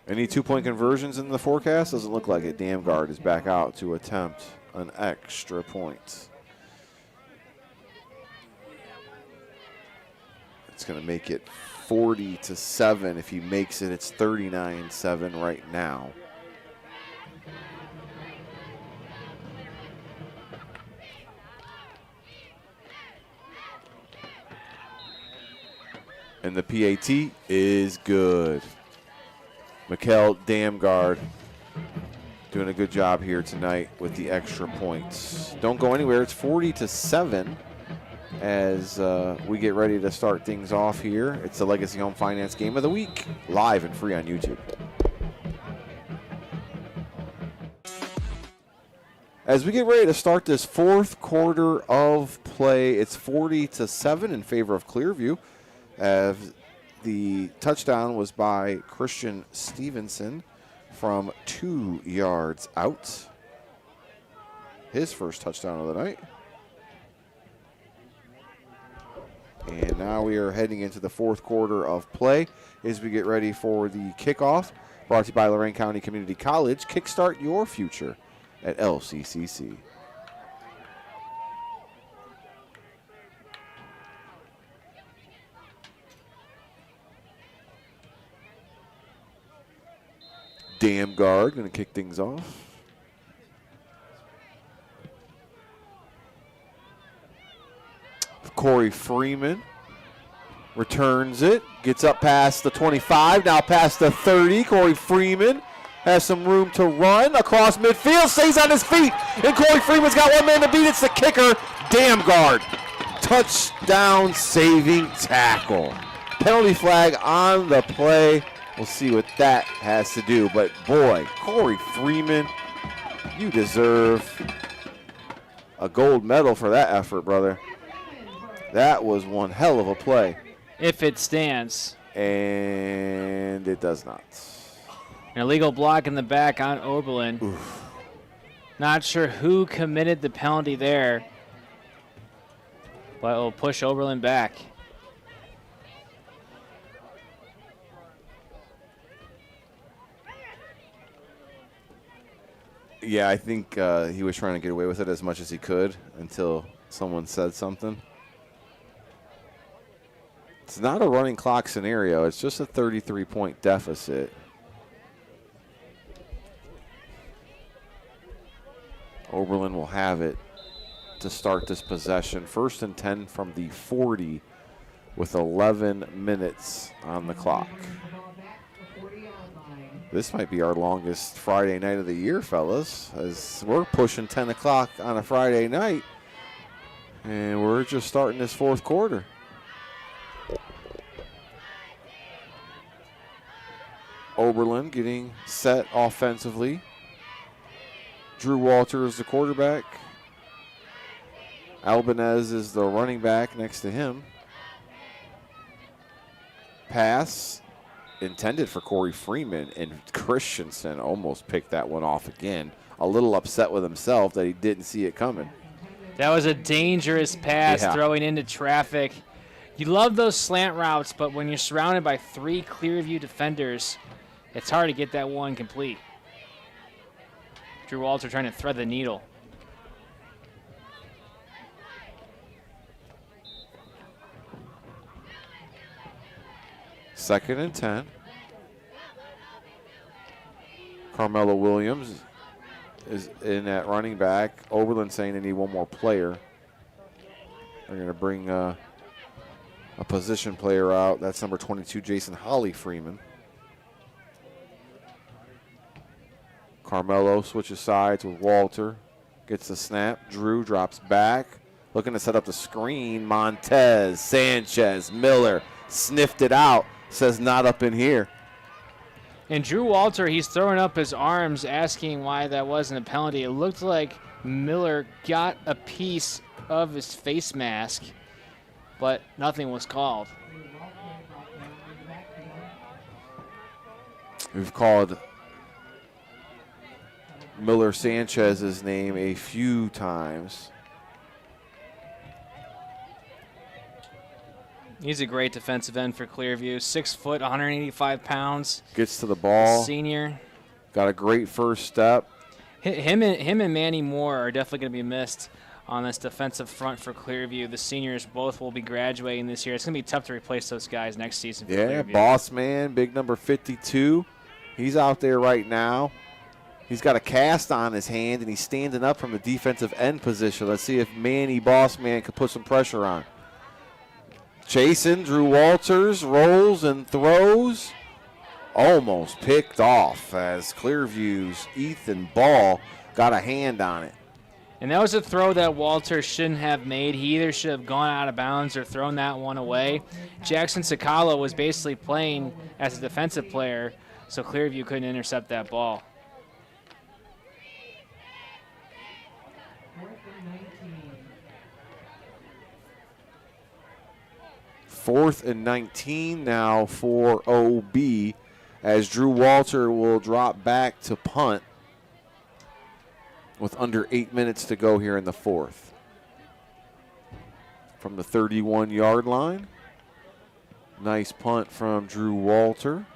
Any 2-point conversions in the forecast? Doesn't look like it. Damgard is back out to attempt an extra point. It's going to make it 40-7. If he makes it, it's 39-7 right now. And the PAT is good. Mikkel Damgard doing a good job here tonight with the extra points. Don't go anywhere. It's 40-7. as we get ready to start things off here. It's the Legacy Home Finance Game of the Week, live and free on YouTube. As we get ready to start this fourth quarter of play, it's 40-7 in favor of Clearview. As the touchdown was by Christian Stevenson from 2 yards out. His first touchdown of the night. And now we are heading into the fourth quarter of play as we get ready for the kickoff. Brought to you by Lorain County Community College. Kickstart your future at LCCC. Dam guard going to kick things off. Corey Freeman returns it, gets up past the 25, now past the 30. Corey Freeman has some room to run across midfield, stays on his feet, and Corey Freeman's got one man to beat. It's the kicker, Dam guard. Touchdown saving tackle. Penalty flag on the play. We'll see what that has to do. But boy, Corey Freeman, you deserve a gold medal for that effort, brother. That was one hell of a play. If it stands. And it does not. An illegal block in the back on Oberlin. Oof. Not sure who committed the penalty there, but it will push Oberlin back. Yeah, I think he was trying to get away with it as much as he could until someone said something. It's not a running clock scenario. It's just a 33-point deficit. Oberlin will have it to start this possession. 1st and 10 from the 40 with 11 minutes on the clock. This might be our longest Friday night of the year, fellas, as we're pushing 10 o'clock on a Friday night, and we're just starting this fourth quarter. Oberlin getting set offensively. Drew Walter is the quarterback. Albanez is the running back next to him. Pass intended for Corey Freeman, and Christensen almost picked that one off again. A little upset with himself that he didn't see it coming. That was a dangerous pass, throwing into traffic. You love those slant routes, but when you're surrounded by 3 Clearview defenders, it's hard to get that one complete. Drew Walter trying to thread the needle. Second and 10. Carmelo Williams is in at running back. Oberlin saying they need one more player. They're going to bring a position player out. That's number 22, Jason Holly Freeman. Carmelo switches sides with Walter. Gets the snap. Drew drops back. Looking to set up the screen. Montez, Sanchez, Miller sniffed it out. Says not up in here. And Drew Walter, he's throwing up his arms asking why that wasn't a penalty. It looked like Miller got a piece of his face mask, but nothing was called. We've called Miller Sanchez's name a few times. He's a great defensive end for Clearview. 6 foot, 185 pounds. Gets to the ball. Senior. Got a great first step. Him and Manny Moore are definitely going to be missed on this defensive front for Clearview. The seniors both will be graduating this year. It's going to be tough to replace those guys next season for Clearview. Boss man, big number 52. He's out there right now. He's got a cast on his hand, and he's standing up from the defensive end position. Let's see if Manny Boss Man can put some pressure on. Chasing, Drew Walters rolls and throws. Almost picked off as Clearview's Ethan Ball got a hand on it. And that was a throw that Walter shouldn't have made. He either should have gone out of bounds or thrown that one away. Jackson Sakala was basically playing as a defensive player, so Clearview couldn't intercept that ball. 4th and 19 now for OB, as Drew Walter will drop back to punt with under 8 minutes to go here in the 4th. From the 31-yard line. Nice punt from Drew Walter.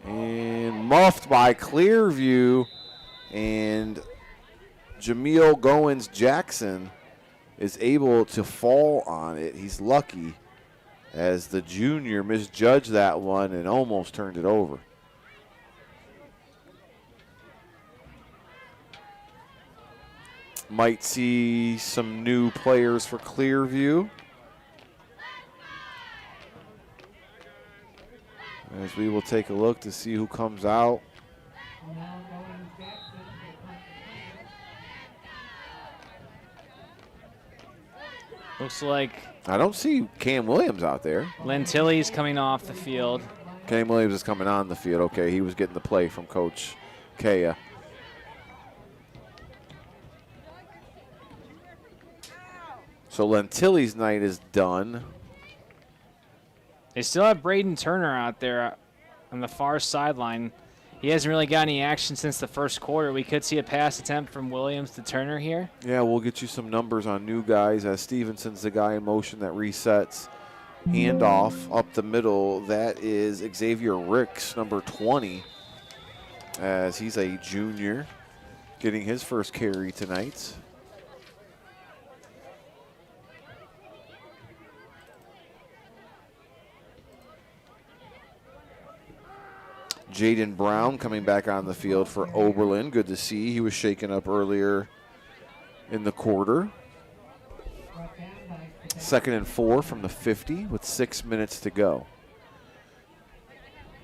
And muffed by Clearview. And Jameel Goins-Jackson is able to fall on it. He's lucky, as the junior misjudged that one and almost turned it over. Might see some new players for Clearview, as we will take a look to see who comes out. Looks like I don't see Cam Williams out there. Lentilli's coming off the field. Cam Williams is coming on the field. Okay, he was getting the play from Coach Kaya. So Lentilli's night is done. They still have Braden Turner out there on the far sideline. He hasn't really got any action since the first quarter. We could see a pass attempt from Williams to Turner here. Yeah, we'll get you some numbers on new guys, as Stevenson's the guy in motion that resets. Handoff up the middle. That is Xavier Ricks, number 20, as he's a junior, getting his first carry tonight. Jaden Brown coming back on the field for Oberlin. Good to see. He was shaken up earlier in the quarter. 2nd and 4 from the 50 with 6 minutes to go.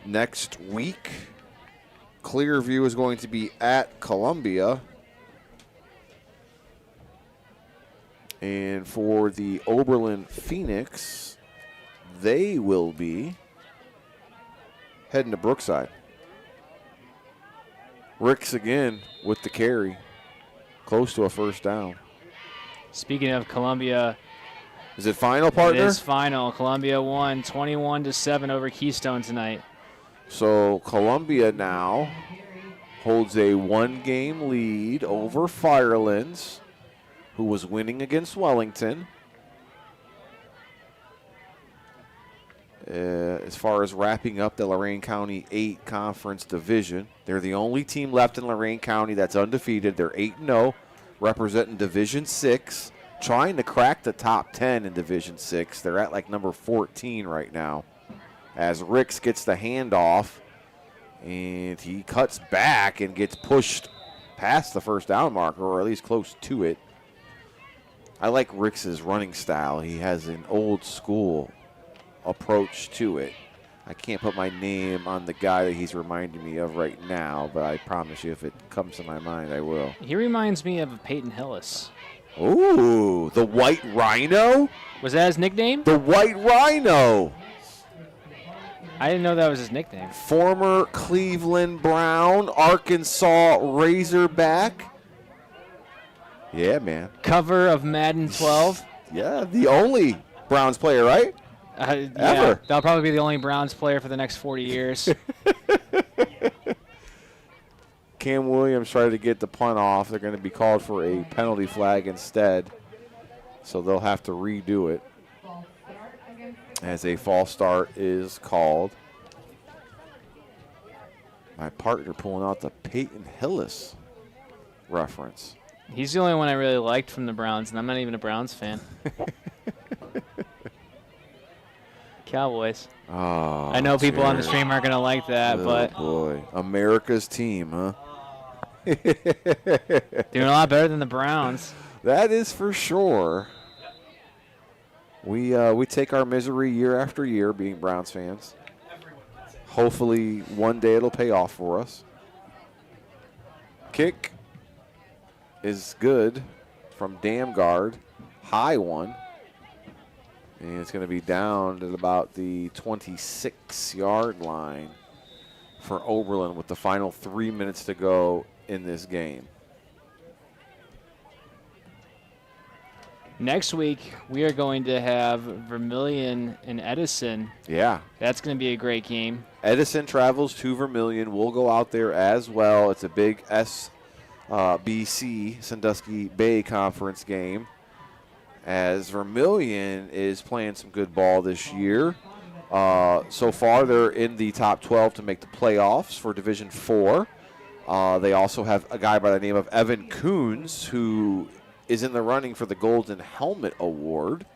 Next week, Clearview is going to be at Columbia. And for the Oberlin Phoenix, they will be heading to Brookside. Ricks again with the carry, close to a first down. Speaking of Columbia, is it final, partner? It is final. Columbia won 21-7 over Keystone tonight. So Columbia now holds a 1-game lead over Firelands, who was winning against Wellington. As far as wrapping up the Lorain County 8 Conference Division, they're the only team left in Lorain County that's undefeated. They're 8-0, representing Division 6, trying to crack the top 10 in Division 6. They're at like number 14 right now, as Ricks gets the handoff, and he cuts back and gets pushed past the first down marker, or at least close to it. I like Ricks's running style. He has an old school approach to it. I can't put my name on the guy that he's reminding me of right now, but I promise you if it comes to my mind, I will. He reminds me of Peyton Hillis. Ooh, the White Rhino? Was that his nickname? The White Rhino. I didn't know that was his nickname. Former Cleveland Brown, Arkansas Razorback. Yeah, man. Cover of Madden 12. Yeah, the only Browns player, right? Yeah, Ever. That'll probably be the only Browns player for the next 40 years. Cam Williams tried to get the punt off. They're going to be called for a penalty flag instead, so they'll have to redo it as a false start is called. My partner pulling out the Peyton Hillis reference. He's the only one I really liked from the Browns, and I'm not even a Browns fan. Cowboys. Oh, I know people on the stream aren't going to like that, but boy, America's team, huh? doing a lot better than the Browns. That is for sure. We take our misery year after year being Browns fans. Hopefully one day it'll pay off for us. Kick is good. from Damgard. High one. And it's going to be down at about the 26-yard line for Oberlin with the final 3 minutes to go in this game. Next week, we are going to have Vermilion and Edison. Yeah. That's going to be a great game. Edison travels to Vermilion. We'll go out there as well. It's a big SBC, Sandusky Bay Conference game, as Vermilion is playing some good ball this year. So far, they're in the top 12 to make the playoffs for Division 4. They also have a guy by the name of Evan Coons, who is in the running for the Golden Helmet Award.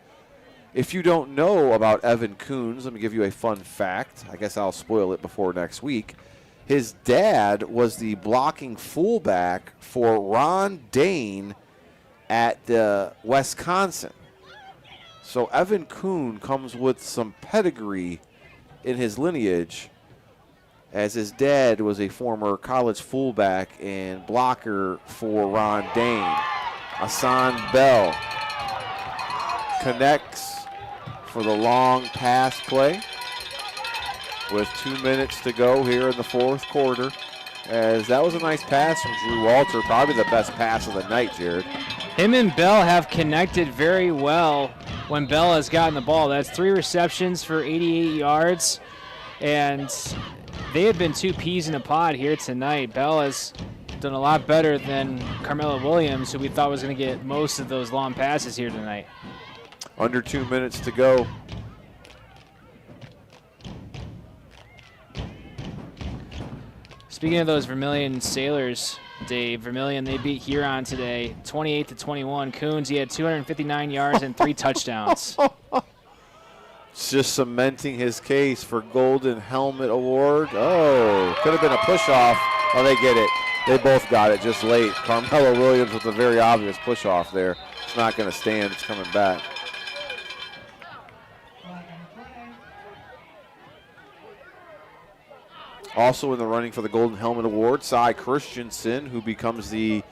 If you don't know about Evan Coons, let me give you a fun fact. I guess I'll spoil it before next week. His dad was the blocking fullback for Ron Dane at Wisconsin. So Evan Coon comes with some pedigree in his lineage, as his dad was a former college fullback and blocker for Ron Dane. Hassan Bell connects for the long pass play with 2 minutes to go here in the fourth quarter. As that was a nice pass from Drew Walter, probably the best pass of the night, Jared. Him and Bell have connected very well when Bell has gotten the ball. That's 3 receptions for 88 yards, and they have been 2 peas in a pod here tonight. Bell has done a lot better than Carmelo Williams, who we thought was going to get most of those long passes here tonight. Under 2 minutes to go. Speaking of those Vermilion Sailors, Dave, Vermilion, they beat Huron today, 28-21. Coons, he had 259 yards and 3 touchdowns. It's just cementing his case for Golden Helmet Award. Oh, could have been a push-off. Oh, they get it. They both got it just late. Carmelo Williams with a very obvious push-off there. It's not going to stand. It's coming back. Also in the running for the Golden Helmet Award, Cy Christensen, who becomes the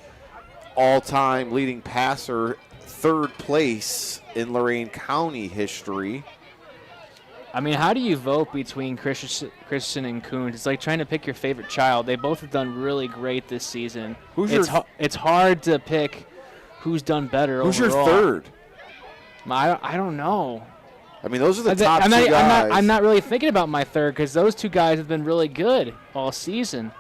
all-time leading passer, 3rd place in Lorain County history. I mean, how do you vote between Christensen and Coons? It's like trying to pick your favorite child. They both have done really great this season. It's hard to pick who's done better Who's overall. your 3rd? I don't know. I mean, those are the top 2 guys. I'm not really thinking about my 3rd because those 2 guys have been really good all season.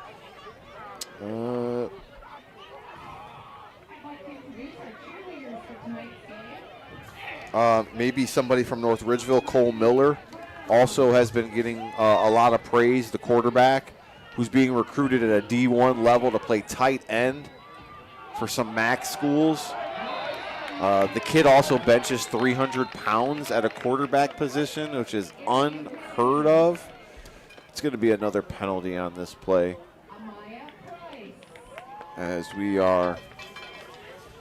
Maybe somebody from North Ridgeville, Cole Miller, also has been getting a lot of praise, the quarterback, who's being recruited at a D1 level to play tight end for some MAC schools. The kid also benches 300 pounds at a quarterback position, which is unheard of. It's going to be another penalty on this play, as we are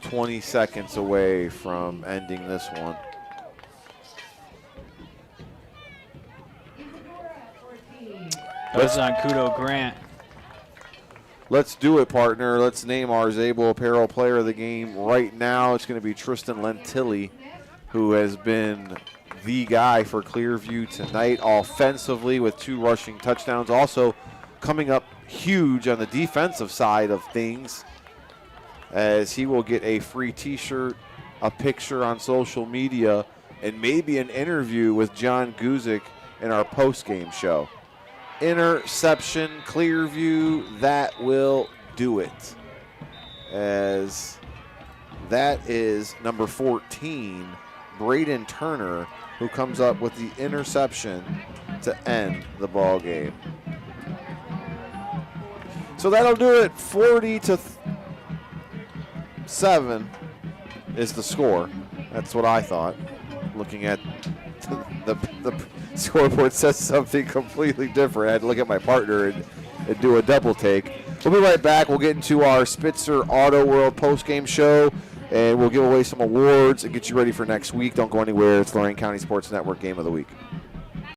20 seconds away from ending this one. Goes on Kudo Grant. Let's do it, partner. Let's name our Zabel Apparel player of the game right now. It's going to be Tristan Lentilli, who has been the guy for Clearview tonight offensively with 2 rushing touchdowns. Also coming up huge on the defensive side of things, as he will get a free T-shirt, a picture on social media, and maybe an interview with John Guzik in our post-game show. Interception, Clearview, that will do it. As that is number 14, Braden Turner, who comes up with the interception to end the ball game. So that'll do it. 40-7 is the score. That's what I thought. Looking at the scoreboard says something completely different. I had to look at my partner and do a double take. We'll be right back. We'll get into our Spitzer Auto World post-game show, and we'll give away some awards and get you ready for next week. Don't go anywhere. It's Lorain County Sports Network Game of the Week.